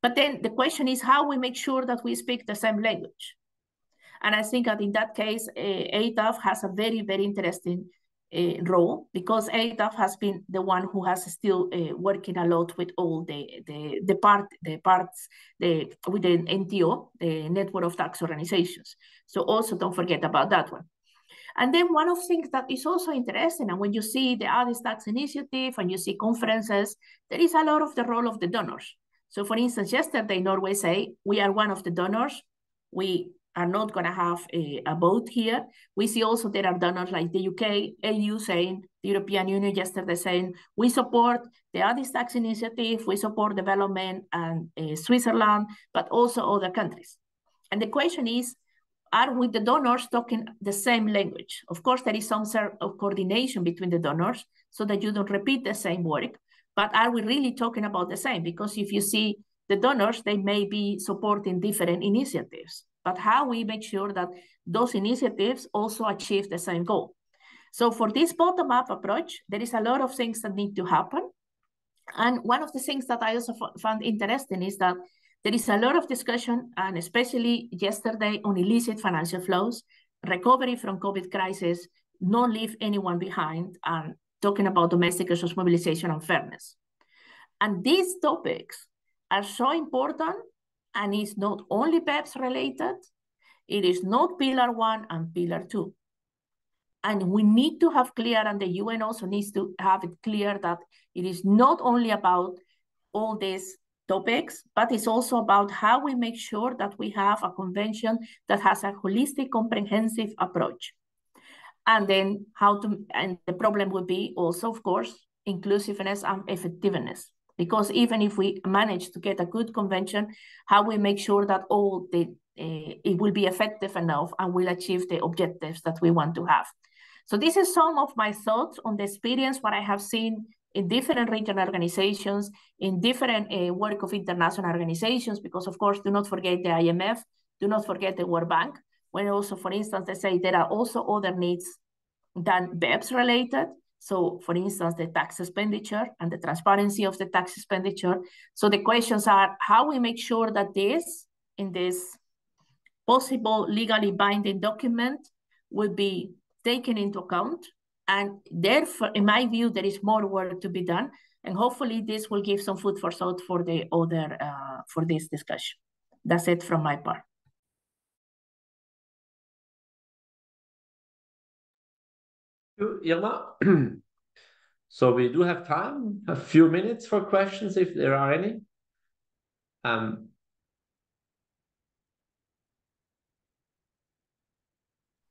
But then the question is how we make sure that we speak the same language. And I think that in that case, ATAF has a very, very interesting role, because ATAF has been the one who has still working a lot with all the parts with the NTO, the Network of Tax Organizations. So also don't forget about that one. And then one of the things that is also interesting, and when you see the Addis Tax Initiative and you see conferences, there is a lot of the role of the donors. So for instance, yesterday Norway say, we are one of the donors. We are not going to have a vote here. We see also there are donors like the UK, EU saying, the European Union yesterday saying, we support the Addis Tax Initiative, we support development and Switzerland, but also other countries. And the question is, are we the donors talking the same language? Of course, there is some sort of coordination between the donors so that you don't repeat the same work, but are we really talking about the same? Because if you see the donors, they may be supporting different initiatives, but how we make sure that those initiatives also achieve the same goal. So for this bottom-up approach, there is a lot of things that need to happen. And one of the things that I also found interesting is that there is a lot of discussion, and especially yesterday, on illicit financial flows, recovery from COVID crisis, not leave anyone behind, and talking about domestic resource mobilization and fairness. And these topics are so important, and it's not only BEPS related, it is not Pillar 1 and Pillar 2. And we need to have clear, and the UN also needs to have it clear, that it is not only about all these topics, but it's also about how we make sure that we have a convention that has a holistic, comprehensive approach. And then and the problem would be also, of course, inclusiveness and effectiveness. Because even if we manage to get a good convention, how we make sure that it will be effective enough and will achieve the objectives that we want to have. So this is some of my thoughts on the experience, what I have seen in different regional organizations, in different work of international organizations, because of course, do not forget the IMF, do not forget the World Bank, when also, for instance, they say there are also other needs than BEPS related. So for instance, the tax expenditure and the transparency of the tax expenditure. So the questions are how we make sure that in this possible legally binding document will be taken into account. And therefore, in my view, there is more work to be done. And hopefully this will give some food for thought for the other, for this discussion. That's it from my part. Thank you, Irma. So we do have time, a few minutes for questions if there are any.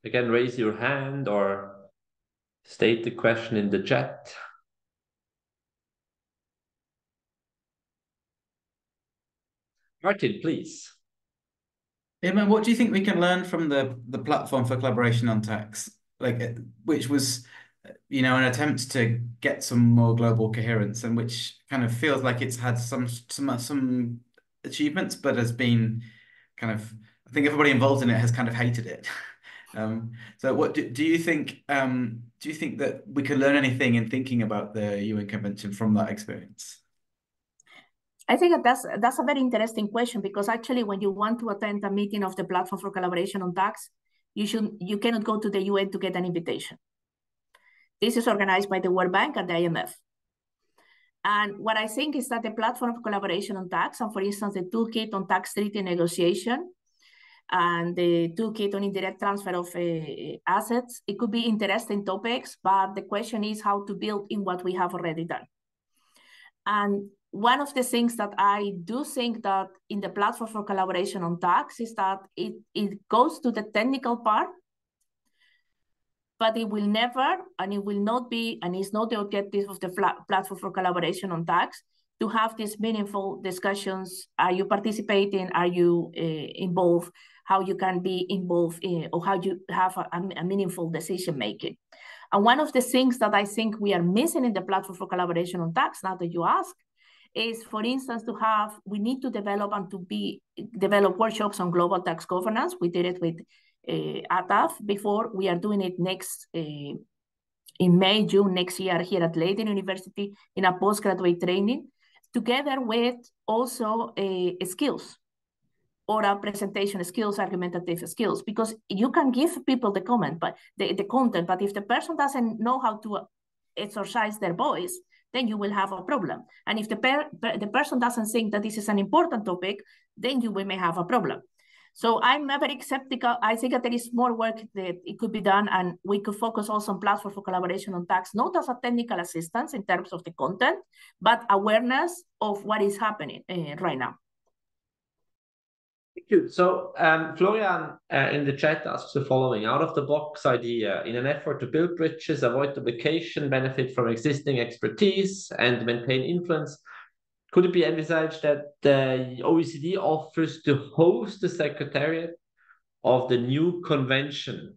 Again, raise your hand or state the question in the chat. Martin, please. Irma, what do you think we can learn from the platform for collaboration on tax, which was, an attempt to get some more global coherence, and which kind of feels like it's had some achievements, but has been kind of, I think everybody involved in it has kind of hated it. So what do you think? Do you think that we can learn anything in thinking about the UN Convention from that experience? I think that's a very interesting question, because actually when you want to attend a meeting of the Platform for Collaboration on Tax, you cannot go to the UN to get an invitation. This is organized by the World Bank and the IMF. And what I think is that the Platform for Collaboration on Tax, and for instance, the toolkit on tax treaty negotiation, and the toolkit on indirect transfer of assets, it could be interesting topics, but the question is how to build in what we have already done. And one of the things that I do think that in the Platform for Collaboration on Tax is that it goes to the technical part, but it will never, and it will not be, and it's not the objective of the Platform for Collaboration on Tax, to have these meaningful discussions. Are you participating? Are you involved? how you can be involved in, or how you have a meaningful decision making. And one of the things that I think we are missing in the platform for collaboration on tax, now that you ask, is, for instance, we need to develop develop workshops on global tax governance. We did it with ATAF before. We are doing it next in May, June next year here at Leiden University in a postgraduate training, together with also skills, oral presentation skills, argumentative skills, because you can give people the content, but if the person doesn't know how to exercise their voice, then you will have a problem. And if the person doesn't think that this is an important topic, then you may have a problem. So I'm very skeptical. I think that there is more work that it could be done, and we could focus also on platform for collaboration on tax, not as a technical assistance in terms of the content, but awareness of what is happening right now. Thank you. So Florian in the chat asks the following: out of the box idea, in an effort to build bridges, avoid duplication, benefit from existing expertise, and maintain influence, could it be envisaged that the OECD offers to host the secretariat of the new convention?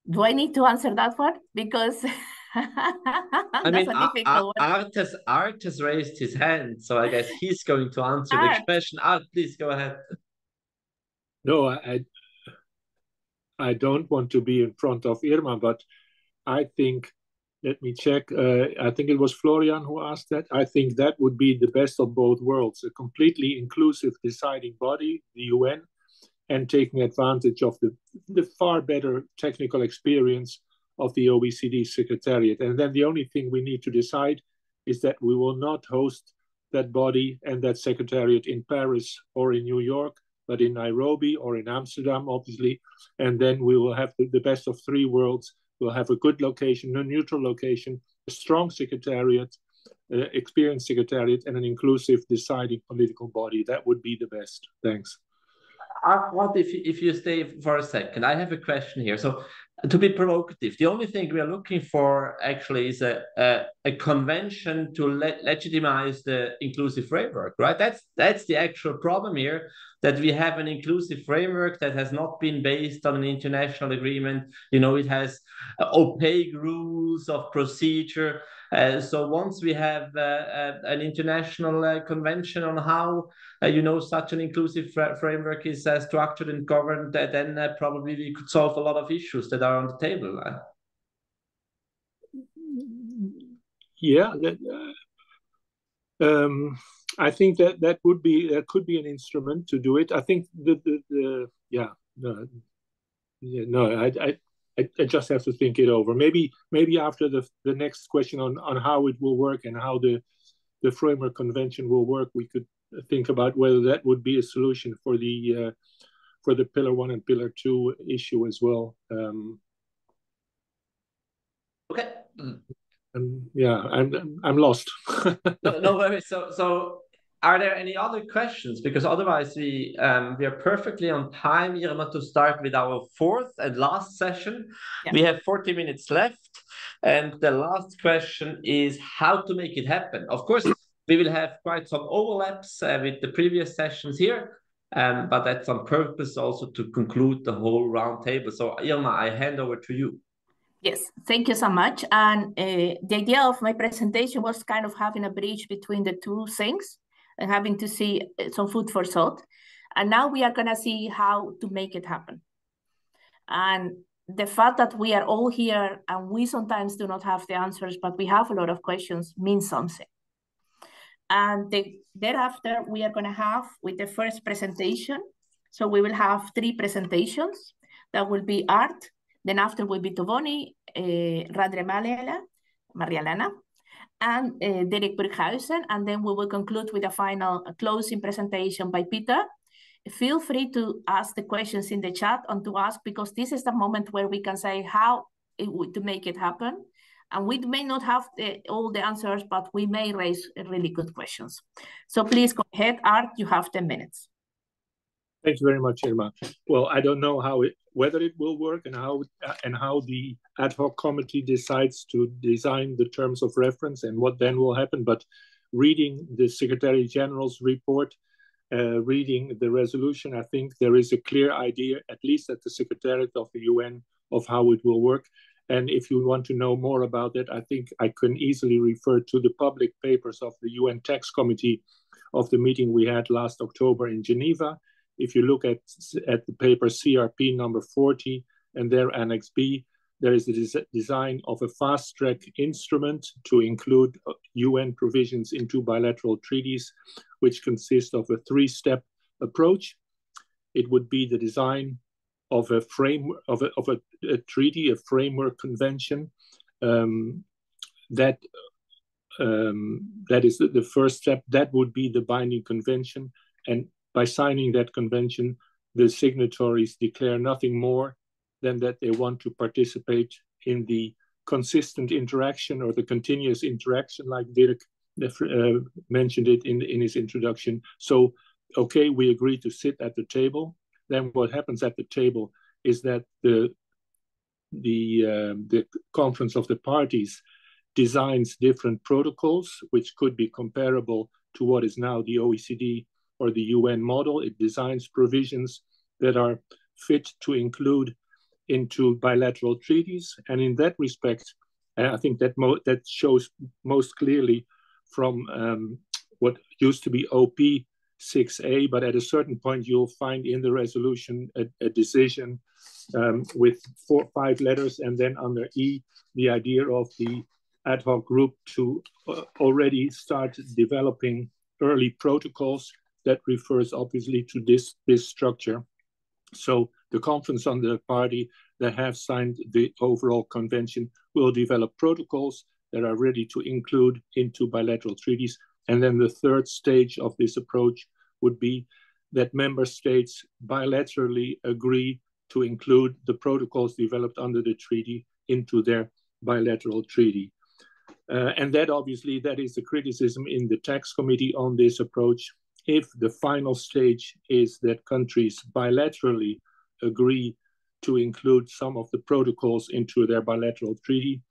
Do I need to answer that one? Because I mean, Art has raised his hand, so I guess he's going to answer the question. Art, please go ahead. No, I don't want to be in front of Irma, but I think, let me check, I think it was Florian who asked that. I think that would be the best of both worlds, a completely inclusive deciding body, the UN, and taking advantage of the far better technical experience of the OECD Secretariat. And then the only thing we need to decide is that we will not host that body and that Secretariat in Paris or in New York, but in Nairobi or in Amsterdam, obviously. And then we will have the best of three worlds. We'll have a good location, a neutral location, a strong Secretariat, experienced Secretariat, and an inclusive deciding political body. That would be the best. Thanks. What if you stay for a second? I have a question here. So to be provocative, the only thing we are looking for actually is a convention to legitimize the inclusive framework, right? That's the actual problem here, that we have an inclusive framework that has not been based on an international agreement. You know, it has opaque rules of procedure. So once we have an international convention on how such an inclusive framework is structured and governed, then probably we could solve a lot of issues that are on the table. Yeah, I think that could be an instrument to do it. I think I just have to think it over. Maybe after the next question on how it will work and how the framework convention will work, we could think about whether that would be a solution for the Pillar 1 and Pillar 2 issue as well. Okay. I'm lost. No worries. So are there any other questions? Because otherwise we are perfectly on time, Irma, to start with our fourth and last session. Yeah. We have 40 minutes left, and the last question is how to make it happen. Of course, we will have quite some overlaps with the previous sessions here, but that's on purpose also to conclude the whole roundtable. So Irma, I hand over to you. Yes, thank you so much. And the idea of my presentation was kind of having a bridge between the two things and having to see some food for thought. And now we are going to see how to make it happen. And the fact that we are all here and we sometimes do not have the answers, but we have a lot of questions means something. And thereafter, we are going to have with the first presentation. So we will have 3 presentations. That will be Art. Then after will be Tovoni, Radre Marialena, and Derek Burghuizen. And then we will conclude with a final closing presentation by Peter. Feel free to ask the questions in the chat and to ask, because this is the moment where we can say how to make it happen. And we may not have all the answers, but we may raise really good questions. So please go ahead, Art, you have 10 minutes. Thank you very much, Irma. Well, I don't know whether it will work and how the ad hoc committee decides to design the terms of reference and what then will happen, but reading the Secretary General's report, reading the resolution, I think there is a clear idea, at least at the Secretariat of the UN, of how it will work. And if you want to know more about it, I think I can easily refer to the public papers of the UN Tax Committee of the meeting we had last October in Geneva. If you look at the paper CRP number 40 and their Annex B, there is a design of a fast-track instrument to include UN provisions into bilateral treaties, which consist of a three-step approach. It would be the design of a framework of a treaty, a framework convention. That is the first step. That would be the binding convention, and by signing that convention, the signatories declare nothing more than that they want to participate in the consistent interaction or the continuous interaction, like Dirk mentioned it in his introduction. So, okay, we agree to sit at the table. Then what happens at the table is that the Conference of the Parties designs different protocols, which could be comparable to what is now the OECD or the UN model. It designs provisions that are fit to include into bilateral treaties. And in that respect, I think that that shows most clearly from what used to be OP 6A, but at a certain point you'll find in the resolution a decision with 4 or 5 letters, and then under E, the idea of the ad hoc group to already start developing early protocols that refers obviously to this structure. So the Conference on the Party that have signed the overall convention will develop protocols that are ready to include into bilateral treaties. And then the third stage of this approach would be that member states bilaterally agree to include the protocols developed under the treaty into their bilateral treaty. And that obviously, that is the criticism in the tax committee on this approach. If the final stage is that countries bilaterally agree to include some of the protocols into their bilateral treaty,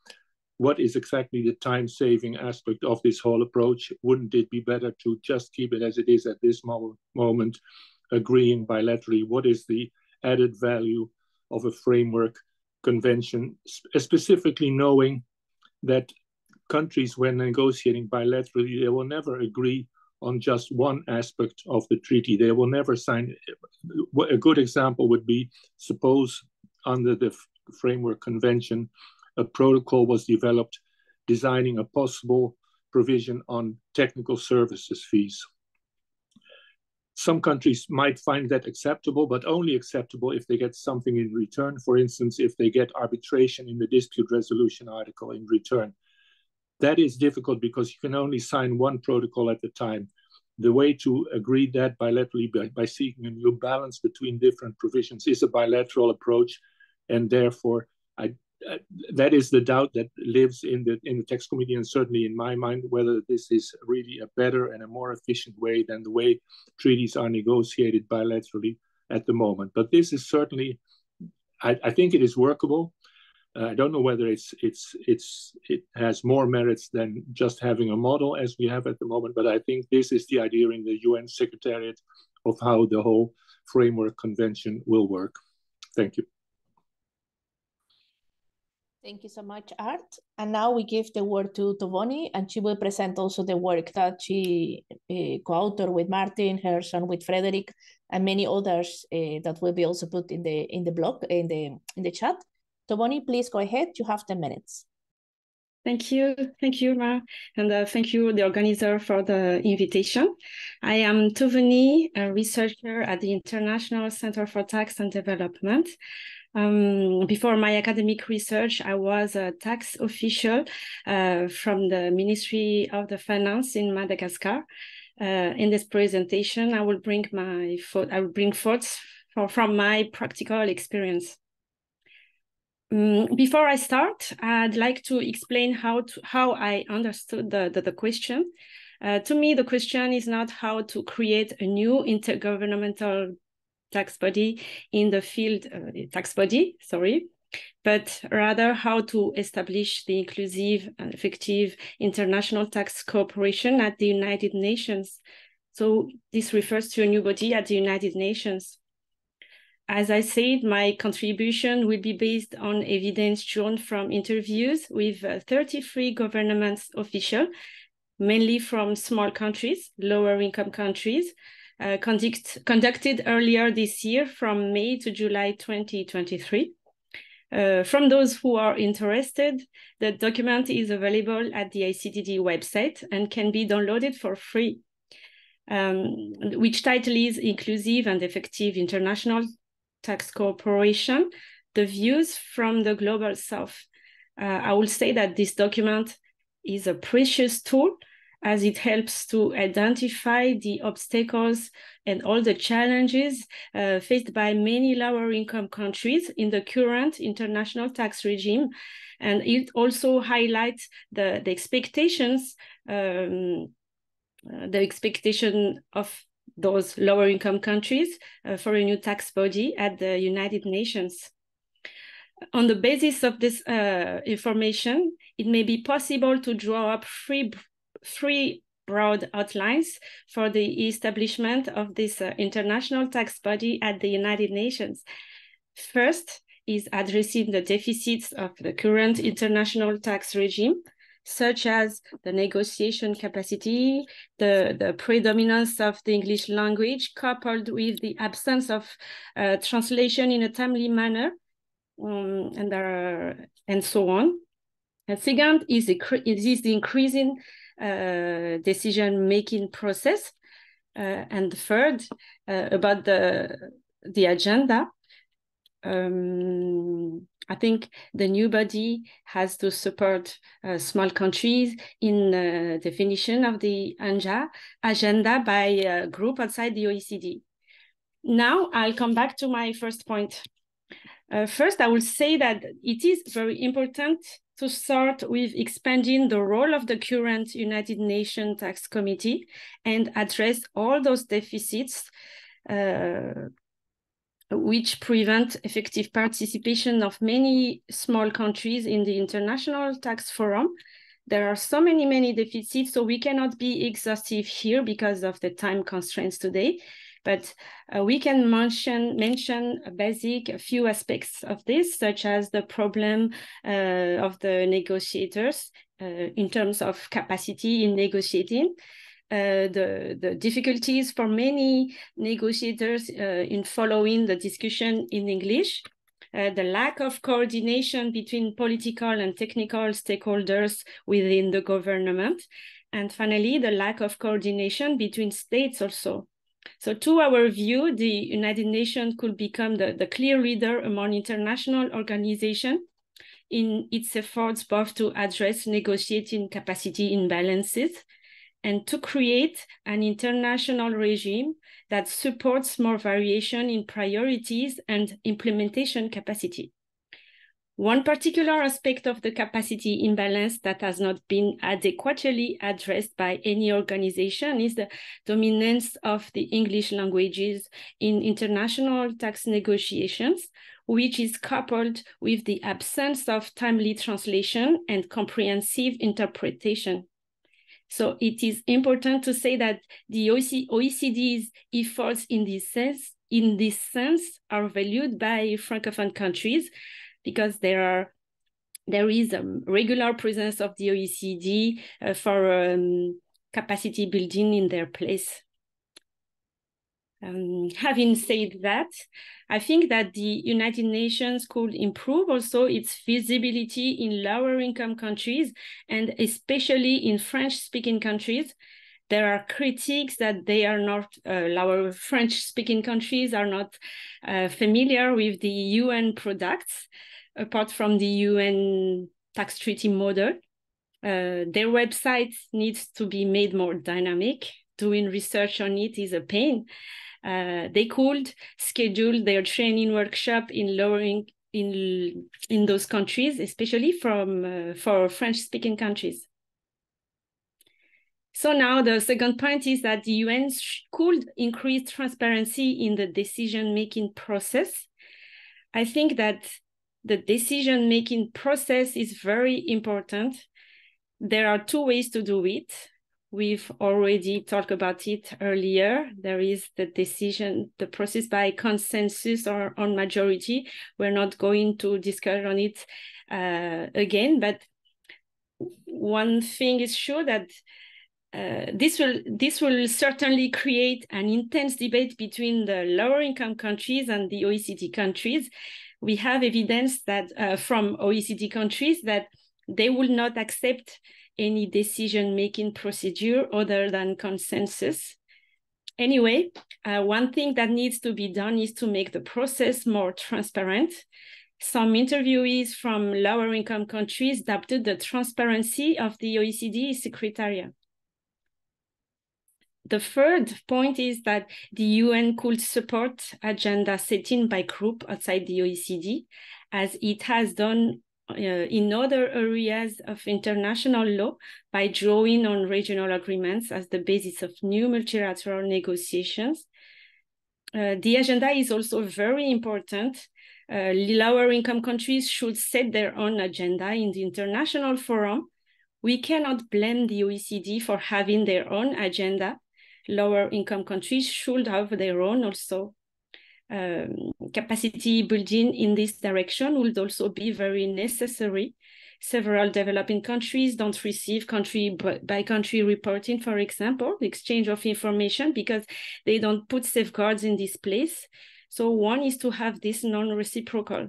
what is exactly the time-saving aspect of this whole approach? Wouldn't it be better to just keep it as it is at this moment, agreeing bilaterally? What is the added value of a framework convention, specifically knowing that countries, when negotiating bilaterally, they will never agree on just one aspect of the treaty. They will never sign. A good example would be, suppose under the framework convention, a protocol was developed designing a possible provision on technical services fees. Some countries might find that acceptable, but only acceptable if they get something in return. For instance, if they get arbitration in the dispute resolution article in return. That is difficult because you can only sign one protocol at a time. The way to agree that bilaterally by seeking a new balance between different provisions is a bilateral approach, and therefore that is the doubt that lives in the tax committee, and certainly in my mind, whether this is really a better and a more efficient way than the way treaties are negotiated bilaterally at the moment. But this is certainly, I think it is workable. I don't know whether it has more merits than just having a model as we have at the moment, but I think this is the idea in the UN Secretariat of how the whole framework convention will work. Thank you. Thank you so much, Art. And now we give the word to Tovoni, and she will present also the work that she co-authored with Martin, her son with Frederick, and many others that will be also put in the blog, in the chat. Tovoni, please go ahead. You have 10 minutes. Thank you, Ma, and thank you, the organizer, for the invitation. I am Tovoni, a researcher at the International Center for Tax and Development. Before my academic research, I was a tax official from the Ministry of the Finance in Madagascar. In this presentation, I will bring thoughts from my practical experience. Before I start, I'd like to explain how I understood the question. To me, the question is not how to create a new intergovernmental tax body in the field, but rather how to establish the inclusive and effective international tax cooperation at the United Nations. So this refers to a new body at the United Nations. As I said, my contribution will be based on evidence drawn from interviews with 33 government officials, mainly from small countries, lower income countries, conducted earlier this year from May to July 2023. From those who are interested, the document is available at the ICTD website and can be downloaded for free, which title is Inclusive and Effective International Tax Cooperation, the Views from the Global South. I will say that this document is a precious tool as it helps to identify the obstacles and all the challenges faced by many lower income countries in the current international tax regime. And it also highlights the expectations of those lower income countries for a new tax body at the United Nations. On the basis of this information, it may be possible to draw up three broad outlines for the establishment of this international tax body at the United Nations. First is addressing the deficits of the current international tax regime, such as the negotiation capacity, the predominance of the English language, coupled with the absence of translation in a timely manner, and so on. And second is the increasing decision-making process. And third, about the agenda, I think the new body has to support small countries in definition of the agenda by a group outside the OECD. Now I'll come back to my first point. First, I will say that it is very important to start with expanding the role of the current United Nations Tax Committee and address all those deficits which prevent effective participation of many small countries in the International Tax Forum. There are so many deficits, so we cannot be exhaustive here because of the time constraints today. But we can mention a few aspects of this, such as the problem of the negotiators in terms of capacity in negotiating, the difficulties for many negotiators in following the discussion in English, the lack of coordination between political and technical stakeholders within the government, and finally, the lack of coordination between states also. So to our view, the United Nations could become the clear leader among international organizations in its efforts both to address negotiating capacity imbalances and to create an international regime that supports more variation in priorities and implementation capacity. One particular aspect of the capacity imbalance that has not been adequately addressed by any organization is the dominance of the English languages in international tax negotiations, which is coupled with the absence of timely translation and comprehensive interpretation. So it is important to say that the OECD's efforts in this sense are valued by Francophone countries, because there is a regular presence of the OECD for capacity building in their place. Having said that, I think that the United Nations could improve also its visibility in lower income countries, and especially in French-speaking countries. There are critiques that they are not, our French-speaking countries are not familiar with the UN products, apart from the UN tax treaty model. Their website needs to be made more dynamic. Doing research on it is a pain. They could schedule their training workshop in lowering in those countries, especially for French-speaking countries. So now the second point is that the UN could increase transparency in the decision-making process. I think that the decision-making process is very important. There are two ways to do it. We've already talked about it earlier. There is the process by consensus or on majority. We're not going to discuss on it again, but one thing is sure that this will certainly create an intense debate between the lower income countries and the OECD countries. We have evidence that from OECD countries that they will not accept any decision-making procedure other than consensus. Anyway, one thing that needs to be done is to make the process more transparent. Some interviewees from lower income countries doubted the transparency of the OECD Secretariat. The third point is that the UN could support agenda setting by group outside the OECD, as it has done in other areas of international law by drawing on regional agreements as the basis of new multilateral negotiations. The agenda is also very important. Lower income countries should set their own agenda in the international forum. We cannot blame the OECD for having their own agenda. Lower income countries should have their own also. Capacity building in this direction would also be very necessary. Several developing countries don't receive country by country reporting, for example, the exchange of information, because they don't put safeguards in this place. So one is to have this non-reciprocal.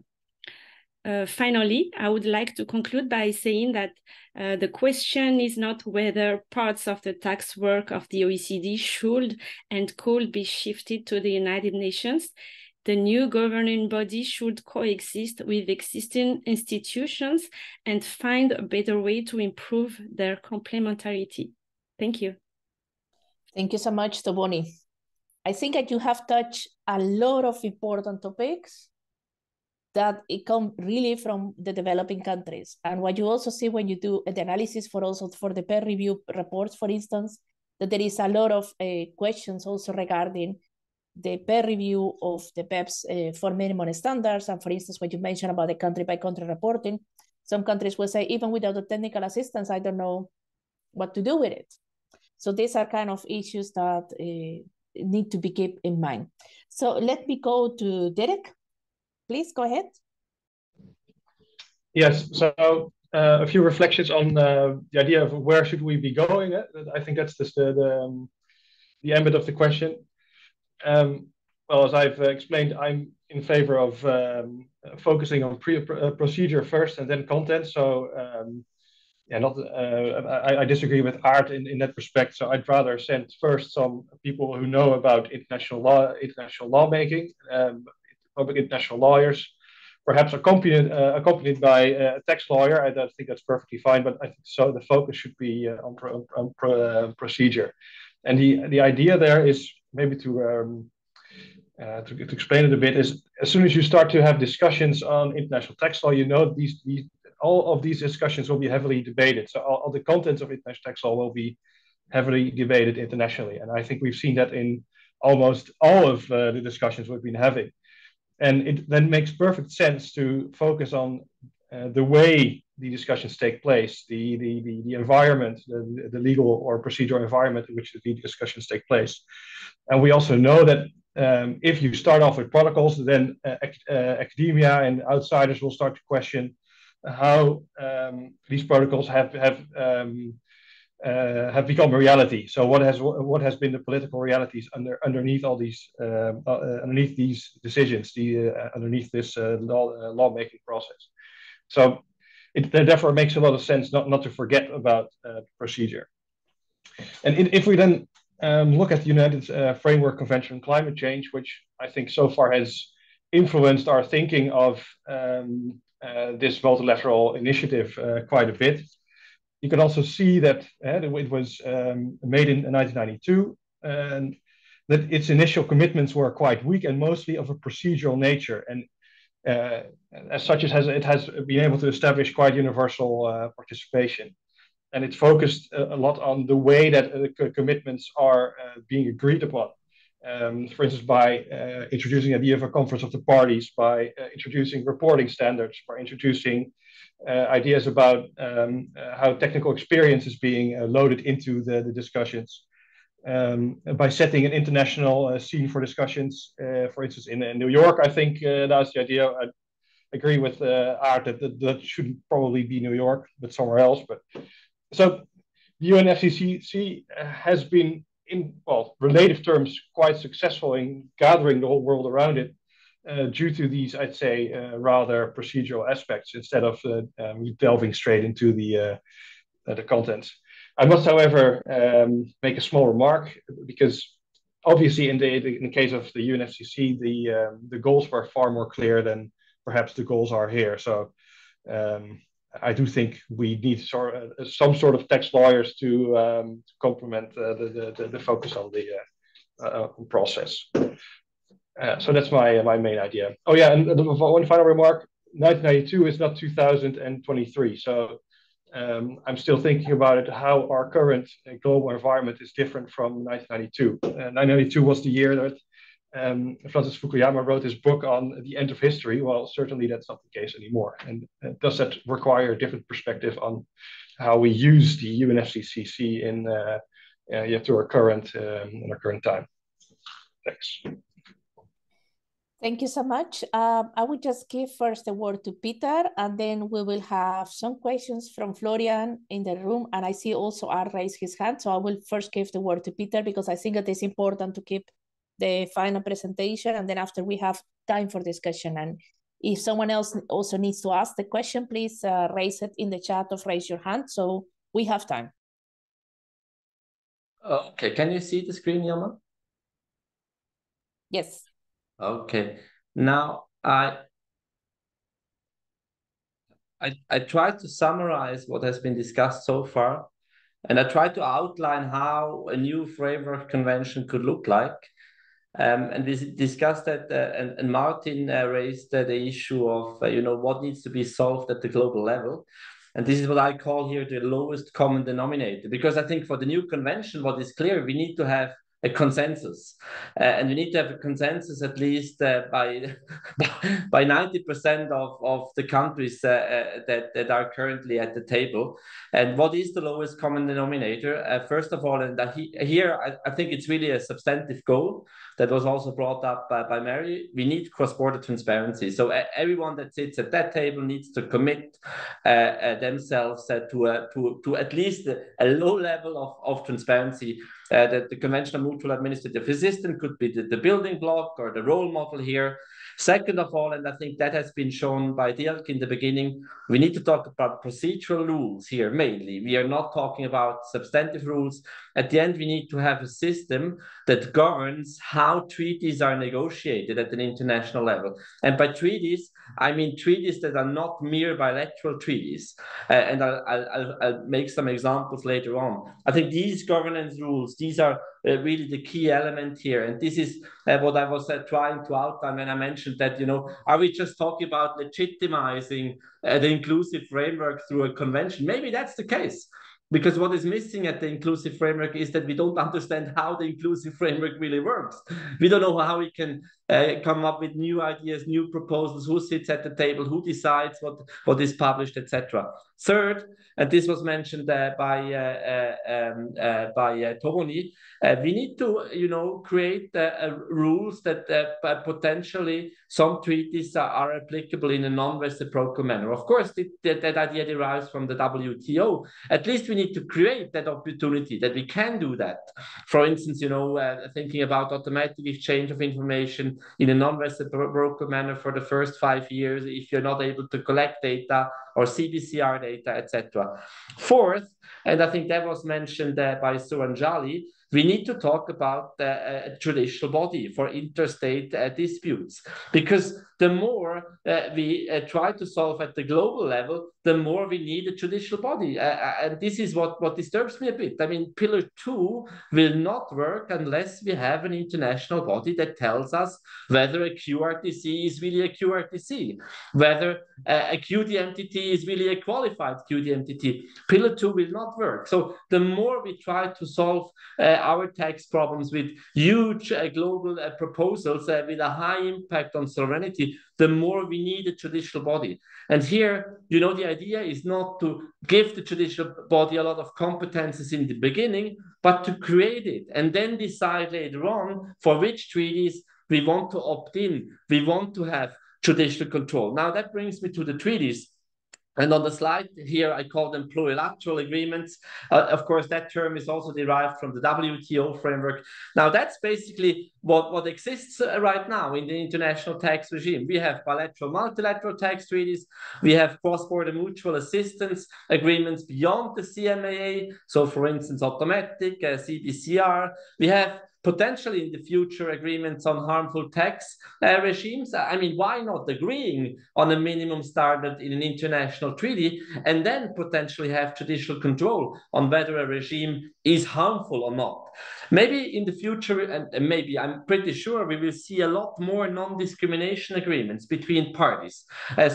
Finally, I would like to conclude by saying that the question is not whether parts of the tax work of the OECD should and could be shifted to the United Nations. The new governing body should coexist with existing institutions and find a better way to improve their complementarity. Thank you. Thank you so much, Toboni. I think that you have touched a lot of important topics that it come really from the developing countries. And what you also see when you do the analysis for the peer review reports, for instance, that there is a lot of questions also regarding the peer review of the PEPs for minimum standards. And for instance, what you mentioned about the country by country reporting, some countries will say, even without the technical assistance, I don't know what to do with it. So these are kind of issues that need to be kept in mind. So let me go to Derek. Please go ahead. Yes, so a few reflections on the idea of where should we be going. I think that's just the ambit of the question. Well, as I've explained, I'm in favor of focusing on procedure first and then content. So yeah, I disagree with Art in that respect. So I'd rather send first some people who know about international law, international lawmaking, public international lawyers, perhaps accompanied by a tax lawyer. I don't think that's perfectly fine, but I think so the focus should be on procedure. And the idea there is maybe to explain it a bit is, as soon as you start to have discussions on international tax law, you know all of these discussions will be heavily debated. So all the contents of international tax law will be heavily debated internationally. And I think we've seen that in almost all of the discussions we've been having. And it then makes perfect sense to focus on the way the discussions take place, the environment, the legal or procedural environment in which the discussions take place. And we also know that if you start off with protocols, then academia and outsiders will start to question how these protocols have become a reality. So what has been the political realities underneath all these underneath these decisions, underneath this lawmaking process. So it therefore makes a lot of sense not to forget about procedure. And if we then look at the United Framework Convention on Climate Change, which I think so far has influenced our thinking of this multilateral initiative quite a bit. You can also see that it was made in 1992, and that its initial commitments were quite weak and mostly of a procedural nature. And as such, it has been able to establish quite universal participation. And it focused a lot on the way that commitments are being agreed upon. for instance, by introducing the idea of a conference of the parties, by introducing reporting standards, by introducing ideas about how technical experience is being loaded into the discussions, by setting an international scene for discussions. For instance, in New York, I think that's the idea. I agree with Art that shouldn't probably be New York, but somewhere else. But so the UNFCCC has been, in relative terms, quite successful in gathering the whole world around it, due to these, I'd say, rather procedural aspects instead of delving straight into the contents. I must, however, make a small remark, because obviously in the case of the UNFCCC, the goals were far more clear than perhaps the goals are here. So I do think we need some sort of tax lawyers to complement the focus on the process. So that's my main idea. Oh yeah, and one final remark: 1992 is not 2023. So I'm still thinking about it, how our current global environment is different from 1992. 1992 was the year that Francis Fukuyama wrote his book on the end of history. Well, certainly that's not the case anymore. And does that require a different perspective on how we use the UNFCCC to our current time? Thanks. Thank you so much. I will just give first the word to Peter, and then we will have some questions from Florian in the room. And I see also Art raise his hand. So I will first give the word to Peter, because I think it is important to keep the final presentation. And then after, we have time for discussion. And if someone else also needs to ask the question, please raise it in the chat or raise your hand, so we have time. Okay, can you see the screen, Yama? Yes. Okay, now I tried to summarize what has been discussed so far, and I tried to outline how a new framework convention could look like. And we discussed that, and Martin raised the issue of what needs to be solved at the global level. And this is what I call here the lowest common denominator, because I think for the new convention, what is clear, we need to have a consensus, and we need to have a consensus at least by 90% of the countries that are currently at the table. And what is the lowest common denominator? First of all, and here I think it's really a substantive goal that was also brought up by Mary. We need cross-border transparency. So everyone that sits at that table needs to commit themselves to at least a low level of transparency. That the conventional mutual administrative assistance could be the building block or the role model here. Second of all, and I think that has been shown by Dirk in the beginning, we need to talk about procedural rules here mainly. We are not talking about substantive rules. At the end, we need to have a system that governs how treaties are negotiated at an international level. And by treaties, I mean treaties that are not mere bilateral treaties. And I'll make some examples later on. I think these governance rules, these are really the key element here. And this is what I was trying to outline when I mentioned that, are we just talking about legitimizing the inclusive framework through a convention? Maybe that's the case. Because what is missing at the inclusive framework is that we don't understand how the inclusive framework really works. We don't know how we can come up with new ideas, new proposals, who sits at the table, who decides what is published, etc. Third, and this was mentioned by Tony, we need to create rules that potentially some treaties are applicable in a non-reciprocal manner. Of course, that idea derives from the WTO. At least we need to create that opportunity that we can do that. For instance, thinking about automatic exchange of information in a non-reciprocal manner for the first 5 years if you're not able to collect data or CBCR data, etc. Fourth, and I think that was mentioned by Suranjali, we need to talk about a judicial body for interstate disputes, because the more we try to solve at the global level, the more we need a judicial body. And this is what disturbs me a bit. I mean, Pillar 2 will not work unless we have an international body that tells us whether a QRTC is really a QRTC, whether a QDMTT is really a qualified QDMTT. Pillar 2 will not work. So the more we try to solve our tax problems with huge global proposals with a high impact on sovereignty, the more we need a judicial body. And here, you know, the idea is not to give the judicial body a lot of competences in the beginning, but to create it and then decide later on for which treaties we want to opt in, we want to have judicial control. Now that brings me to the treaties. And on the slide here, I call them plurilateral agreements. Of course, that term is also derived from the WTO framework. Now, that's basically what exists right now in the international tax regime. We have bilateral, multilateral tax treaties. We have cross-border mutual assistance agreements beyond the CMAA. So, for instance, automatic, CBCR. We have potentially in the future agreements on harmful tax regimes. I mean, why not agreeing on a minimum standard in an international treaty and then potentially have judicial control on whether a regime is harmful or not? Maybe in the future, and maybe I'm pretty sure we will see a lot more non-discrimination agreements between parties.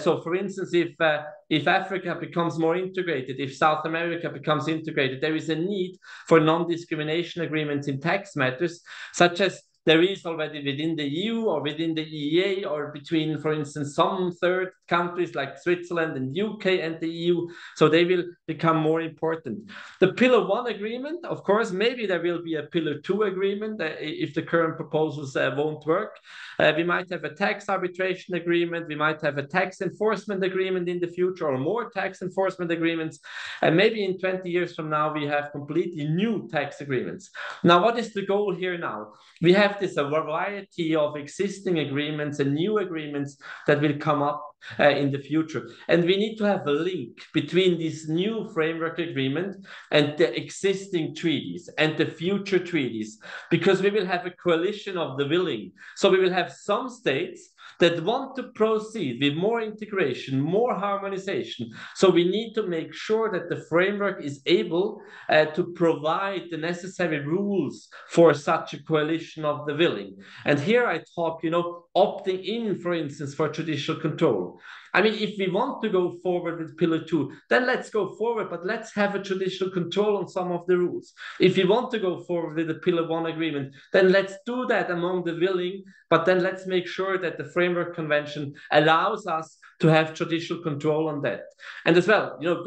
So for instance, if Africa becomes more integrated, if South America becomes integrated, there is a need for non-discrimination agreements in tax matters, such as there is already within the EU or within the EEA or between, for instance, some third countries like Switzerland and UK and the EU. So they will become more important. The Pillar 1 agreement, of course, maybe there will be a Pillar 2 agreement if the current proposals won't work. We might have a tax arbitration agreement. We might have a tax enforcement agreement in the future or more tax enforcement agreements. And maybe in 20 years from now, we have completely new tax agreements. Now, what is the goal here now? We have this variety of existing agreements and new agreements that will come up in the future. And we need to have a link between this new framework agreement and the existing treaties and the future treaties, because we will have a coalition of the willing. So we will have some states that want to proceed with more integration, more harmonization. So we need to make sure that the framework is able to provide the necessary rules for such a coalition of the willing. And here I talk, you know, opting in, for instance, for judicial control. I mean, if we want to go forward with Pillar 2, then let's go forward, but let's have a judicial control on some of the rules. If we want to go forward with the Pillar 1 agreement, then let's do that among the willing, but then let's make sure that the Framework Convention allows us to have judicial control on that. And as well, you know,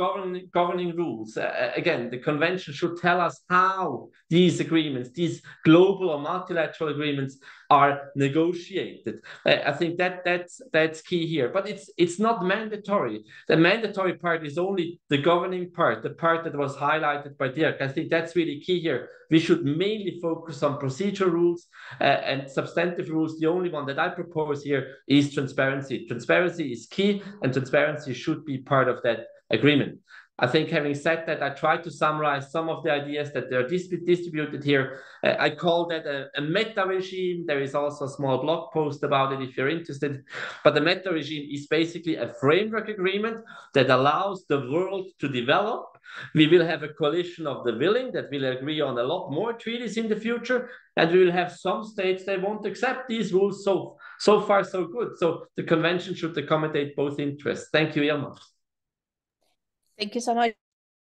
governing rules. Again, the convention should tell us how these agreements, these global or multilateral agreements are negotiated. I think that's key here, but it's not mandatory. The mandatory part is only the governing part, the part that was highlighted by Dirk. I think that's really key here. We should mainly focus on procedural rules and substantive rules. The only one that I propose here is transparency. Transparency is key, and transparency should be part of that agreement. I think having said that, I tried to summarize some of the ideas that are distributed here. I call that a meta regime. There is also a small blog post about it if you're interested. But the meta regime is basically a framework agreement that allows the world to develop. We will have a coalition of the willing that will agree on a lot more treaties in the future. And we will have some states that won't accept these rules. So far, so good. So the convention should accommodate both interests. Thank you, Irma. Thank you so much.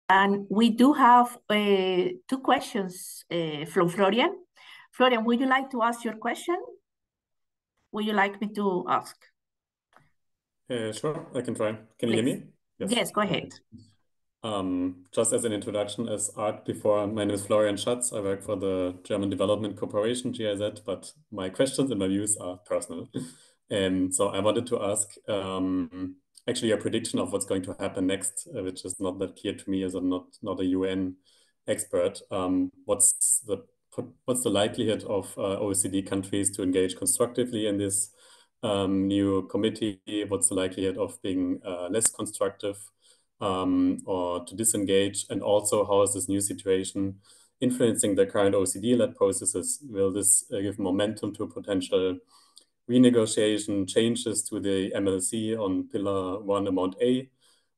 And we do have 2 questions from Florian. Florian, would you like to ask your question? Would you like me to ask? Sure, I can try. Can you hear me? Yes, go ahead. Just as an introduction, as Art before, my name is Florian Schatz. I work for the German Development Corporation, GIZ, but my questions and my views are personal. So I wanted to ask actually a prediction of what's going to happen next, which is not that clear to me as I'm not a UN expert. What's the likelihood of OECD countries to engage constructively in this new committee? What's the likelihood of being less constructive or to disengage? And also, how is this new situation influencing the current OECD-led processes? Will this give momentum to potential renegotiation, changes to the MLC on Pillar 1 Amount A,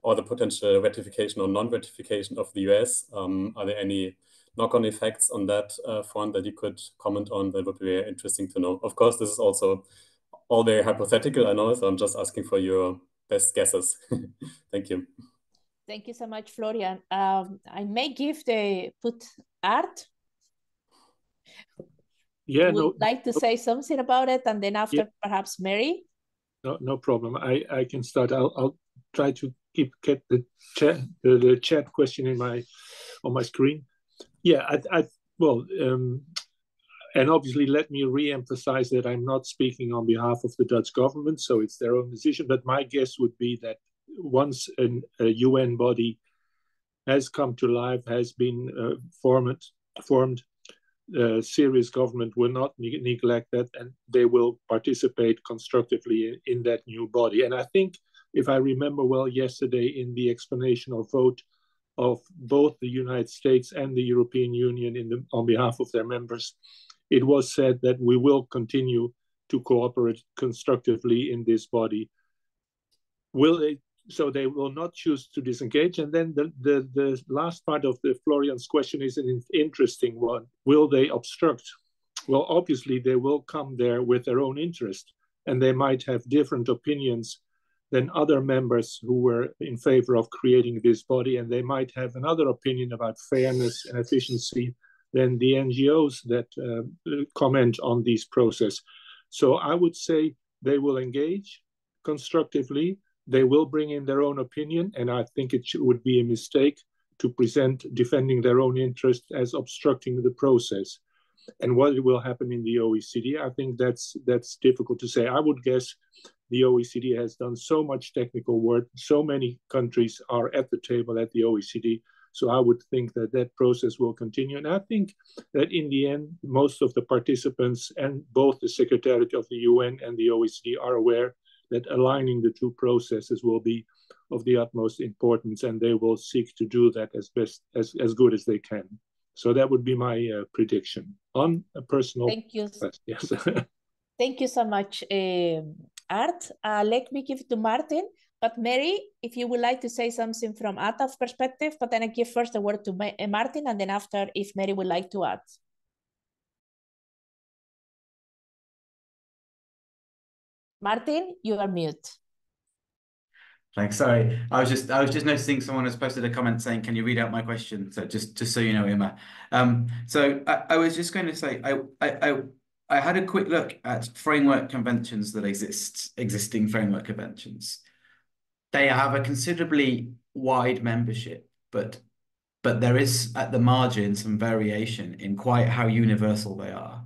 or the potential ratification or non-ratification of the US? Are there any knock-on effects on that front that you could comment on? That would be very interesting to know. Of course, this is also all very hypothetical, I know, so I'm just asking for your best guesses. Thank you. Thank you so much, Florian. I may give put Art Yeah, would like to say something about it, and then after perhaps Mary. No problem. I can start. I'll try to get the chat question on my screen. Yeah, and obviously let me re-emphasize that I'm not speaking on behalf of the Dutch government, so it's their own decision. But my guess would be that once a UN body has come to life, has been formed, Syria's government will not neglect that, and they will participate constructively in that new body. And I think, if I remember well, yesterday in the explanational vote of both the United States and the European Union on behalf of their members, it was said that we will continue to cooperate constructively in this body. Will they? So they will not choose to disengage. And then the last part of Florian's question is an interesting one. Will they obstruct? Well, obviously they will come there with their own interest, and they might have different opinions than other members who were in favor of creating this body, and they might have another opinion about fairness and efficiency than the NGOs that comment on this process. So I would say they will engage constructively. They will bring in their own opinion, and I think it would be a mistake to present defending their own interest as obstructing the process. And what will happen in the OECD, I think that's difficult to say. I would guess the OECD has done so much technical work, so many countries are at the table at the OECD, so I would think that that process will continue. And I think that in the end, most of the participants and both the Secretariat of the UN and the OECD are aware that aligning the two processes will be of the utmost importance, and they will seek to do that as good as they can. So that would be my prediction on a personal. Thank you. Yes. Thank you so much, Art. Let me give it to Martin. But Mary, if you would like to say something from ATAF perspective, but then I give first the word to Martin, and then after, if Mary would like to add. Martin, you are mute. Thanks. Sorry, I was just noticing someone has posted a comment saying, "Can you read out my question?" So just so you know, Emma. So I was just going to say, I had a quick look at framework conventions that existing framework conventions. They have a considerably wide membership, but there is at the margin some variation in quite how universal they are.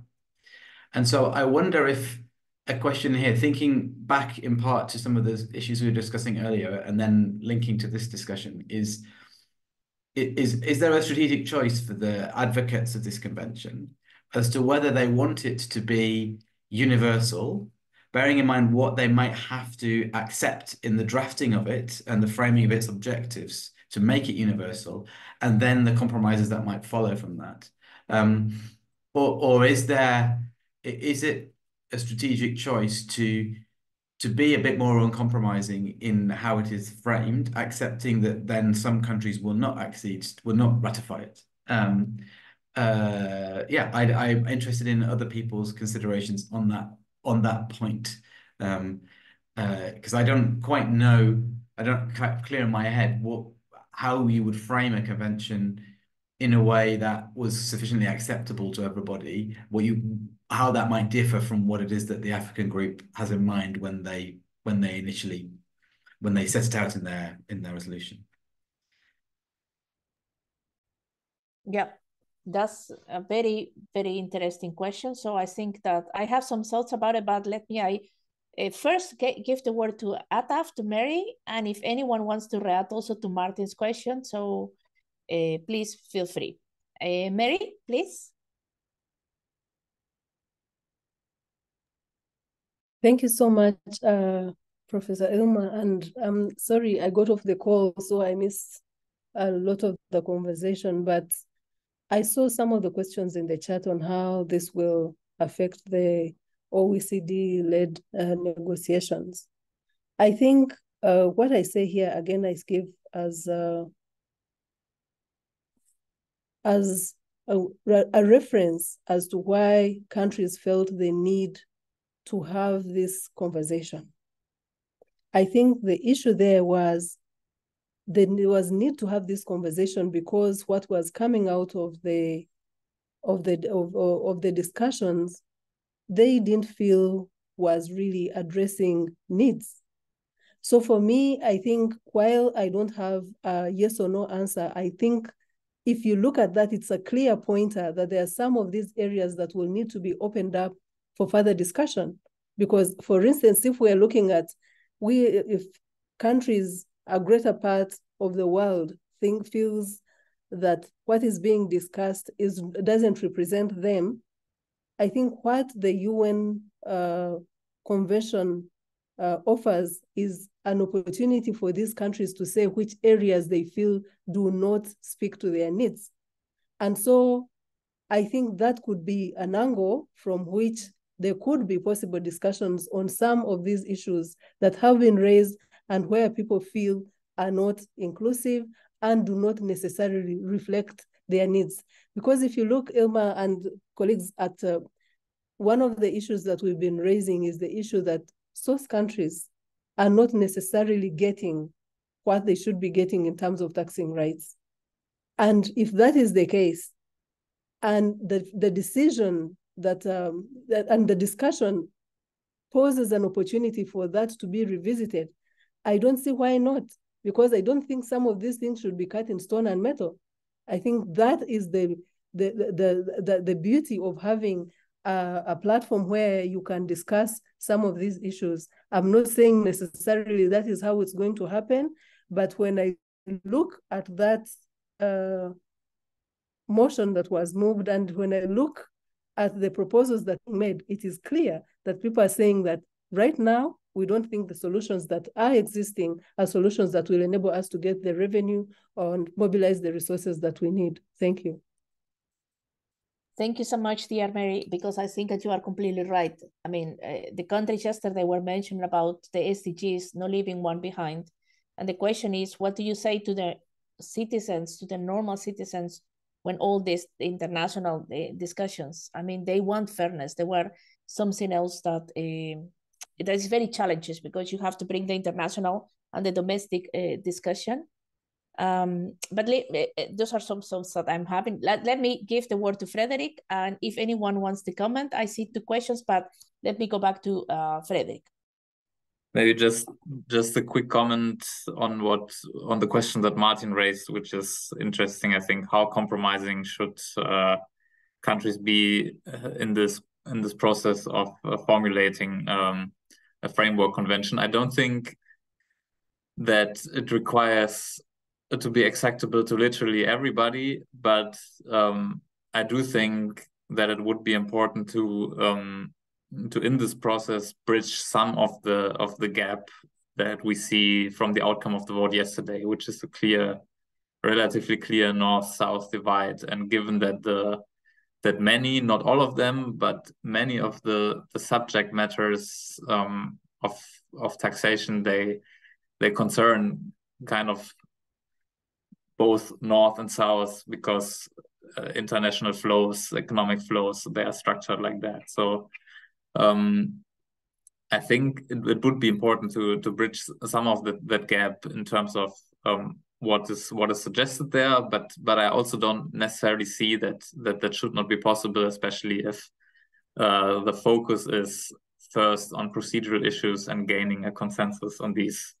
And so I wonder if a question here, thinking back in part to some of the issues we were discussing earlier, and then linking to this discussion, is there a strategic choice for the advocates of this convention as to whether they want it to be universal, bearing in mind what they might have to accept in the drafting of it and the framing of its objectives to make it universal, and then the compromises that might follow from that? Or is it a strategic choice to be a bit more uncompromising in how it is framed, accepting that then some countries will not ratify it? Yeah, I'm interested in other people's considerations on that point, because I don't quite clear in my head how you would frame a convention in a way that was sufficiently acceptable to everybody, how that might differ from what it is that the African group has in mind when they set it out in their resolution. Yeah, that's a very, very interesting question. So I think that I have some thoughts about it, but let me first give the word to Ataf, to Mary, and if anyone wants to react also to Martin's question, so please feel free. Mary, please. Thank you so much, Professor Ilma. And I'm sorry I got off the call, so I missed a lot of the conversation, but I saw some of the questions in the chat on how this will affect the OECD-led negotiations. I think what I say here, again, I give as a reference as to why countries felt the need to have this conversation. I think the issue there was there was need to have this conversation because what was coming out of the of the discussions, they didn't feel was really addressing needs. So for me, I think while I don't have a yes or no answer, I think if you look at that, it's a clear pointer that there are some of these areas that will need to be opened up for further discussion. Because, for instance, if we're looking at, if countries, a greater part of the world feels that what is being discussed doesn't represent them, I think what the UN Convention offers is an opportunity for these countries to say which areas they feel do not speak to their needs. And so I think that could be an angle from which there could be possible discussions on some of these issues that have been raised and where people feel are not inclusive and do not necessarily reflect their needs. Because if you look, Ilma and colleagues, at one of the issues that we've been raising is the issue that source countries are not necessarily getting what they should be getting in terms of taxing rights. And if that is the case, and the decision and the discussion poses an opportunity for that to be revisited, I don't see why not, because I don't think some of these things should be cut in stone and metal. I think that is the beauty of having a platform where you can discuss some of these issues. I'm not saying necessarily that is how it's going to happen, but when I look at that motion that was moved, and when I look at the proposals that were made, it is clear that people are saying that right now, we don't think the solutions that are existing are solutions that will enable us to get the revenue and mobilize the resources that we need. Thank you. Thank you so much, dear Mary, because I think that you are completely right. I mean, the countries yesterday were mentioned about the SDGs, not leaving one behind. And the question is, what do you say to the citizens, to the normal citizens, when all these international discussions, I mean, they want fairness. There were something else that is very challenges, because you have to bring the international and the domestic discussion. But those are some thoughts that I'm having. Let me give the word to Frederick, and if anyone wants to comment, I see 2 questions, but let me go back to Frederick. Maybe just a quick comment on the question that Martin raised, which is interesting. I think, how compromising should countries be in this process of formulating a framework convention? I don't think that it requires to be acceptable to literally everybody, but I do think that it would be important to in this process bridge some of the gap that we see from the outcome of the vote yesterday, which is a relatively clear north-south divide. And given that that many, not all of them, but many of the subject matters of taxation, they concern kind of both north and south, because international flows, economic flows, they are structured like that. So I think it would be important to bridge some of that gap in terms of what is suggested there, but I also don't necessarily see that should not be possible, especially if the focus is first on procedural issues and gaining a consensus on these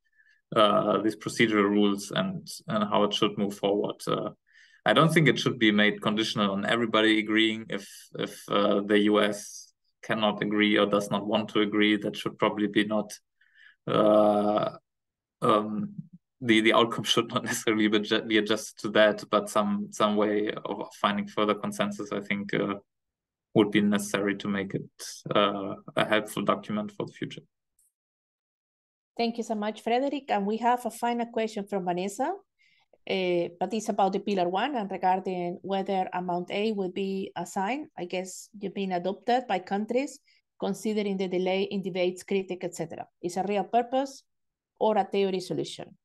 procedural rules and how it should move forward. I don't think it should be made conditional on everybody agreeing. If the US cannot agree or does not want to agree, that should probably be not the outcome should not necessarily be adjusted to that, but some way of finding further consensus, I think, would be necessary to make it a helpful document for the future. Thank you so much, Frederick. And we have a final question from Vanessa, but it's about the Pillar 1 and regarding whether Amount A will be assigned, I guess, you've been adopted by countries, considering the delay in debates, critics, etc. Is a real purpose or a theory solution?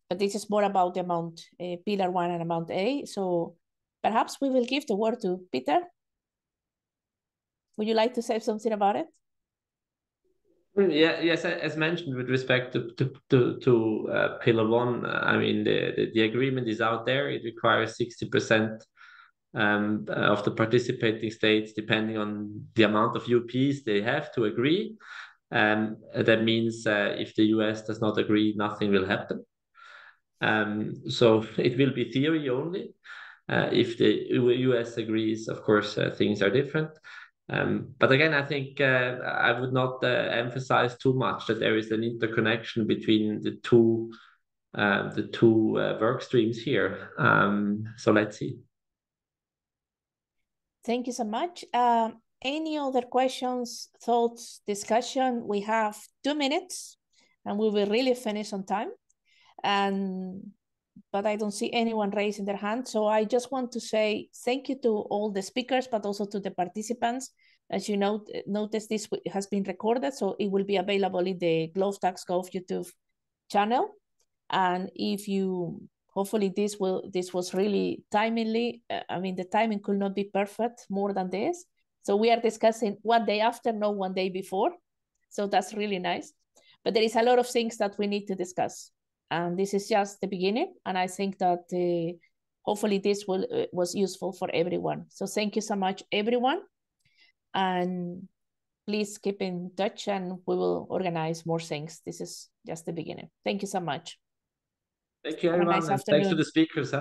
But this is more about the amount, Pillar 1 and Amount A. So perhaps we will give the word to Peter. Would you like to say something about it? Yeah, yes, as mentioned, with respect to Pillar 1, I mean, the agreement is out there. It requires 60% of the participating states, depending on the amount of UPs they have to agree. That means if the US does not agree, nothing will happen. So it will be theory only. If the US agrees, of course, things are different. But again, I think I would not emphasize too much that there is an interconnection between the two work streams here. So let's see. Thank you so much. Any other questions, thoughts, discussion? We have 2 minutes and we will really finish on time. But I don't see anyone raising their hand. So I just want to say thank you to all the speakers, but also to the participants. As you know, notice this has been recorded, so it will be available in the GLOBTAXGOV YouTube channel. And if you, hopefully this was really timely. I mean, the timing could not be perfect more than this. So we are discussing one day after, not one day before. So that's really nice. But there is a lot of things that we need to discuss. And this is just the beginning. And I think that hopefully this was useful for everyone. So thank you so much, everyone. And please keep in touch and we will organize more things. This is just the beginning. Thank you so much. Thank you, everyone. Have a nice afternoon. Thanks to the speakers.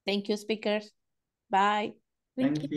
Thank you, speakers. Bye. Thank you.